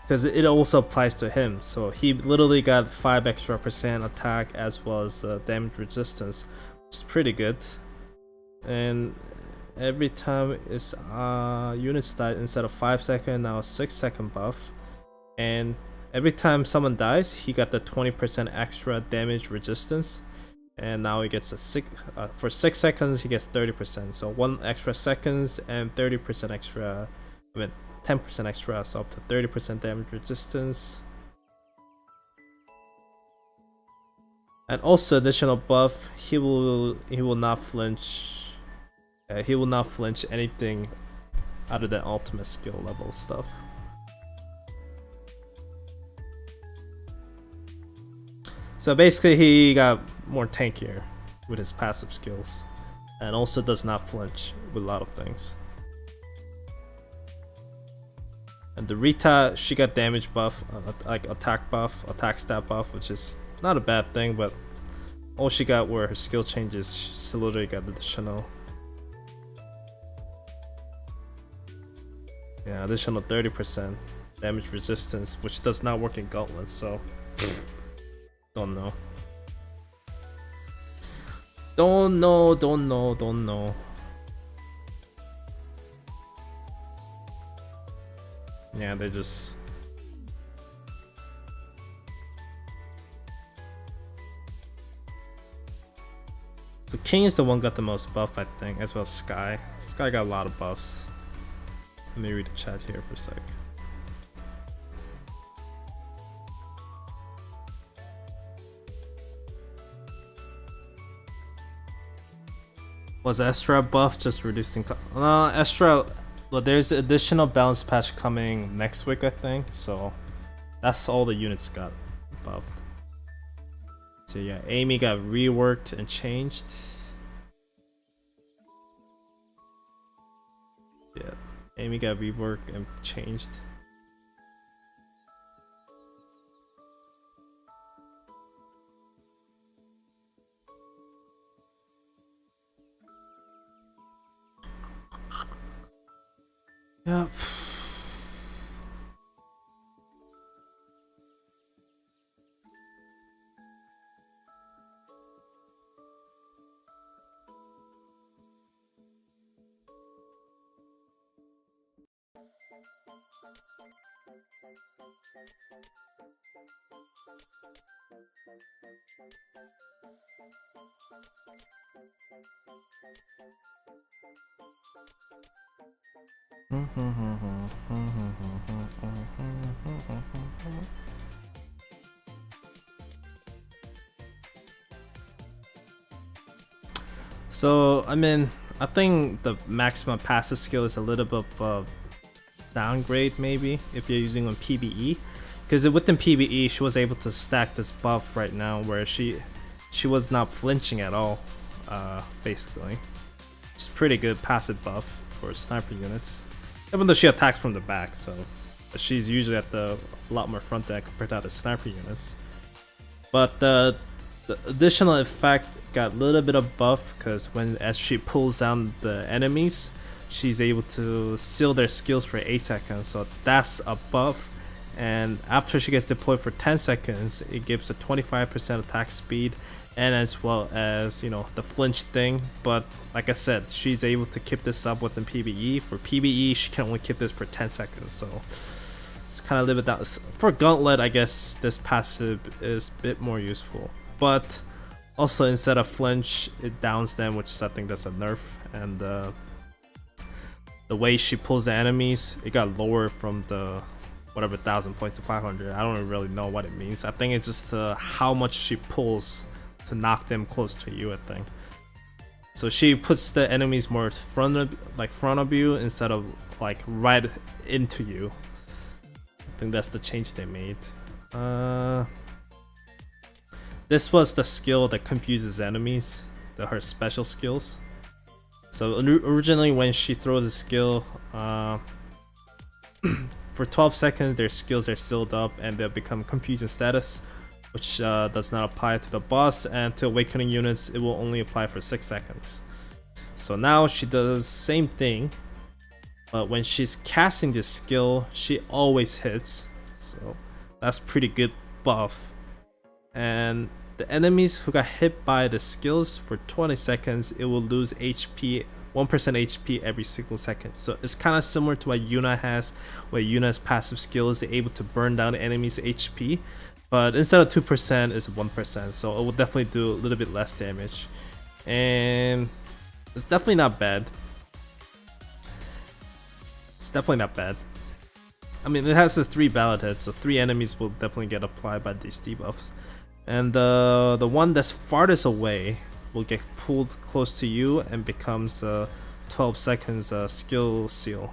because it also applies to him. So he literally got 5 extra percent attack as well as damage resistance, which is pretty good. And every time it's units die, instead of 5 second, now 6 second buff. And every time someone dies, he got the 20% extra damage resistance, and now he gets a for 6 seconds he gets 30%. So 1 extra seconds and 30% extra, 10% extra, so up to 30% damage resistance. And also additional buff, he will not flinch. He will not flinch anything out of the ultimate skill level stuff. So basically he got more tankier with his passive skills, and also does not flinch with a lot of things. And the Rita, she got damage buff, like attack buff, attack stat buff, which is not a bad thing, but all she got were her skill changes. She literally got additional, yeah, additional 30% damage resistance, which does not work in Gauntlet, so don't know. Don't know. Yeah, they just... The King is the one got the most buff, I think, as well as Sky. Sky got a lot of buffs. Let me read the chat here for a sec. Was Estra buff just reducing? Estra. Well, there's additional balance patch coming next week, I think. So that's all the units got buffed. So yeah, Amy got reworked and changed. Yeah, Amy got reworked and changed. Yep. So I mean, I think the maximum passive skill is a little bit of downgrade maybe if you're using on PvE, because within PvE she was able to stack this buff right now where she was not flinching at all, basically. It's pretty good passive buff for sniper units, even though she attacks from the back, so but she's usually at the lot more front end compared to other sniper units. But the additional effect got a little bit of buff because as she pulls down the enemies, she's able to seal their skills for 8 seconds, so that's a buff. And after she gets deployed for 10 seconds, it gives a 25% attack speed, and as well as, you know, the flinch thing. But like I said, she's able to keep this up within PvE. For PvE, she can only keep this for 10 seconds, so it's kind of a little bit down. For Gauntlet, I guess this passive is a bit more useful, but also instead of flinch, it downs them, which is, I think that's a nerf. And the way she pulls the enemies, it got lower from the whatever 1000 points to 500. I don't really know what it means. I think it's just how much she pulls to knock them close to you, I think. So she puts the enemies more front of you instead of like right into you. I think that's the change they made. This was the skill that confuses enemies, her special skills. So originally when she throws the skill, for 12 seconds their skills are sealed up and they'll become confusion status, which does not apply to the boss, and to awakening units it will only apply for 6 seconds. So now she does same thing, but when she's casting this skill she always hits, so that's pretty good buff. And the enemies who got hit by the skills for 20 seconds, it will lose HP, 1% HP every single second. So it's kind of similar to what Yuna has, where Yuna's passive skill is able to burn down the enemy's HP, but instead of 2% it's 1%, so it will definitely do a little bit less damage. And it's definitely not bad. It's definitely not bad. I mean, it has the 3 ballot hits, so 3 enemies will definitely get applied by these debuffs. And the one that's farthest away will get pulled close to you and becomes 12 seconds skill seal.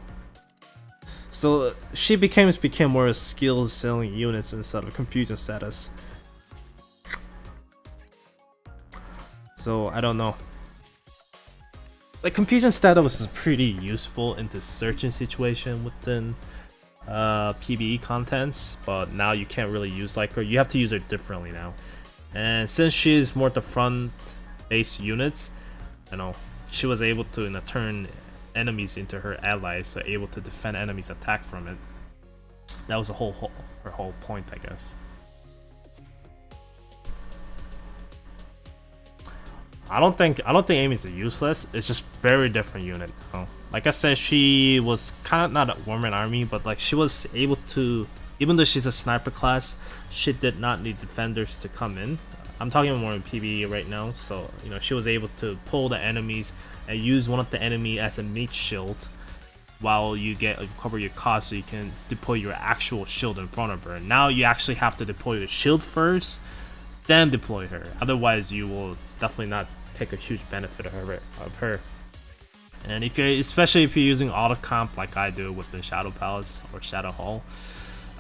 So she became more a skill sealing units instead of confusion status. So I don't know. Like, confusion status is pretty useful in the searching situation within PvE contents, but now you can't really use like her. You have to use her differently now. And since she's more the front based units, you know, she was able to turn enemies into her allies, so able to defend enemies' attack from it. That was her whole point, I guess. I don't think Amy's useless. It's just very different unit. You know? Like I said, she was kind of not a Warman army, but like she was able to, even though she's a sniper class, she did not need defenders to come in. I'm talking more in PvE right now, so you know she was able to pull the enemies and use one of the enemy as a meat shield, while you get cover your cost so you can deploy your actual shield in front of her. Now you actually have to deploy the shield first, then deploy her. Otherwise, you will definitely not take a huge benefit of her. And if you're, especially if you're using auto comp like I do with the Shadow Palace or Shadow Hall,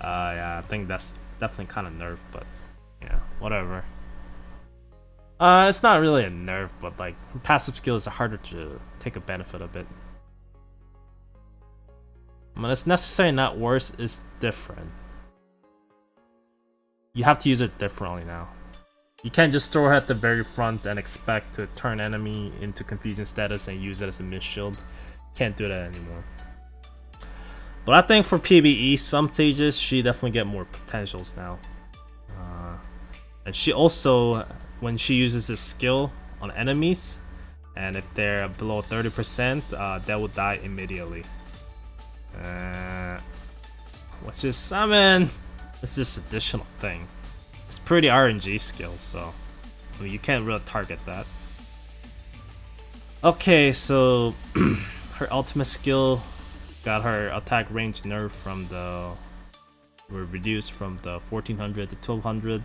yeah, I think that's definitely kind of nerfed, but yeah, whatever. It's not really a nerf, but like passive skills are harder to take a benefit of it. I mean, it's necessary, not worse. It's different. You have to use it differently now. You can't just throw her at the very front and expect to turn enemy into confusion status and use it as a mid shield. Can't do that anymore. But I think for PvE, some stages she definitely get more potentials now. And she also, when she uses this skill on enemies, and if they're below 30%, they will die immediately. Which is, I mean, it's just additional thing. It's pretty RNG skill, so I mean, you can't really target that. Okay, so her ultimate skill got her attack range nerfed from the, were reduced from the 1400 to 1200,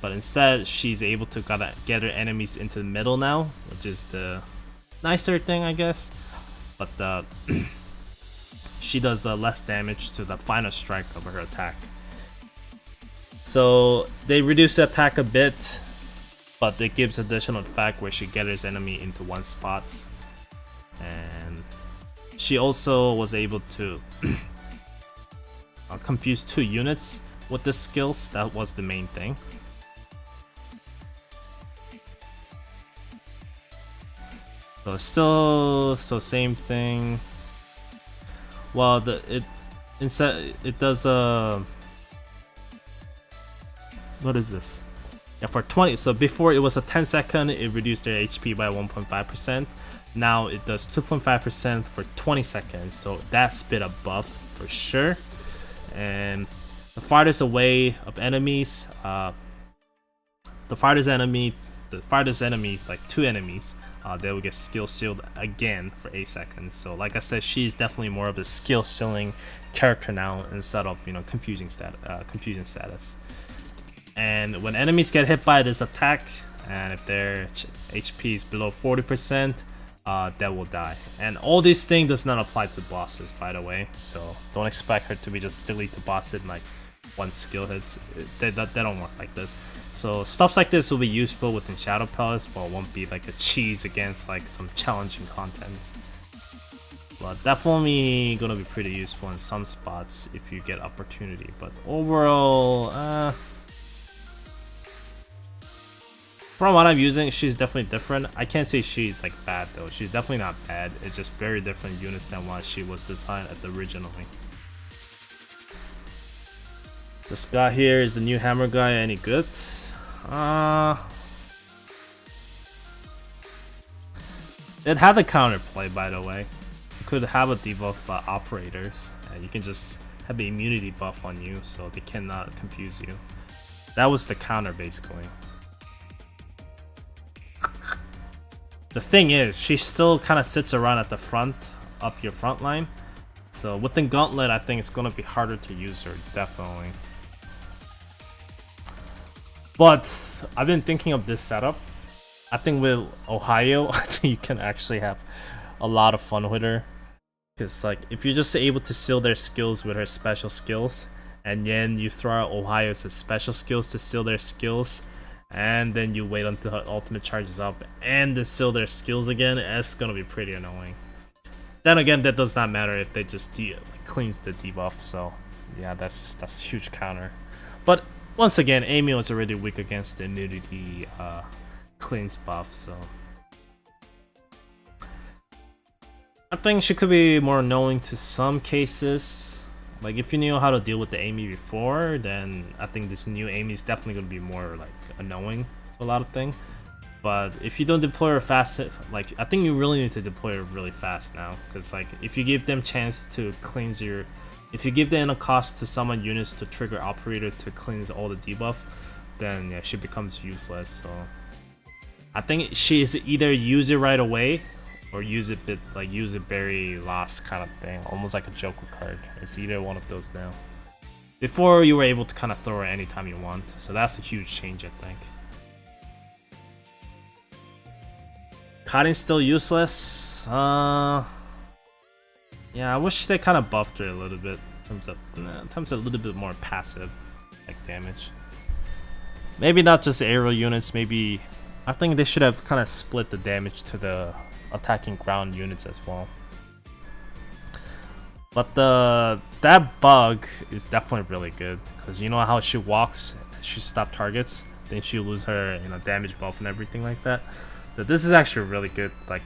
but instead she's able to get her enemies into the middle now, which is the nicer thing, I guess. But she does less damage to the final strike of her attack. So they reduce the attack a bit, but it gives additional effect where she gathers enemy into one spot. And she also was able to confuse 2 units with the skills. That was the main thing. So it's still, so same thing. Well, it does what is this? Yeah, for 20. So before it was a 10 second, it reduced their HP by 1.5%. Now it does 2.5% for 20 seconds. So that's a bit above for sure. And the farthest away of enemies, the farthest enemy, like 2 enemies, they will get skill sealed again for 8 seconds. So like I said, she's definitely more of a skill sealing character now instead of, you know, confusion status. And when enemies get hit by this attack, and if their HP is below 40%, they will die. And all these things does not apply to bosses, by the way. So don't expect her to be just delete the boss in like 1 skill hits. They don't work like this. So stuff like this will be useful within Shadow Palace, but it won't be like a cheese against like some challenging content. But but definitely gonna be pretty useful in some spots if you get opportunity. But overall, from what I'm using, she's definitely different. I can't say she's like bad though. She's definitely not bad. It's just very different units than what she was designed at originally. This guy here is the new hammer guy. Any good? It had the counterplay, by the way. You could have a debuff operators, and you can just have the immunity buff on you, so they cannot confuse you. That was the counter, basically. The thing is, she still kind of sits around at the front, up your front line. So within Gauntlet, I think it's gonna be harder to use her, definitely. But I've been thinking of this setup. I think with Ohio, you can actually have a lot of fun with her. Because like, if you're just able to seal their skills with her special skills, and then you throw out Ohio's special skills to seal their skills, and then you wait until her ultimate charges up, and then seal their skills again, it's gonna be pretty annoying. Then again, that does not matter if they just cleans the debuff, so yeah, that's huge counter. But once again, Amy was already weak against the immunity cleanse buff, so I think she could be more annoying to some cases. Like if you knew how to deal with the Amy before, then I think this new Amy is definitely going to be more like annoying to a lot of things. But if you don't deploy her fast, like I think you really need to deploy her really fast now, because like if you give them chance to cleanse your, if you give them a cost to summon units to trigger operator to cleanse all the debuff, then yeah, she becomes useless. So I think she is either use it right away or use it very last kind of thing, almost like a Joker card. It's either one of those now. Before you were able to kind of throw her anytime you want, so that's a huge change, I think. Karin's still useless. Yeah, I wish they kind of buffed her a little bit in terms of a little bit more passive like damage. Maybe not just aerial units. Maybe I think they should have kind of split the damage to the attacking ground units as well. But that bug is definitely really good, because you know how she walks, she stops targets, then she lose her damage buff and everything like that. So this is actually really good, like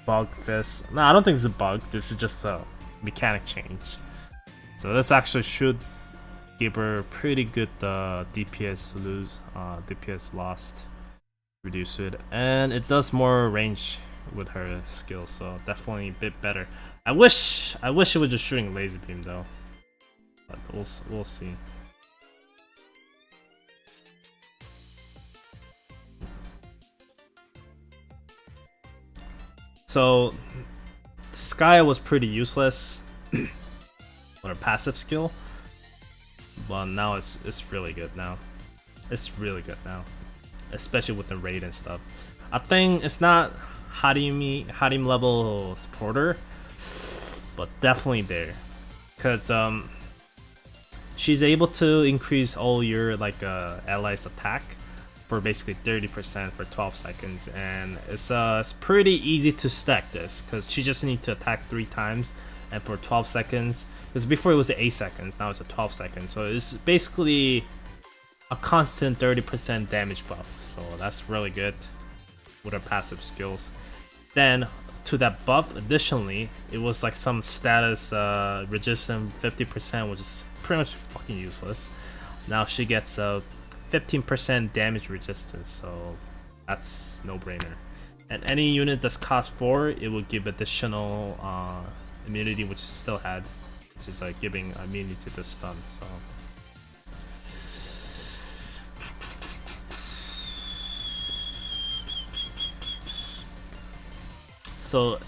bug fist. No, I don't think it's a bug. This is just a mechanic change. So this actually should give her pretty good DPS lost, reduce it, and it does more range with her skill, so definitely a bit better. I wish it was just shooting laser beam though, but we'll see. So Sky was pretty useless with her passive skill, but now it's really good now. It's really good now, especially with the raid and stuff. I think it's not Harim level supporter, but definitely there, because she's able to increase all your allies attack for basically 30% for 12 seconds, and it's pretty easy to stack this, because she just needs to attack 3 times and for 12 seconds, because before it was 8 seconds, now it's a 12 seconds, so it's basically a constant 30% damage buff, so that's really good with her passive skills. Then to that buff, additionally, it was like some status resistance 50%, which is pretty much fucking useless. Now she gets 15% damage resistance, so that's no brainer. And any unit that's cost 4, it will give additional immunity, which still had, which is giving immunity to the stun. So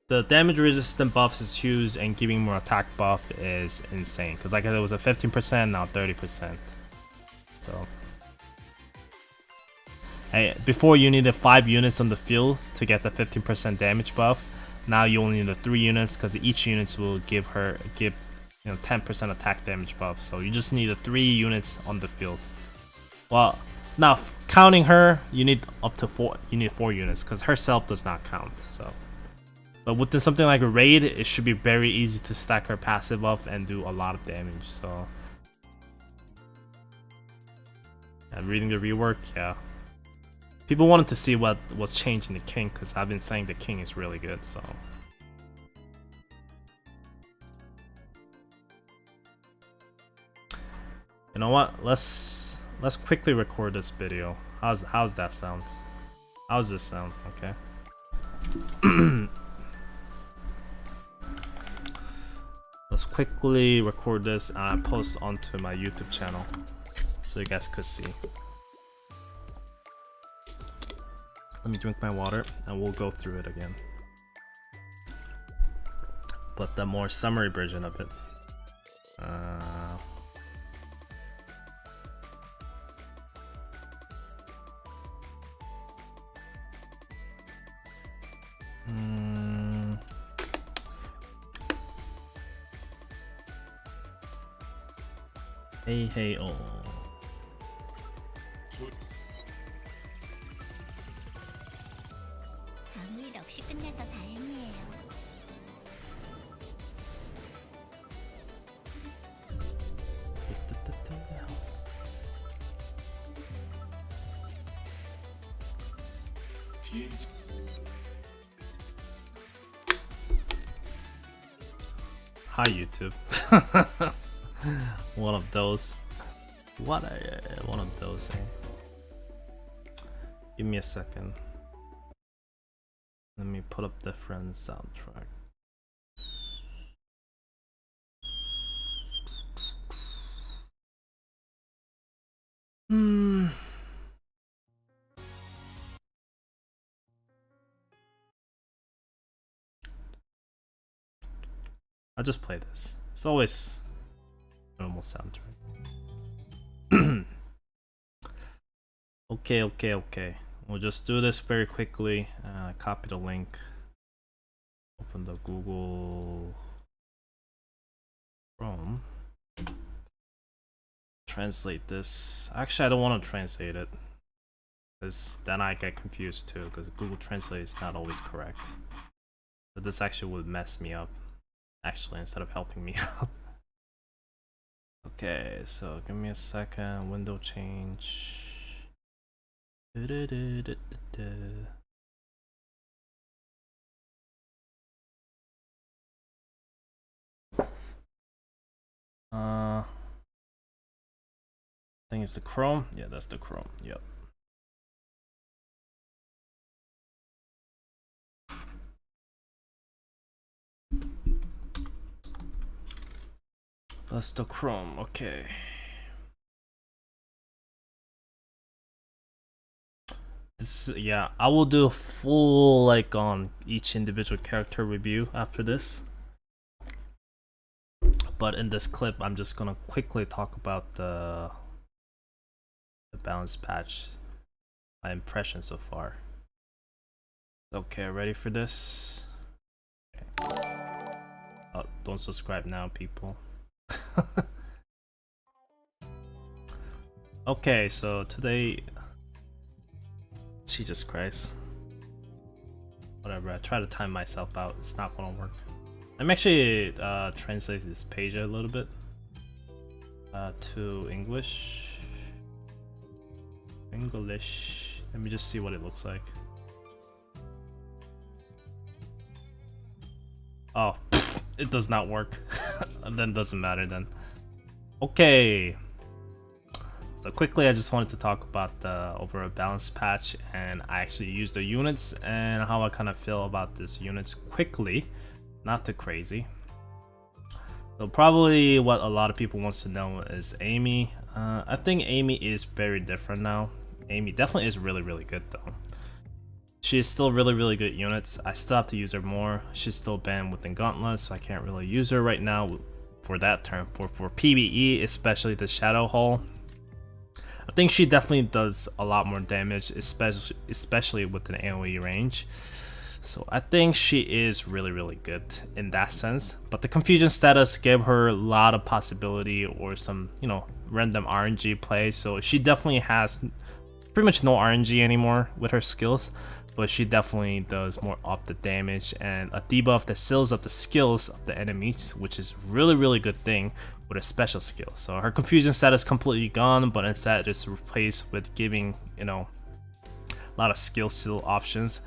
the damage resistant buffs is huge, and giving more attack buff is insane, because like it was a 15%, now 30%. So hey, before you needed 5 units on the field to get the 15% damage buff. Now you only need 3 units, because each units will give 10% attack damage buff. So you just need 3 units on the field. Well, now counting her, you need up to 4. You need 4 units, because herself does not count. So But within something like a raid, it should be very easy to stack her passive up and do a lot of damage. So, and reading the rework, yeah. People wanted to see what was changed in the king, because I've been saying the king is really good. So, you know what? Let's quickly record this video. How's that sound? How's this sound? Okay. Let's quickly record this and post onto my YouTube channel so you guys could see. Let me drink my water and we'll go through it again. But the more summary version of it. Hey oh. 아무 일 없이 끝내서 다행이에요. Hi YouTube. One of those. One of those. Give me a second. Let me put up the Friends soundtrack. I'll just play this. It's always normal soundtrack. Okay. We'll just do this very quickly. Copy the link. Open the Google Chrome. Translate this. Actually, I don't want to translate it, because then I get confused too, because Google Translate is not always correct. But this actually would mess me up, actually, instead of helping me out. Okay, so give me a second. Window change. I think it's the Chrome. Yeah, that's the Chrome. Yep. That's the Chrome. Okay. This, yeah, I will do a full like on each individual character review after this. But in this clip, I'm just gonna quickly talk about the balance patch, my impression so far. Okay, ready for this? Okay. Oh, don't subscribe now, people. Okay, so today, Jesus Christ. Whatever, I try to time myself out, it's not gonna work. I'm actually translating this page a little bit to English. Let me just see what it looks like. Oh, it does not work. Then doesn't matter then. Okay. So quickly, I just wanted to talk about the overall balance patch, and I actually used the units and how I kind of feel about this units quickly, not too crazy. So probably what a lot of people wants to know is Amy. I think Amy is very different now. Amy definitely is really good though. She is still really good units. I still have to use her more. She's still banned within Gauntlet, so I can't really use her right now for that term. For PvE, especially the Shadow Hall, I think she definitely does a lot more damage, especially with an AoE range. So I think she is really good in that sense. But the confusion status gave her a lot of possibility or some, you know, random RNG play. So she definitely has pretty much no RNG anymore with her skills, but she definitely does more of the damage and a debuff that seals up the skills of the enemies, which is really good thing with a special skill. So her confusion status completely gone, but instead just replaced with giving, you know, a lot of skill seal options.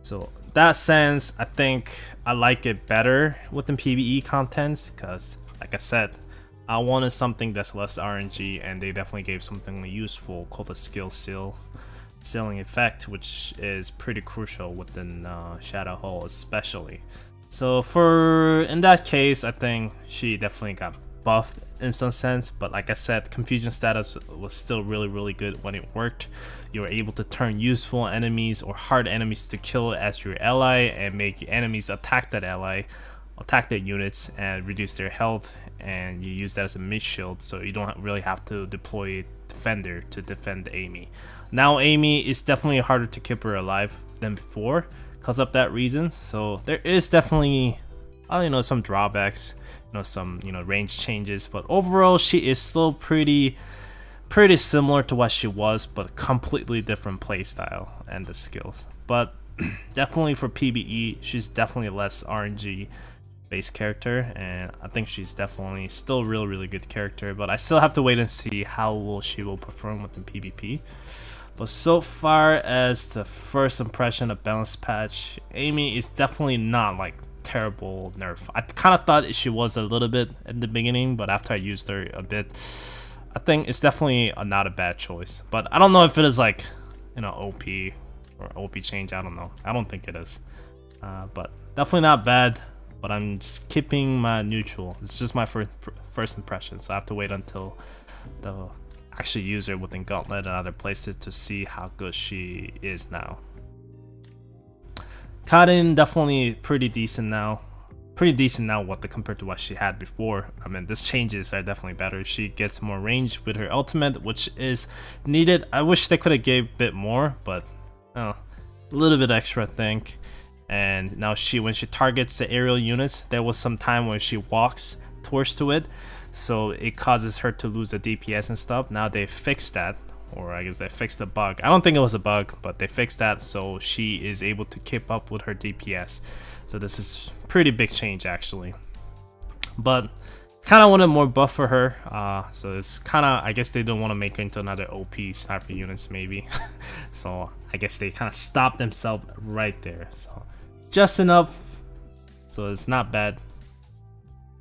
So that sense, I think I like it better within PvE contents, because like I said, I wanted something that's less RNG, and they definitely gave something useful called the skill sealing effect, which is pretty crucial within Shadow Hole especially. So in that case, I think she definitely got buffed in some sense, but like I said, confusion status was still really good when it worked. You were able to turn useful enemies or hard enemies to kill as your ally and make enemies attack that ally, attack their units and reduce their health, and you use that as a mid shield, so you don't really have to deploy defender to defend Amy. Now Amy is definitely harder to keep her alive than before because of that reason, so there is definitely some drawbacks, some range changes, but overall she is still pretty similar to what she was, but completely different playstyle and the skills. But definitely for PvE, she's definitely less RNG based character, and I think she's definitely still really good character, but I still have to wait and see how she will perform within PvP. But so far as the first impression of balance patch, Amy is definitely not like terrible nerf. I kind of thought she was a little bit in the beginning, but after I used her a bit, I think it's definitely not a bad choice. But I don't know if it is like OP or OP change. I don't know. I don't think it is, but definitely not bad. But I'm just keeping my neutral. It's just my first impression, so I have to wait until the actual user within Gauntlet and other places to see how good she is now. Karin definitely pretty decent now. Compared to what she had before. I mean, these changes are definitely better. She gets more range with her ultimate, which is needed. I wish they could have gave a bit more, but a little bit extra, I think. And now when she targets the aerial units, there was some time when she walks towards to it, so it causes her to lose the DPS and stuff. Now they fixed that, or I guess they fixed the bug. I don't think it was a bug, but they fixed that, so she is able to keep up with her DPS. So this is pretty big change actually. But kind of wanted more buff for her, so it's kind of, I guess they don't want to make her into another OP sniper units maybe. So I guess they kind of stopped themselves right there. So just enough, so it's not bad.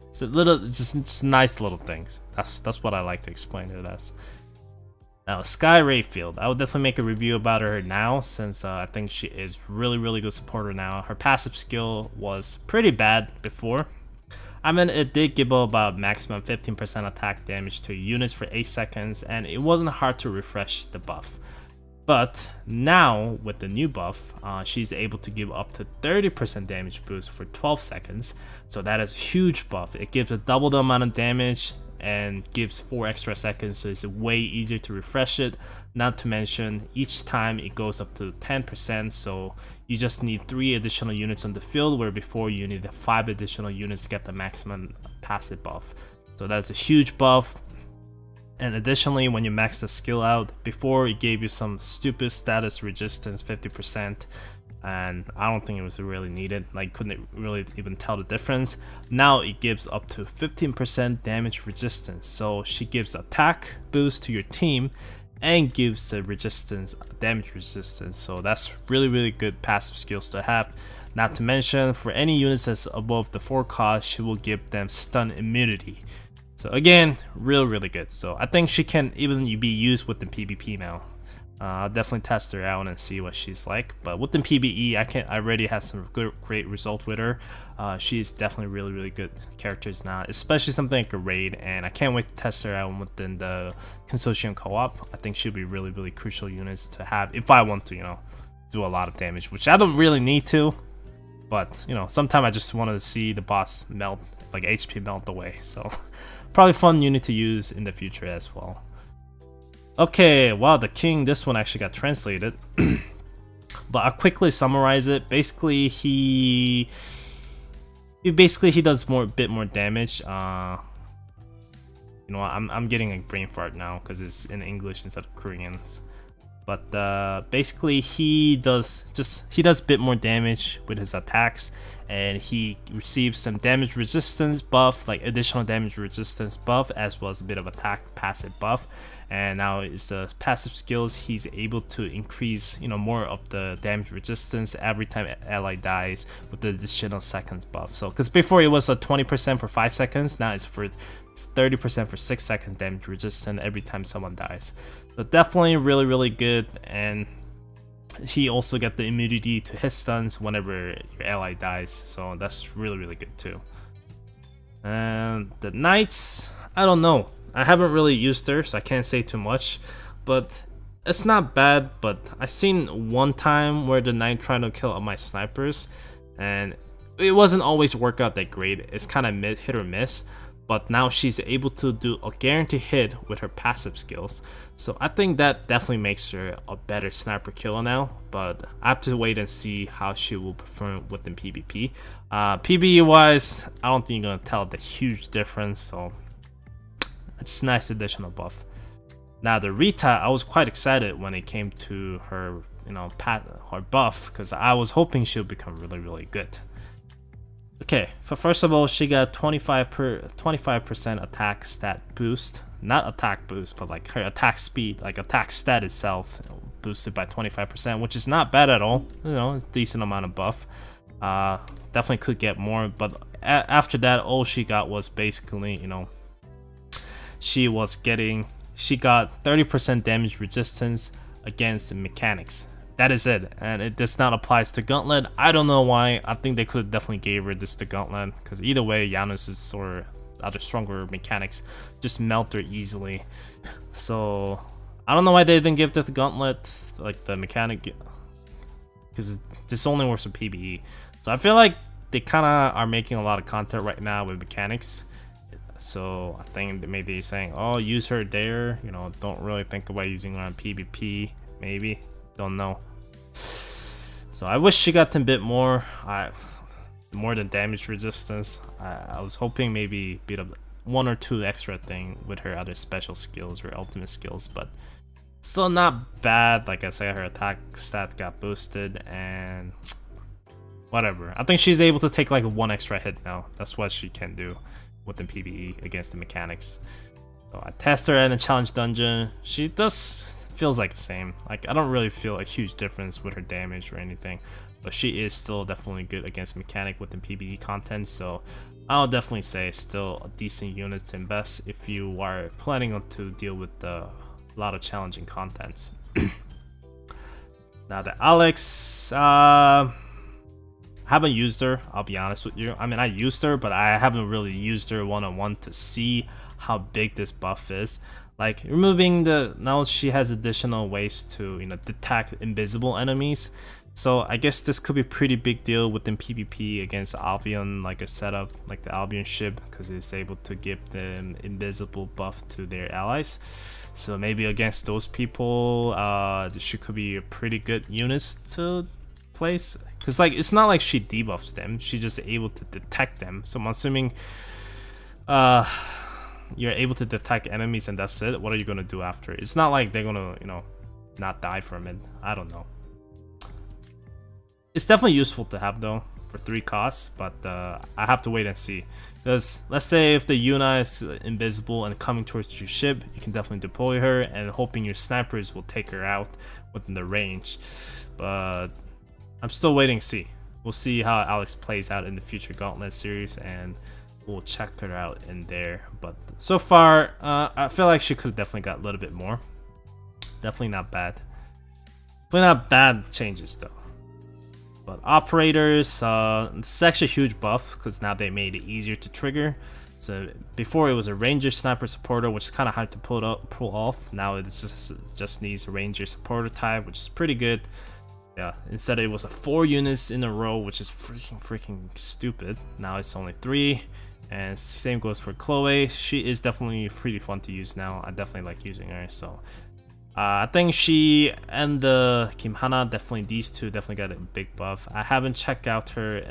It's a little, just nice little things. That's what I like to explain it as. Now Sky Rayfield, I would definitely make a review about her now, since I think she is really good supporter now. Her passive skill was pretty bad before. I mean, it did give about maximum 15% attack damage to units for 8 seconds, and it wasn't hard to refresh the buff. But now with the new buff, she's able to give up to 30% damage boost for 12 seconds. So that is a huge buff. It gives a double the amount of damage and gives 4 extra seconds, so it's way easier to refresh it. Not to mention, each time it goes up to 10%, so you just need 3 additional units on the field, where before you needed 5 additional units to get the maximum passive buff. So that's a huge buff. And additionally, when you max the skill out, before it gave you some stupid status resistance 50%, and I don't think it was really needed, like couldn't really even tell the difference. Now it gives up to 15% damage resistance, so she gives attack boost to your team and gives the resistance, damage resistance, so that's really good passive skills to have. Not to mention, for any units that's above the 4 cost, she will give them stun immunity. So again, really good. So I think she can even be used within PvP now. I'll definitely test her out and see what she's like. But within PvE, I already had some great result with her. She's definitely really good characters now, especially something like a raid. And I can't wait to test her out within the Consortium co-op. I think she'll be really crucial units to have if I want to, do a lot of damage, which I don't really need to. But sometimes I just want to see the boss melt, like HP melt away. So probably fun unit to use in the future as well. Okay, wow, the king, this one actually got translated. But I'll quickly summarize it. Basically, he does bit more damage. I'm getting a brain fart now because it's in English instead of Korean. But basically he does a bit more damage with his attacks, and he receives some damage resistance buff, like additional damage resistance buff, as well as a bit of attack passive buff. And now it's the passive skills, he's able to increase, you know, more of the damage resistance every time an ally dies with the additional seconds buff. So because before it was a 20% for 5 seconds, now it's 30% for 6 seconds damage resistance every time someone dies. So definitely really good. And he also got the immunity to hit stuns whenever your ally dies, so that's really good too. And the knights, I don't know, I haven't really used her, so I can't say too much, but it's not bad. But I seen one time where the knight tried to kill all my snipers, and it wasn't always work out that great. It's kind of hit or miss. But now she's able to do a guaranteed hit with her passive skills, so I think that definitely makes her a better sniper killer now. But I have to wait and see how she will perform within PvP. PvE wise, I don't think you're gonna tell the huge difference, so it's a nice additional buff. Now the Rita, I was quite excited when it came to her, you know, her buff, because I was hoping she'll become really good. Okay, first of all, she got 25% attack stat boost. Not attack boost, but like her attack speed, like attack stat itself, boosted by 25%, which is not bad at all. You know, it's a decent amount of buff. Definitely could get more, but after that, all she got was basically, you know, she got 30% damage resistance against mechanics. That is it, and it does not apply to Gauntlet. I don't know why. I think they could have definitely gave her this to Gauntlet, because either way, Janus's or other stronger mechanics just melt her easily. So I don't know why they didn't give this to Gauntlet, like the mechanic, because this only works with PvE. So I feel like they kind of are making a lot of content right now with mechanics. So I think maybe they're saying, oh, use her there, you know, don't really think about using her on PvP, maybe. Don't know. So I wish she got a bit more than damage resistance. I was hoping maybe beat up 1 or 2 extra thing with her other special skills or ultimate skills, but still not bad. Like I said, her attack stat got boosted, and whatever. I think she's able to take like 1 extra hit now. That's what she can do within PvE against the mechanics. So I test her in a challenge dungeon. She does feels like the same. Like I don't really feel a huge difference with her damage or anything, but she is still definitely good against mechanic within PvE content. So I'll definitely say still a decent unit to invest if you are planning on to deal with a lot of challenging contents. Now the Alex, haven't used her, I'll be honest with you. I mean, I used her, but I haven't really used her one-on-one to see how big this buff is. Like removing now she has additional ways to, you know, detect invisible enemies. So I guess this could be a pretty big deal within PvP against Albion, like a setup like the Albion ship, because it's able to give them invisible buff to their allies. So maybe against those people, she could be a pretty good unit to place. Because like it's not like she debuffs them, she's just able to detect them. So I'm assuming you're able to detect enemies and that's it. What are you gonna do after? It's not like they're gonna, you know, not die from it. I don't know. It's definitely useful to have though for 3 costs, but I have to wait and see. Because let's say if the Yuna is invisible and coming towards your ship, you can definitely deploy her and hoping your snipers will take her out within the range. But I'm still waiting to see. We'll see how Alex plays out in the future Gauntlet series, and we'll check her out in there. But so far, I feel like she could have definitely got a little bit more. Definitely not bad. Definitely not bad changes though. But operators, this is actually a huge buff because now they made it easier to trigger. So before it was a ranger sniper supporter, which is kind of hard to pull off. Now it just needs a ranger supporter type, which is pretty good. Yeah, instead it was 4 units in a row, which is freaking stupid. Now it's only 3. And same goes for Chloe. She is definitely pretty fun to use now. I definitely like using her. So I think she and the Kim Hana, definitely these two definitely got a big buff. I haven't checked out her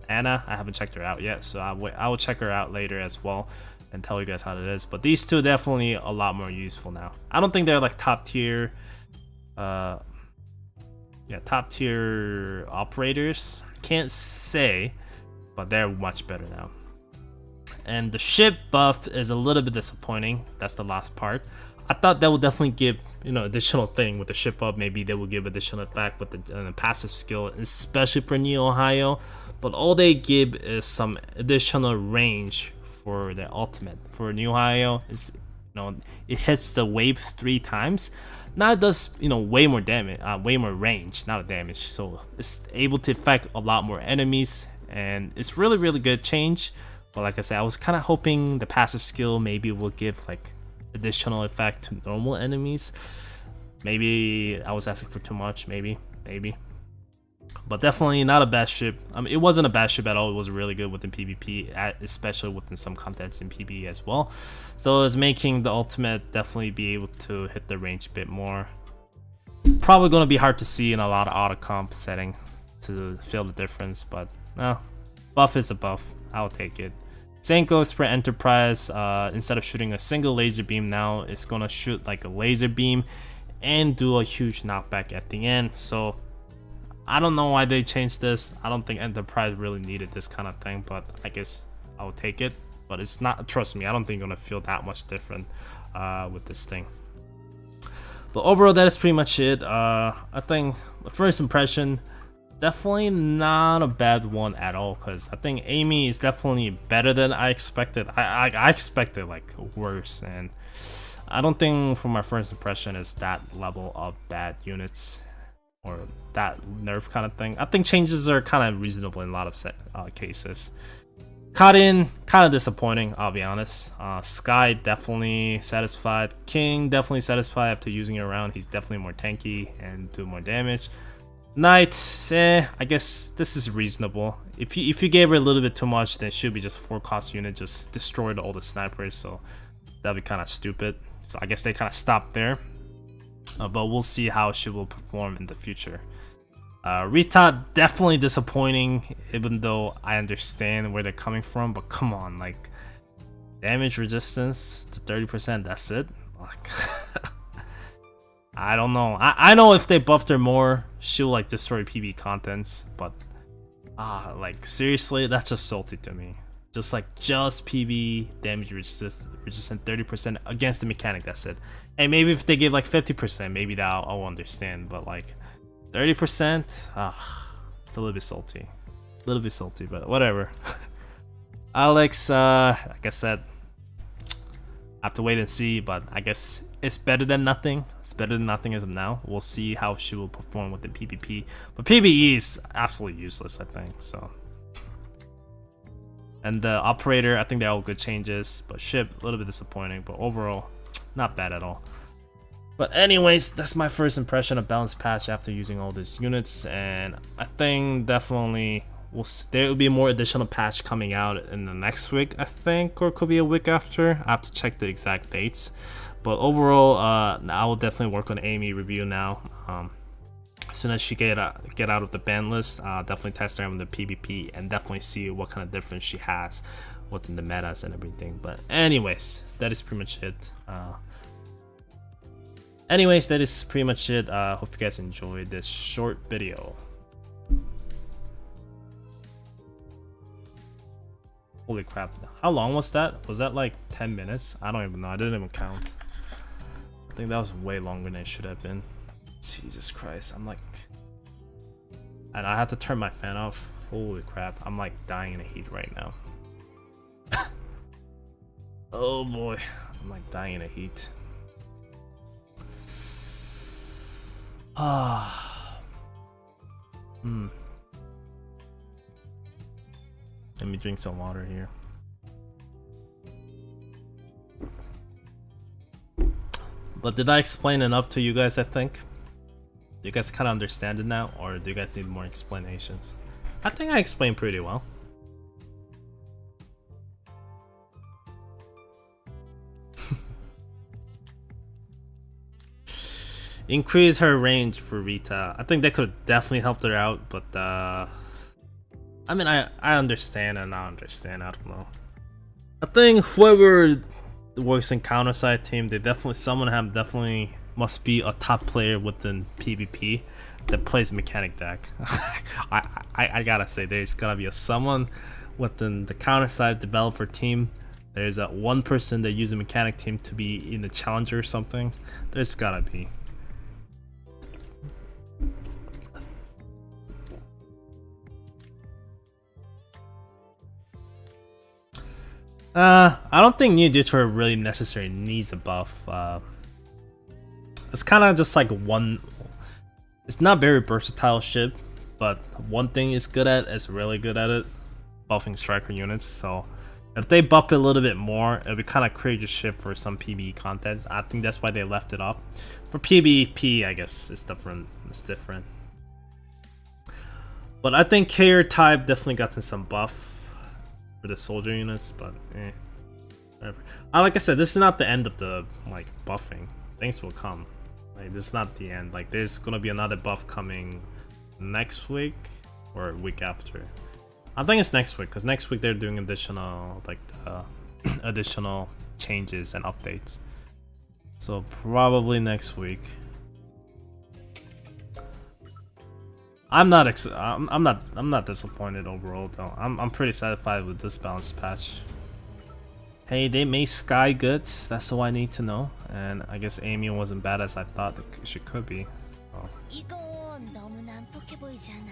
Anna. I haven't checked her out yet, so I will check her out later as well and tell you guys how it is. But these two definitely a lot more useful now. I don't think they're like top tier yeah, top tier operators. Can't say, but they're much better now. And the ship buff is a little bit disappointing. That's the last part. I thought that would definitely give, you know, additional thing with the ship buff. Maybe they will give additional effect with the passive skill, especially for Neo Ohio. But all they give is some additional range for their ultimate. For Neo Ohio, it's, you know, it hits the wave 3 times. Now it does, you know, way more damage, way more range, not a damage. So it's able to affect a lot more enemies, and it's really good change. But like I said, I was kind of hoping the passive skill maybe will give like additional effect to normal enemies. Maybe I was asking for too much, maybe. But definitely not a bad ship. I mean, it wasn't a bad ship at all. It was really good within PvP, especially within some contents in PvE as well. So it's making the ultimate definitely be able to hit the range a bit more. Probably going to be hard to see in a lot of auto comp setting to feel the difference, but no, buff is a buff. I'll take it. Same goes for Enterprise. Instead of shooting a single laser beam, now it's going to shoot like a laser beam and do a huge knockback at the end. So I don't know why they changed this. I don't think Enterprise really needed this kind of thing, but I guess I'll take it. But it's not, trust me, I don't think you're gonna feel that much different with this thing. But overall, that is pretty much it. I think the first impression, definitely not a bad one at all, because I think Amy is definitely better than I expected. I expected like worse, and I don't think from my first impression is that level of bad units or that nerf kind of thing. I think changes are kind of reasonable in a lot of cases. Karin, kind of disappointing, I'll be honest. Sky, definitely satisfied. King, definitely satisfied after using it around. He's definitely more tanky and do more damage. Knight, I guess this is reasonable. If you gave her a little bit too much, then it should be just 4-cost unit, just destroyed all the snipers, so that'd be kind of stupid. So I guess they kind of stopped there. But we'll see how she will perform in the future. Rita, definitely disappointing, even though I understand where they're coming from, but come on, like, damage resistance to 30%, that's it? Like, I don't know. I know if they buffed her more, she'll like destroy PB contents, but like seriously, that's just salty to me. Just PV damage resistant 30% against the mechanic, that's it. And maybe if they give like 50%, maybe that I'll understand, but like 30%, it's a little bit salty. But whatever. Alex, like I said, I have to wait and see, but I guess it's better than nothing. It's better than nothing as of now. We'll see how she will perform with the PvP. But PvE is absolutely useless, I think, so. And the operator, I think they're all good changes, but ship, a little bit disappointing, but overall, not bad at all. But anyways, that's my first impression of Balance Patch after using all these units, and I think definitely there will be more additional patch coming out in the next week, I think, or it could be a week after. I have to check the exact dates. But overall, I will definitely work on Amy review now. As soon as she get out of the ban list, definitely test her on the PvP and definitely see what kind of difference she has within the metas and everything. But anyways, that is pretty much it. Hope you guys enjoyed this short video. Holy crap, how long was that? Was that like 10 minutes? I don't even know, I didn't even count. I think that was way longer than it should have been. Jesus Christ, I'm like... And I had to turn my fan off. Holy crap, I'm like dying in the heat right now. Oh boy, I'm like dying in the heat. Let me drink some water here. But did I explain enough to you guys, I think? Do you guys kind of understand it now, or do you guys need more explanations? I think I explained pretty well. Increase her range for Rita. I think that could definitely helped her out, but I mean, I understand and I understand. I don't know. I think whoever works in counter side team, they definitely, someone have definitely must be a top player within PvP that plays mechanic deck. I gotta say, there's gotta be someone within the counter-side developer team. There's a one person that uses a mechanic team to be in the challenger or something. There's gotta be. I don't think New Detroit really necessarily needs a buff. It's kind of just like one. It's not very versatile ship, but one thing it's good at, it's really good at it, buffing striker units. So if they buff it a little bit more, it would kind of create a ship for some PvE content. I think that's why they left it up. For PvP, I guess it's different. It's different. But I think carrier type definitely gotten some buff for the soldier units, but whatever. Like I said, this is not the end of the like buffing. Things will come. Like, this is not the end. Like, there's gonna be another buff coming next week or a week after. I think it's next week, because next week they're doing additional like additional changes and updates. So probably next week. I'm not disappointed overall though. I'm pretty satisfied with this balance patch. Hey, they made Sky good. That's all I need to know. And I guess Amy wasn't bad as I thought she could be. So. 이거 너무 난폭해 보이지 않아?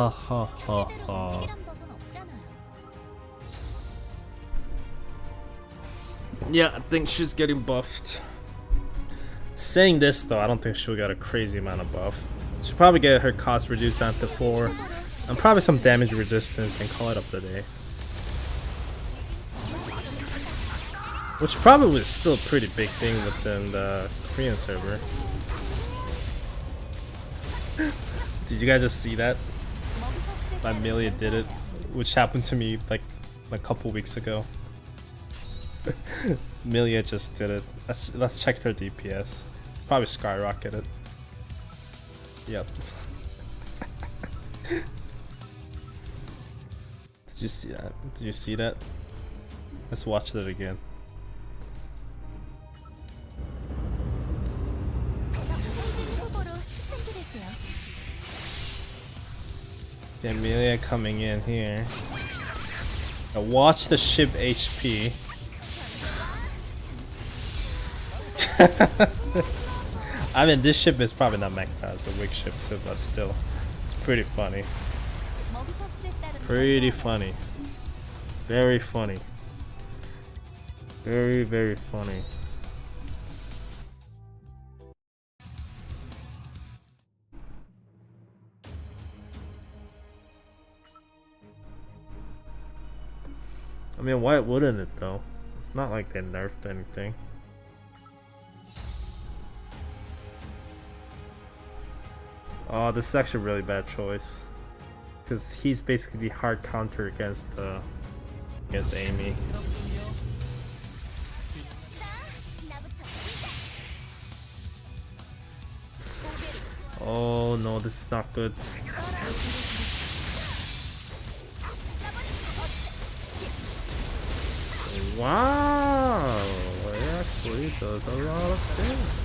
제대로 움직이란 법은 없잖아요. Yeah, I think she's getting buffed. Saying this though, I don't think she'll get a crazy amount of buff. She'll probably get her cost reduced down to 4 and probably some damage resistance and call it up the day. Which probably is still a pretty big thing within the Korean server. Did you guys just see that? Amelia did it, which happened to me like a couple weeks ago. Milia just did it. Let's check her DPS. Probably skyrocketed. Yep. Did you see that? Did you see that? Let's watch it again. Amelia coming in here. Now watch the ship HP. I mean, this ship is probably not maxed out as a weak ship too, but still, it's pretty funny. Pretty funny. Very funny. Very, very funny. I mean, why wouldn't it though? It's not like they nerfed anything. Oh, this is actually a really bad choice, because he's basically the hard counter against Amy. Oh no, this is not good. Wow, it actually does a lot of things.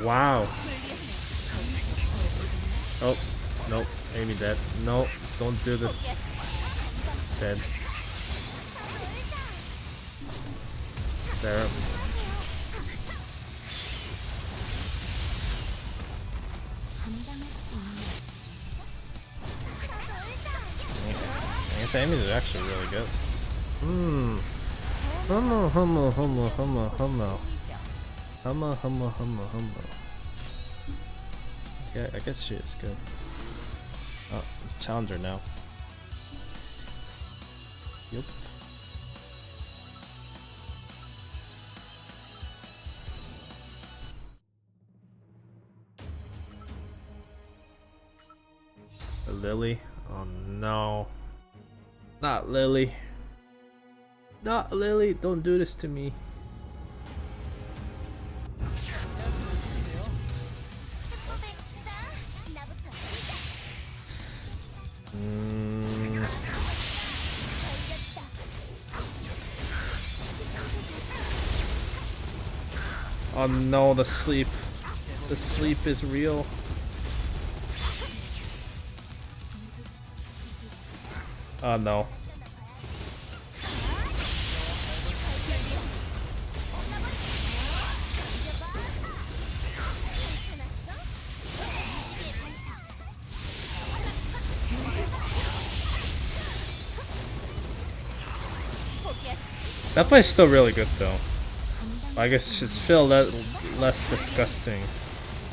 Wow. Oh, no, Amy dead. No, don't do this. Dead. There. I guess Amy is actually really good. Hummo. Yeah, I guess she is good. Oh, challenger now. Yep. Lily. Oh no. Not Lily. Not Lily, don't do this to me. 나부터 Oh no, the sleep. The sleep is real. Oh no. That play's still really good though. I guess it should feel less disgusting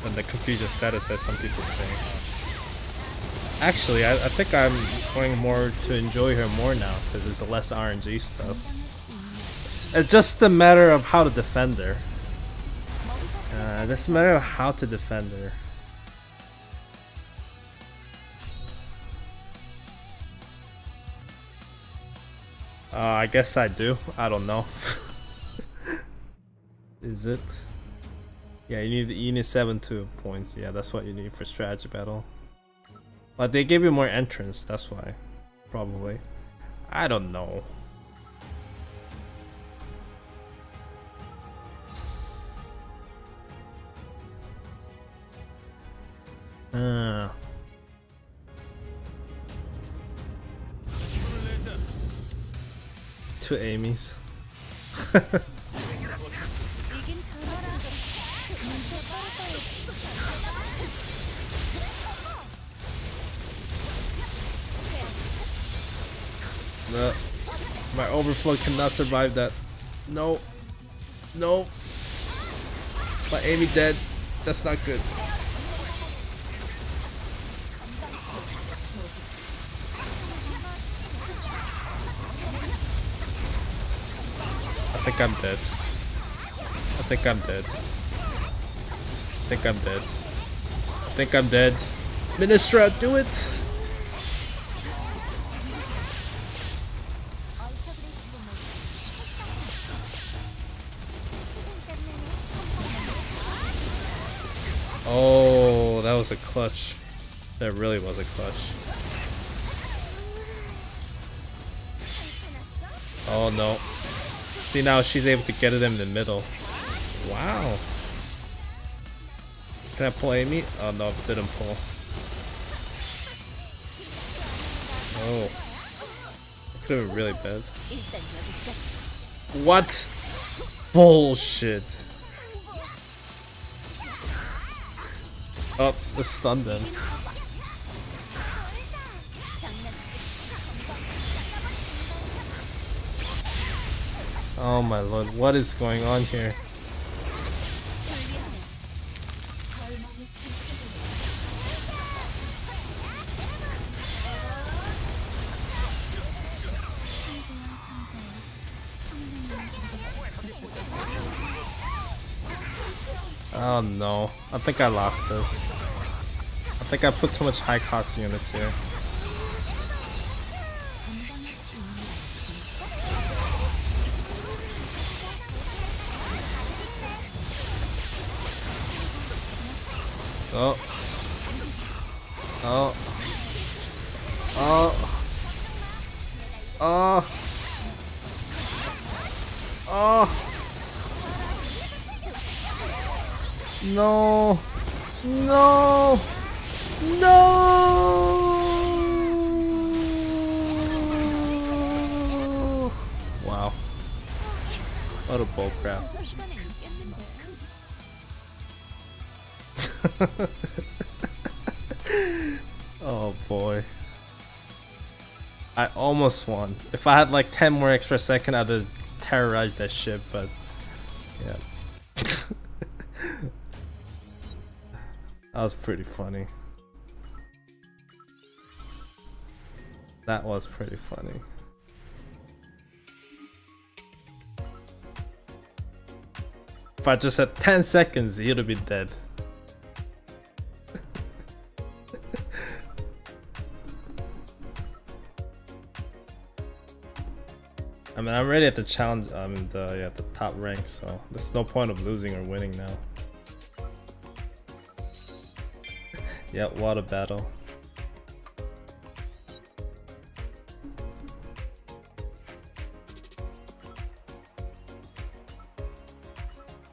than the confusion status as some people say. Actually, I think I'm going more to enjoy her more now because there's less RNG stuff. It's just a matter of how to defend her. It's a matter of how to defend her. I guess I do. I don't know. Is it? Yeah, you need 7-2 points. Yeah, that's what you need for strategy battle. But they gave you more entrance, that's why. Probably. I don't know. Two Amy's. No, my overflow cannot survive that. No, no. My Amy dead. That's not good. I think I'm dead. I think I'm dead. I think I'm dead. I think I'm dead. Ministra, do it! Oh, that was a clutch. That really was a clutch. Oh no. See, now she's able to get it in the middle. Wow. Can I pull Amy? Oh no, didn't pull. Oh. That could have been really bad. What? Bullshit. Oh, the stun then. Oh my lord, what is going on here? Oh no, I think I lost this. I think I put too much high cost units here. Oh. Oh. Oh. Oh. Oh. No. No. No. Wow. What a bull crap. Oh boy. I almost won. If I had like 10 more extra seconds, I'd have terrorized that ship, but yeah. That was pretty funny. That was pretty funny. If I just had 10 seconds, he'd have been dead. I mean, I'm already at the challenge. I'm the top rank, so there's no point of losing or winning now. Yeah, water battle.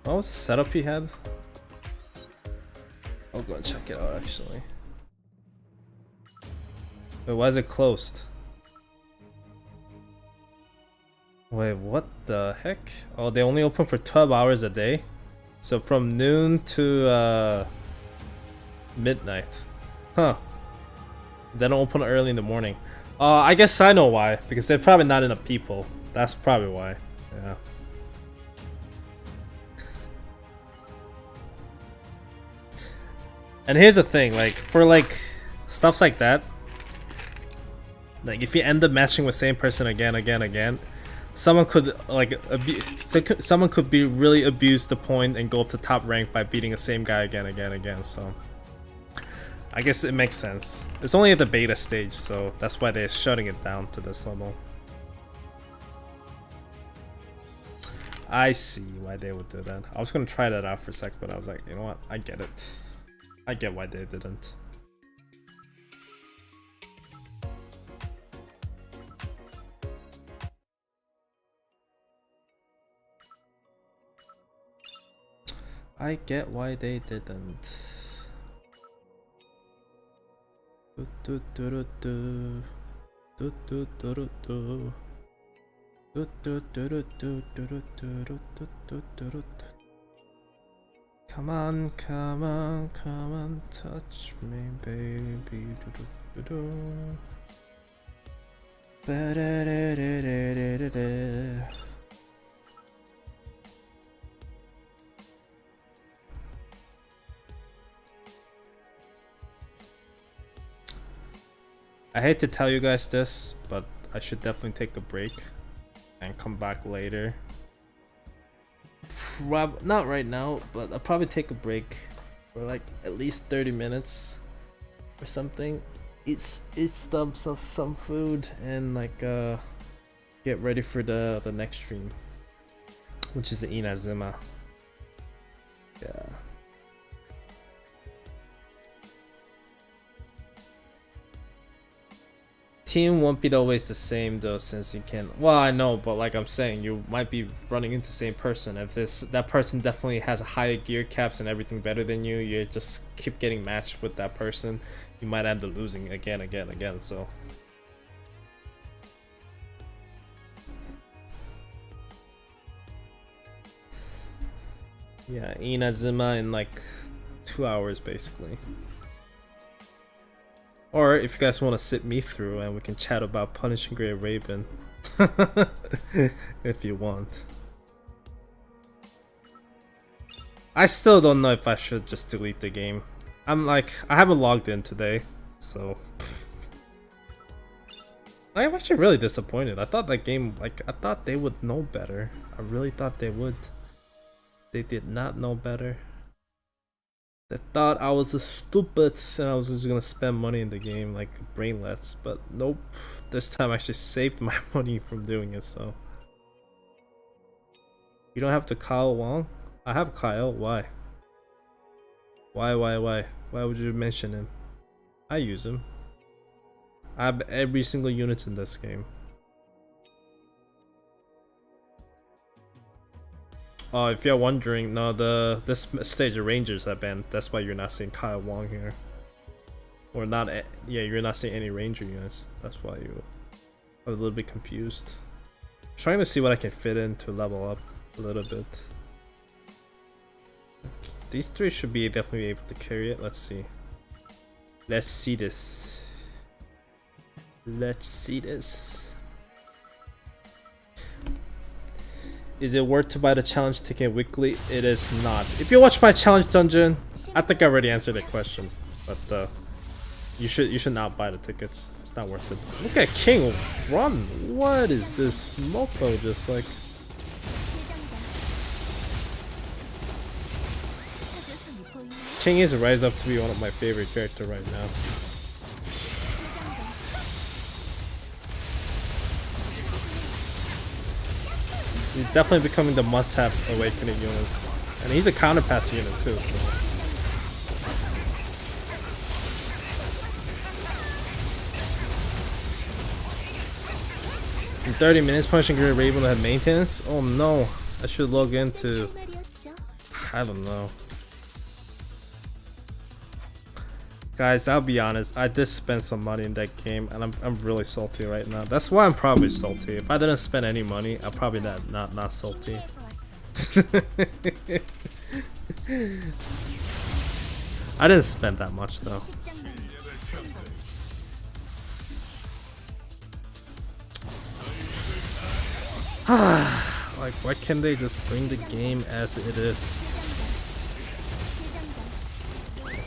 What was the setup he had? I'll go and check it out actually. Wait, why is it closed? Wait, what the heck? Oh, they only open for 12 hours a day? So from noon to midnight. Huh. They don't open early in the morning. I guess I know why. Because they're probably not enough people. That's probably why. Yeah. And here's the thing, like, for like stuff like that, like if you end up matching with same person again, someone could like someone could be really abuse the point and go up to top rank by beating the same guy again. So I guess it makes sense. It's only at the beta stage, so that's why they're shutting it down to this level. I see why they would do that. I was gonna try that out for a sec, but I was like, you know what? I get it. I get why they didn't. I get why they didn't. Come on, come on, come on, touch me, baby. I hate to tell you guys this, but I should definitely take a break and come back later. Not right now, but I'll probably take a break for like at least 30 minutes or something. Eat some food and like get ready for the next stream, which is the inazuma. Yeah. Team won't be always the same though, since you can. Well, I know, but like I'm saying, you might be running into the same person. If that person definitely has higher gear caps and everything better than you, you just keep getting matched with that person. You might end up losing again. So. Yeah, inazuma in like 2 hours basically. Or if you guys want to sit me through and we can chat about Punishing Grey Raven. If you want. I still don't know if I should just delete the game. I'm like, I haven't logged in today, so I'm actually really disappointed. I thought that game, like, I thought they would know better. I really thought they would. They did not know better. They thought I was a stupid and I was just gonna spend money in the game like brainless, but nope. This time I actually saved my money from doing it, so. You don't have to Kyle Wong? I have Kyle, why? Why would you mention him? I use him. I have every single unit in this game. Oh, if you're wondering, no, this stage of Rangers are banned. That's why you're not seeing Kyle Wong here. Or not, yeah, you're not seeing any Ranger units. That's why you are a little bit confused. Trying to see what I can fit in to level up a little bit. These three should be definitely able to carry it. Let's see. Let's see this. Let's see this. Is it worth to buy the challenge ticket weekly? It is not. If you watch my challenge dungeon, I think I already answered the question. But you should not buy the tickets. It's not worth it. Look at King run. What is this mofo just like? King is rise up to be one of my favorite characters right now. He's definitely becoming the must-have awakening units. And he's a counterpass unit too, so. In 30 minutes, Punishing Great Raven will have maintenance? Oh no, I should log into... I don't know. Guys, I'll be honest, I did spend some money in that game and I'm really salty right now. That's why I'm probably salty. If I didn't spend any money, I'm probably not salty. I didn't spend that much though. Like, why can't they just bring the game as it is?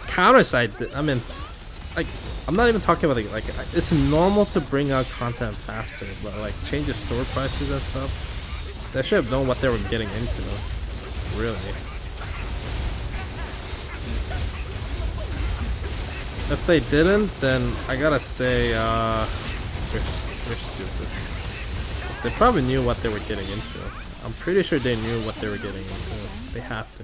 Counterside, I mean, like, I'm not even talking about like it's normal to bring out content faster, but like change the store prices and stuff. They should have known what they were getting into, really. If they didn't, then I gotta say, they're stupid. They probably knew what they were getting into. I'm pretty sure they knew what they were getting into. They have to.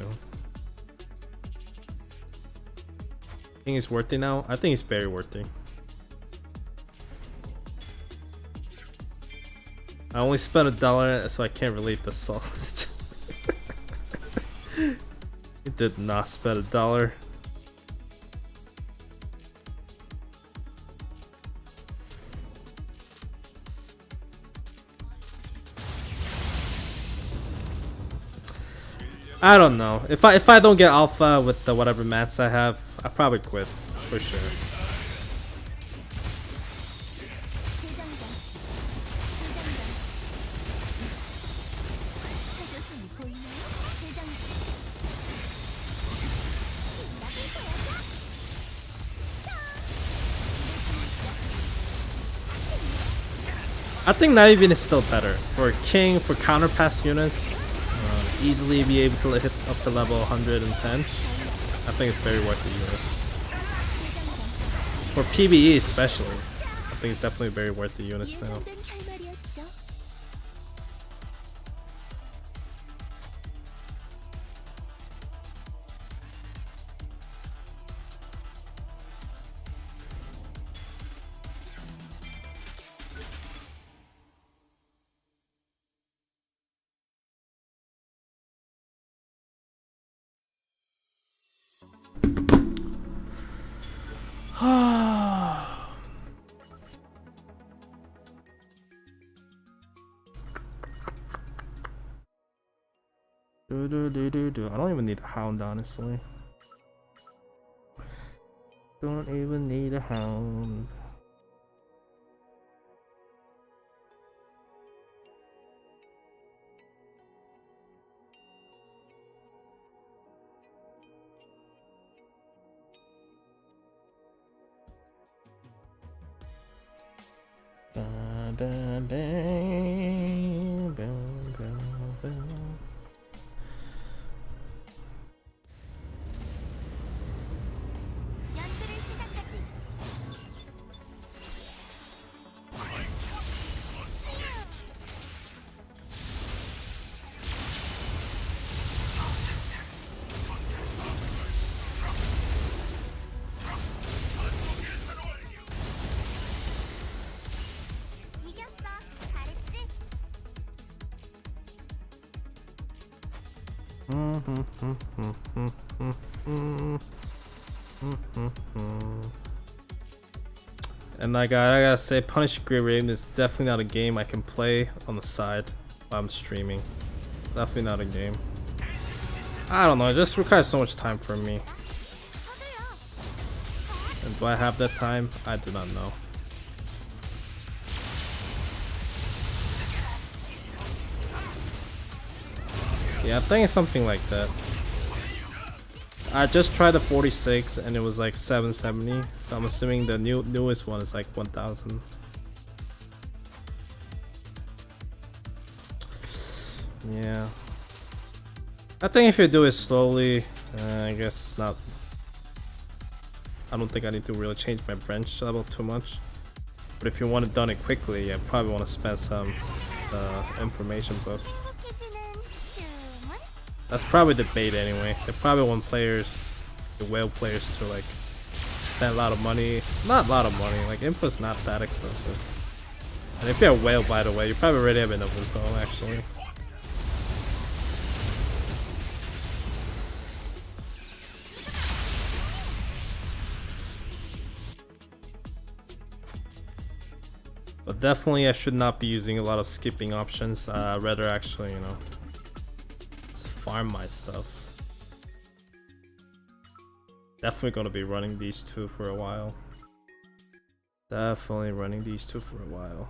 Think it's worthy now? I think it's very worthy. I only spent $1, so I can't relate the salt. It did not spend $1. I don't know. If I don't get alpha with the whatever mats I have, I probably quit for sure. I think Naivin is still better for King, for counterpass units. Easily be able to hit up to level 110. I think it's very worth the units. For PvE especially, I think it's definitely very worth the units now. I don't even need a hound, honestly. Don't even need a hound. And I gotta say, Punishing Great Raven is definitely not a game I can play on the side while I'm streaming. Definitely not a game. I don't know, it just requires so much time for me. And do I have that time? I do not know. Yeah, I think it's something like that. I just tried the 46 and it was like 770, so I'm assuming the newest one is like 1000. Yeah. I think if you do it slowly, I guess it's not... I don't think I need to really change my branch level too much. But if you want it done quickly, you probably want to spend some information books. That's probably the bait anyway. They probably want players, the whale players, to like spend a lot of money. Not a lot of money. Like info's not that expensive. And if you're a whale, by the way, you probably already have enough info actually. But definitely I should not be using a lot of skipping options. Rather actually, you know, just farm my stuff. Definitely gonna be running these two for a while. Definitely running these two for a while.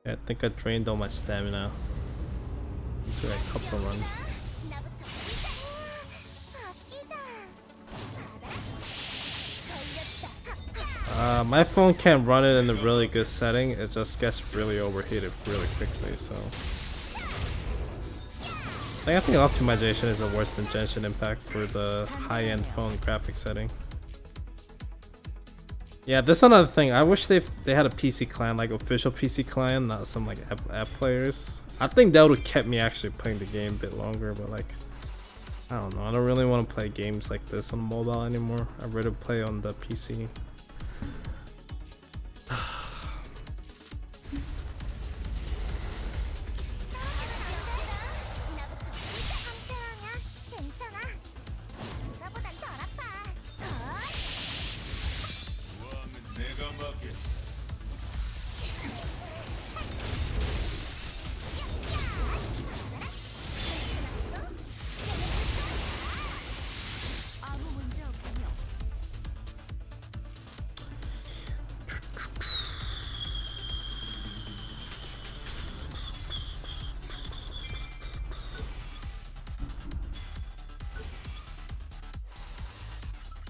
I think I drained all my stamina into a couple of runs. My phone can't run it in a really good setting. It just gets really overheated really quickly, so I think optimization isn't worse than Genshin Impact for the high-end phone graphics setting. Yeah, this is another thing. I wish they had a PC client, like official PC client, not some like app players. I think that would have kept me actually playing the game a bit longer, but like, I don't know. I don't really want to play games like this on mobile anymore. I'd rather play on the PC.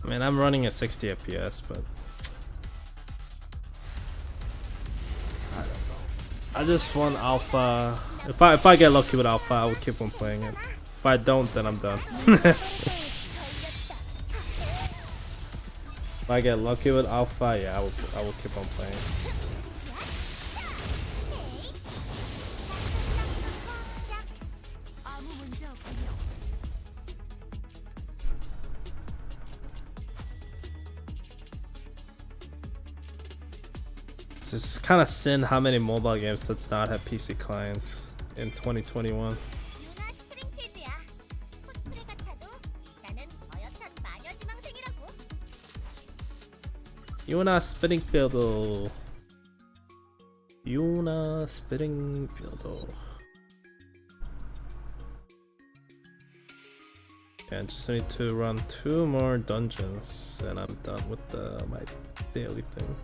I mean, I'm running at 60 FPS, but I don't know. I just want alpha. If I get lucky with alpha, I will keep on playing it. If I don't, then I'm done. If I get lucky with alpha, yeah, I will keep on playing. It's kind of sin how many mobile games does not have PC clients in 2021. Yuna Springfield. Yuna Springfield. Yeah, I just need to run 2 more dungeons and I'm done with my daily thing.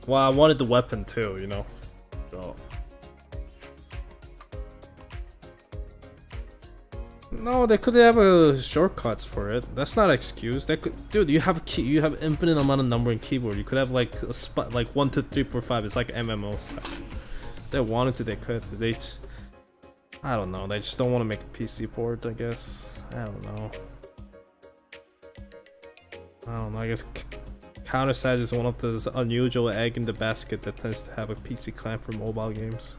Well, I wanted the weapon too, you know. So. No, they could have shortcuts for it. That's not an excuse. They could, dude. You have a key. You have infinite amount of numbering keyboard. You could have like a spot, like 1, 2, 3, 4, 5. It's like MMO stuff. If they wanted to, they could. They, I don't know. They just don't want to make a PC port. I guess. I don't know. I guess. Counter-Side is one of those unusual egg in the basket that tends to have a PC client for mobile games.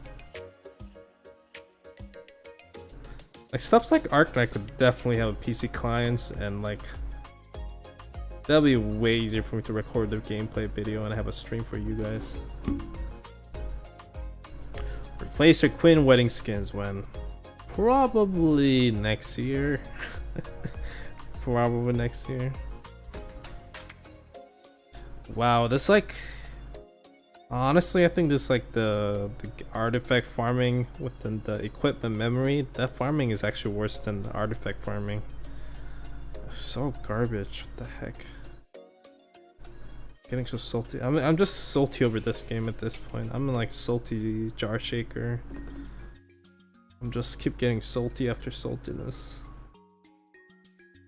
Like stuff like Arknight could definitely have a PC clients, and like that'll be way easier for me to record the gameplay video and have a stream for you guys. Replace your Queen wedding skins when? Probably next year. Probably next year. Wow, this like honestly I think this like the artifact farming within the equipment memory, that farming is actually worse than the artifact farming. So garbage, what the heck. Getting so salty. I'm just salty over this game at this point. I'm like salty jar shaker. I'm just keep getting salty after saltiness.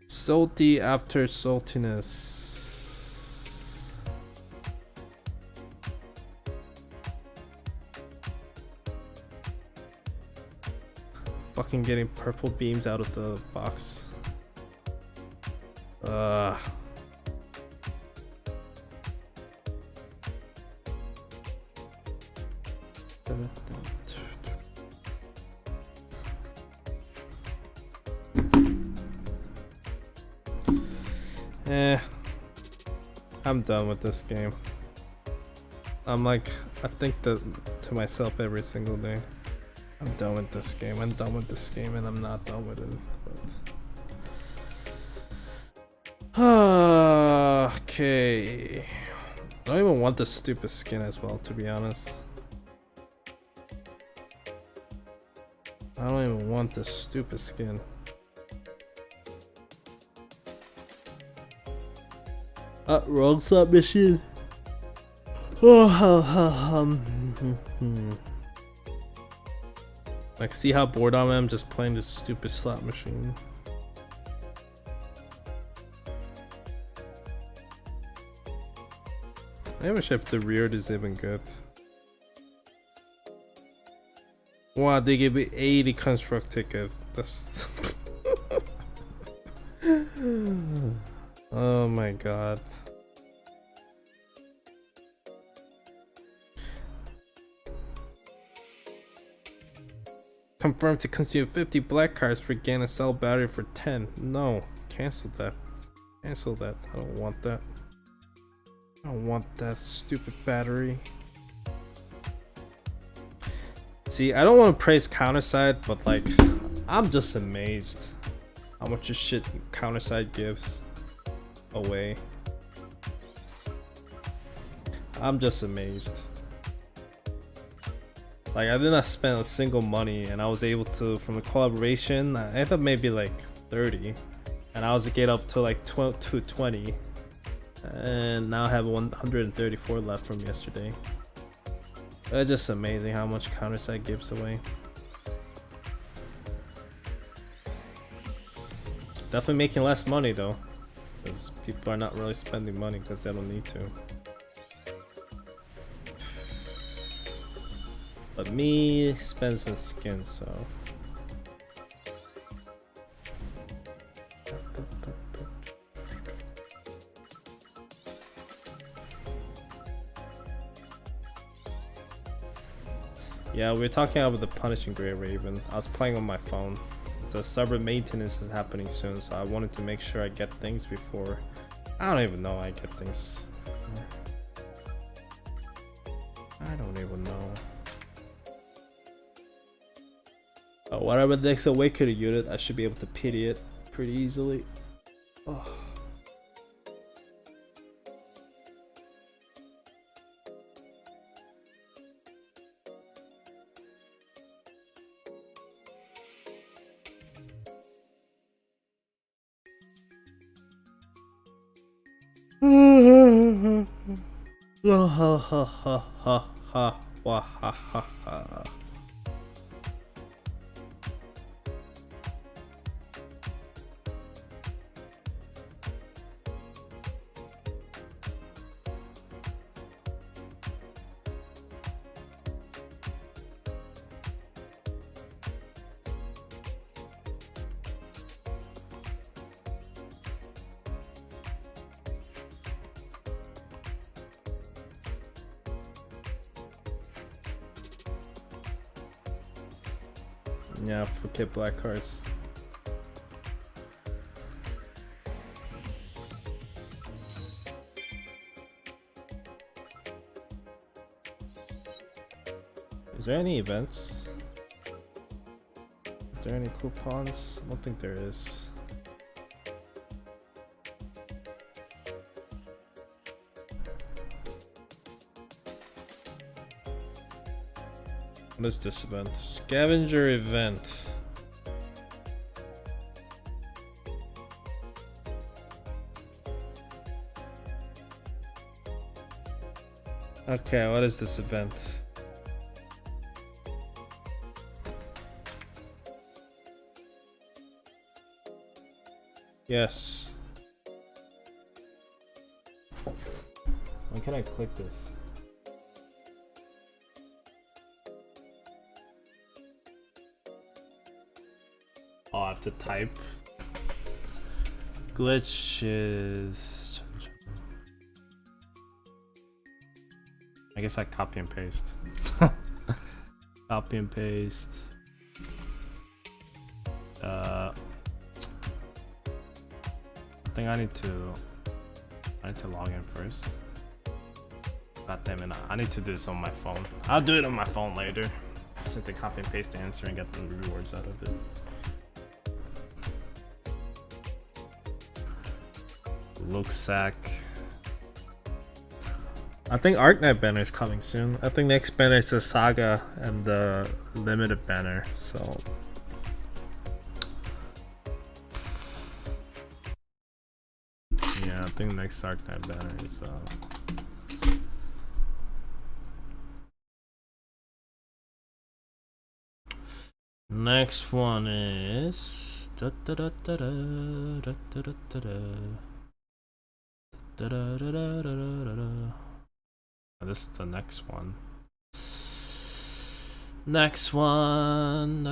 Salty after saltiness. fucking getting purple beams out of the box. I'm done with this game. I'm like, I think that to myself every single day. I'm done with this game. I'm done with this game, and I'm not done with it. But... okay. I don't even want this stupid skin as well, to be honest. I don't even want this stupid skin. Wrong slot machine. Like, see how bored I am just playing this stupid slot machine. I wish if the rear is even good. Wow, they gave me 80 construct tickets. That's oh my god. Confirmed to consume 50 black cards for gain a cell battery for 10. No, cancel that. Cancel that. I don't want that. I don't want that stupid battery. See, I don't want to praise Counterside, but like, I'm just amazed how much of shit Counterside gives away. I'm just amazed. Like, I did not spend a single money, and I was able to, from the collaboration, I thought maybe like 30, and I was to get up to like 12 to 20, and now I have 134 left from yesterday. It's just amazing how much Counterside gives away. Definitely making less money though, because people are not really spending money because they don't need to. But me spends on skin, so. Yeah, we were talking about the Punishing Grey Raven. I was playing on my phone. The server maintenance is happening soon, so I wanted to make sure I get things before. I don't even know I get things. I don't even know. Oh, whatever the next Awakener unit, I should be able to pity it pretty easily. Oh. Ha ha ha ha ha ha ha ha ha. Yeah, forget black cards. Is there any events? Is there any coupons? I don't think there is. What is this event? Scavenger event. Okay, what is this event? Yes. When can I click this? I have to type. Glitch is... I guess I copy and paste. Copy and paste. I think I need to log in first. God damn it, I need to do this on my phone. I'll do it on my phone later. Just have to copy and paste the answer and get the rewards out of it. Looksack. I think Arknight banner is coming soon. I think next banner is the Saga and the limited banner. So yeah, I think next Arknight banner is next one is this is the next one. Next one.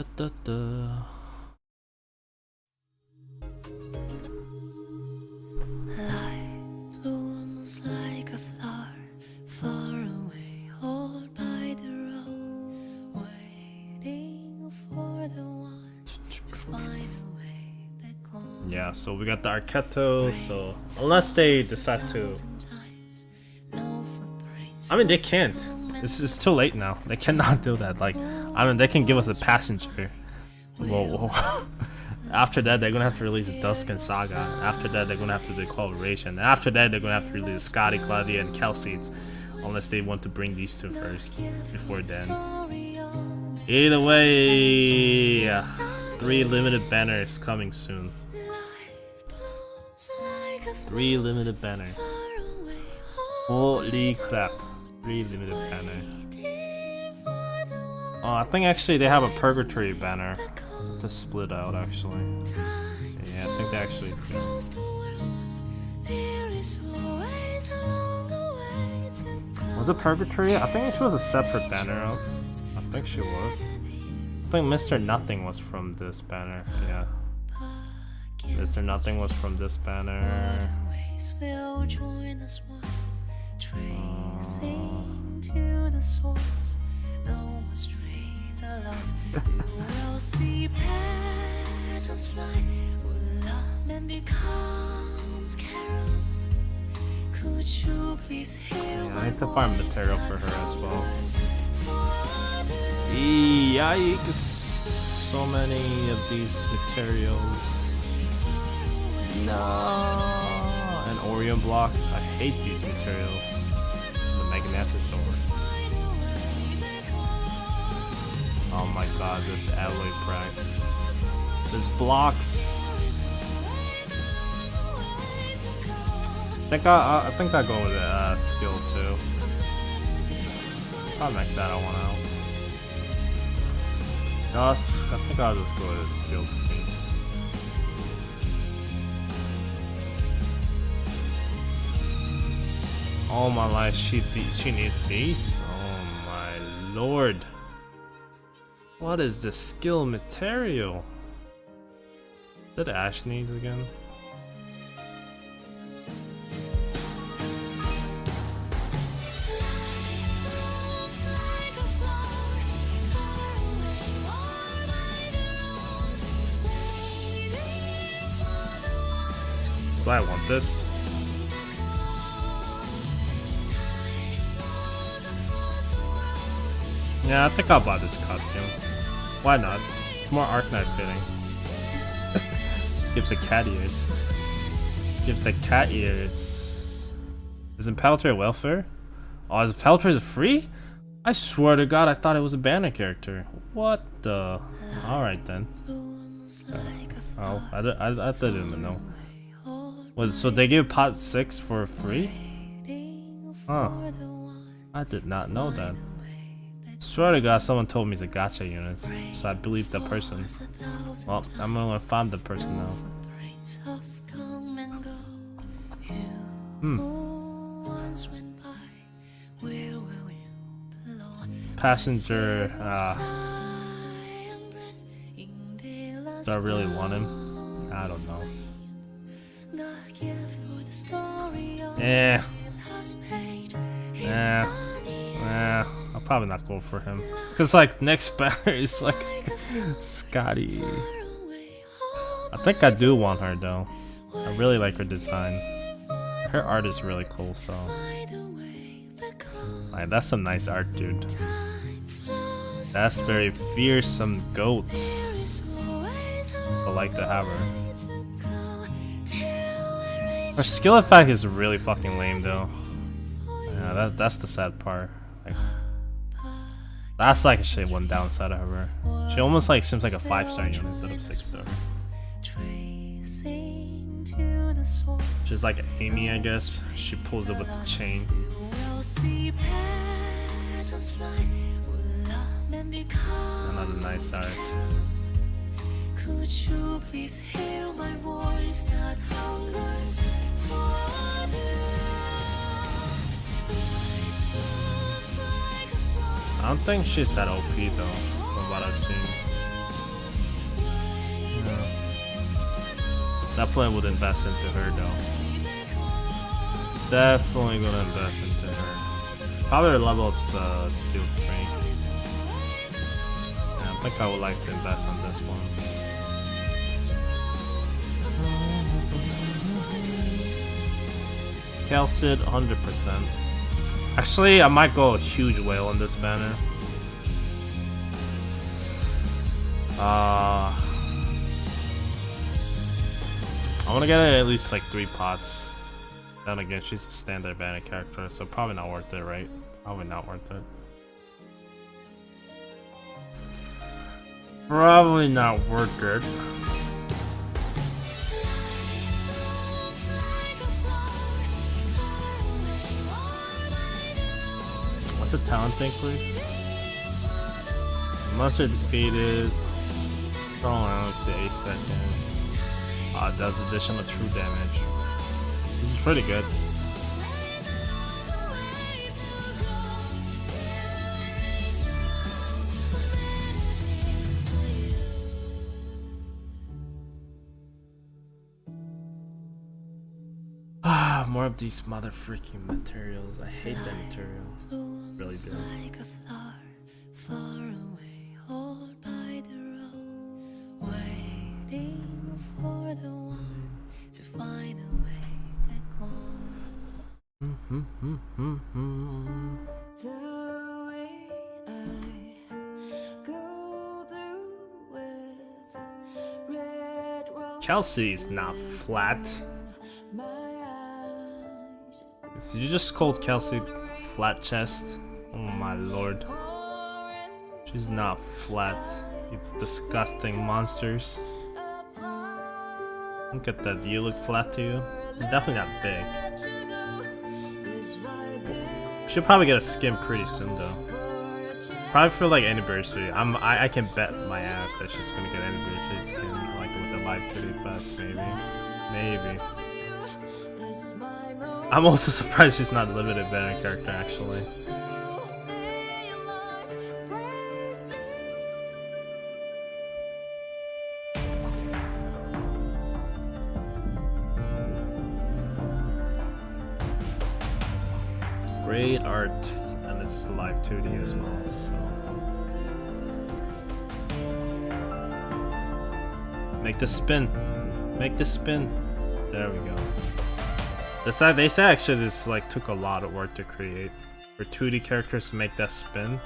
Life blooms like a flower far away, all by the road, waiting for the one to find a way back home. Yeah, so we got the Arketo, so unless they decide to, I mean they can't. This is too late now. They cannot do that. Like, I mean they can give us a passenger. Whoa. After that they're gonna have to release Dusk and Saga. After that they're gonna have to do Cooperation. After that they're gonna have to release Scotty, Claudia, and Kelsey's, unless they want to bring these two first before then. Either way, 3 limited banners coming soon. 3 limited banner. Holy crap. 3 limited banner. Oh, I think actually they have a Purgatory banner to split out actually. Yeah, I think they actually do. Was it Purgatory? I think she was a separate banner. I think she was. I think Mr. Nothing was from this banner. Yeah. Mr. Nothing was from this banner. Tracing to the source, no straight alas. You will see petals fly, where love then becomes carol. Could you please hear? Yeah, I need to find material for her as well. Yikes! So many of these materials. No. And Orion blocks. I hate these materials. The Magnetic Sword. Oh my god, this alloy crack. This blocks. I think I'll go with skill too. I'll make that one out. Dusk. I think I'll just go with skill too. All my life she needs these? Oh my lord. What is the skill material that Ash needs again? Do I want this? Yeah, I think I'll buy this costume. Why not? It's more Arknight fitting. Gives the cat ears. Gives the cat ears. Is Impelatory welfare? Oh, is Impelatory free? I swear to god, I thought it was a banner character. What the? Alright then. Oh, I didn't even know. So they give pot 6 for free? Huh. I did not know that. Swear to god, someone told me it's a gacha unit, so I believe that person. Well, I'm gonna find the person now. Passenger, Do I really want him? I don't know. Eh. I'll probably not go for him. Cause like next banner is like Scotty. I think I do want her though. I really like her design. Her art is really cool, so like that's some nice art, dude. That's very fearsome goat. I like to have her. Her skill effect is really fucking lame though. Yeah, that's the sad part. Like, that's like actually one downside of her. She almost like seems like a 5-star unit instead of 6-star. She's like Amy, I guess. She pulls it with the chain. Another nice art. Could you please hear my voice that hungers for I don't think she's that OP though, from what I've seen. Yeah. Definitely would invest into her though. Definitely gonna invest into her. Probably level up the skill tree. Yeah, I think I would like to invest on this one. Calcid 100%. Actually, I might go a huge whale on this banner. I want to get her at least like 3 pots. Then again, she's a standard banner character, so probably not worth it, right? Probably not worth it. Probably not worth it. What's the talent thing, please? Monster defeated. Strong out to 8 seconds. Does additional true damage. This is pretty good. More of these mother freaking materials. I hate that material. Really do. like a flower far away, all by the road, waiting for the one to find a way back home. The way I go through with red rose. Kelsey is not flat. My eyes. Did you just call Kelsey flat chest? Oh my lord. She's not flat. You disgusting monsters. Look at that. Do you look flat to you? It's definitely not big. She'll probably get a skin pretty soon though. Probably for like anniversary. I can bet my ass that she's gonna get anniversary skin like with the live titty pass, maybe. I'm also surprised she's not a limited banner character actually. Great art, and it's live 2D as well, so make the spin. There we go. They say actually this like took a lot of work to create for 2D characters to make that spin.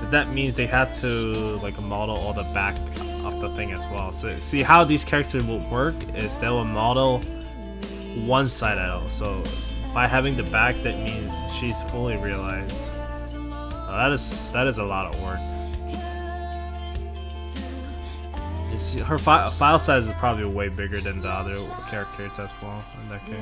That means they had to like model all the back of the thing as well. So see how these characters will work is they will model one side out. So by having the back, that means she's fully realized. That is a lot of work. Her file size is probably way bigger than the other characters as well in that case.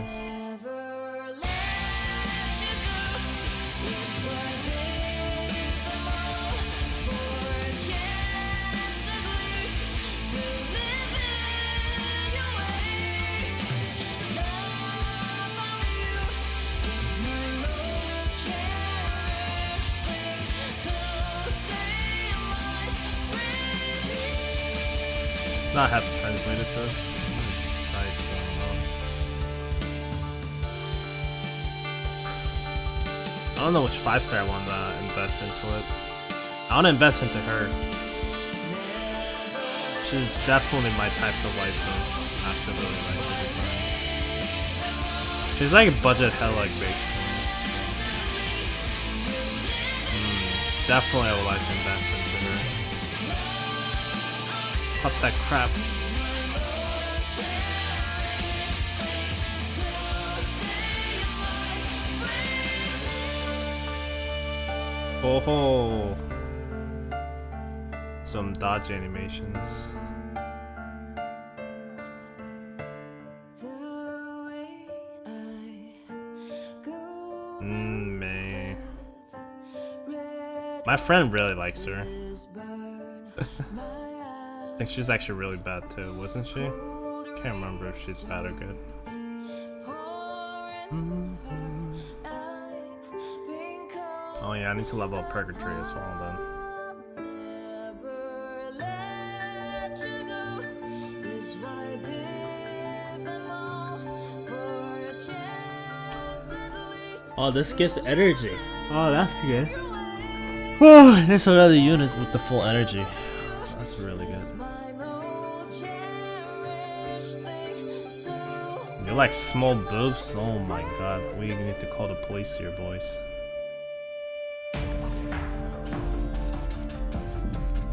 not have translated this. Site, I don't know which 5-star I want to invest into it. I want to invest into her. She's definitely my types of waifu. After really like her design. She's like a budget hell like basically. Definitely I would like to invest into her. Cut that crap. Oh ho! Some dodge animations. Man. My friend really likes her. I think she's actually really bad too, wasn't she? Can't remember if she's bad or good. Oh yeah, I need to level up Purgatory as well then. Oh, this gives energy. Oh, that's good. Oh, there's another unit with the full energy. That's really good. You're like small boobs? Oh my god, we need to call the police here, boys.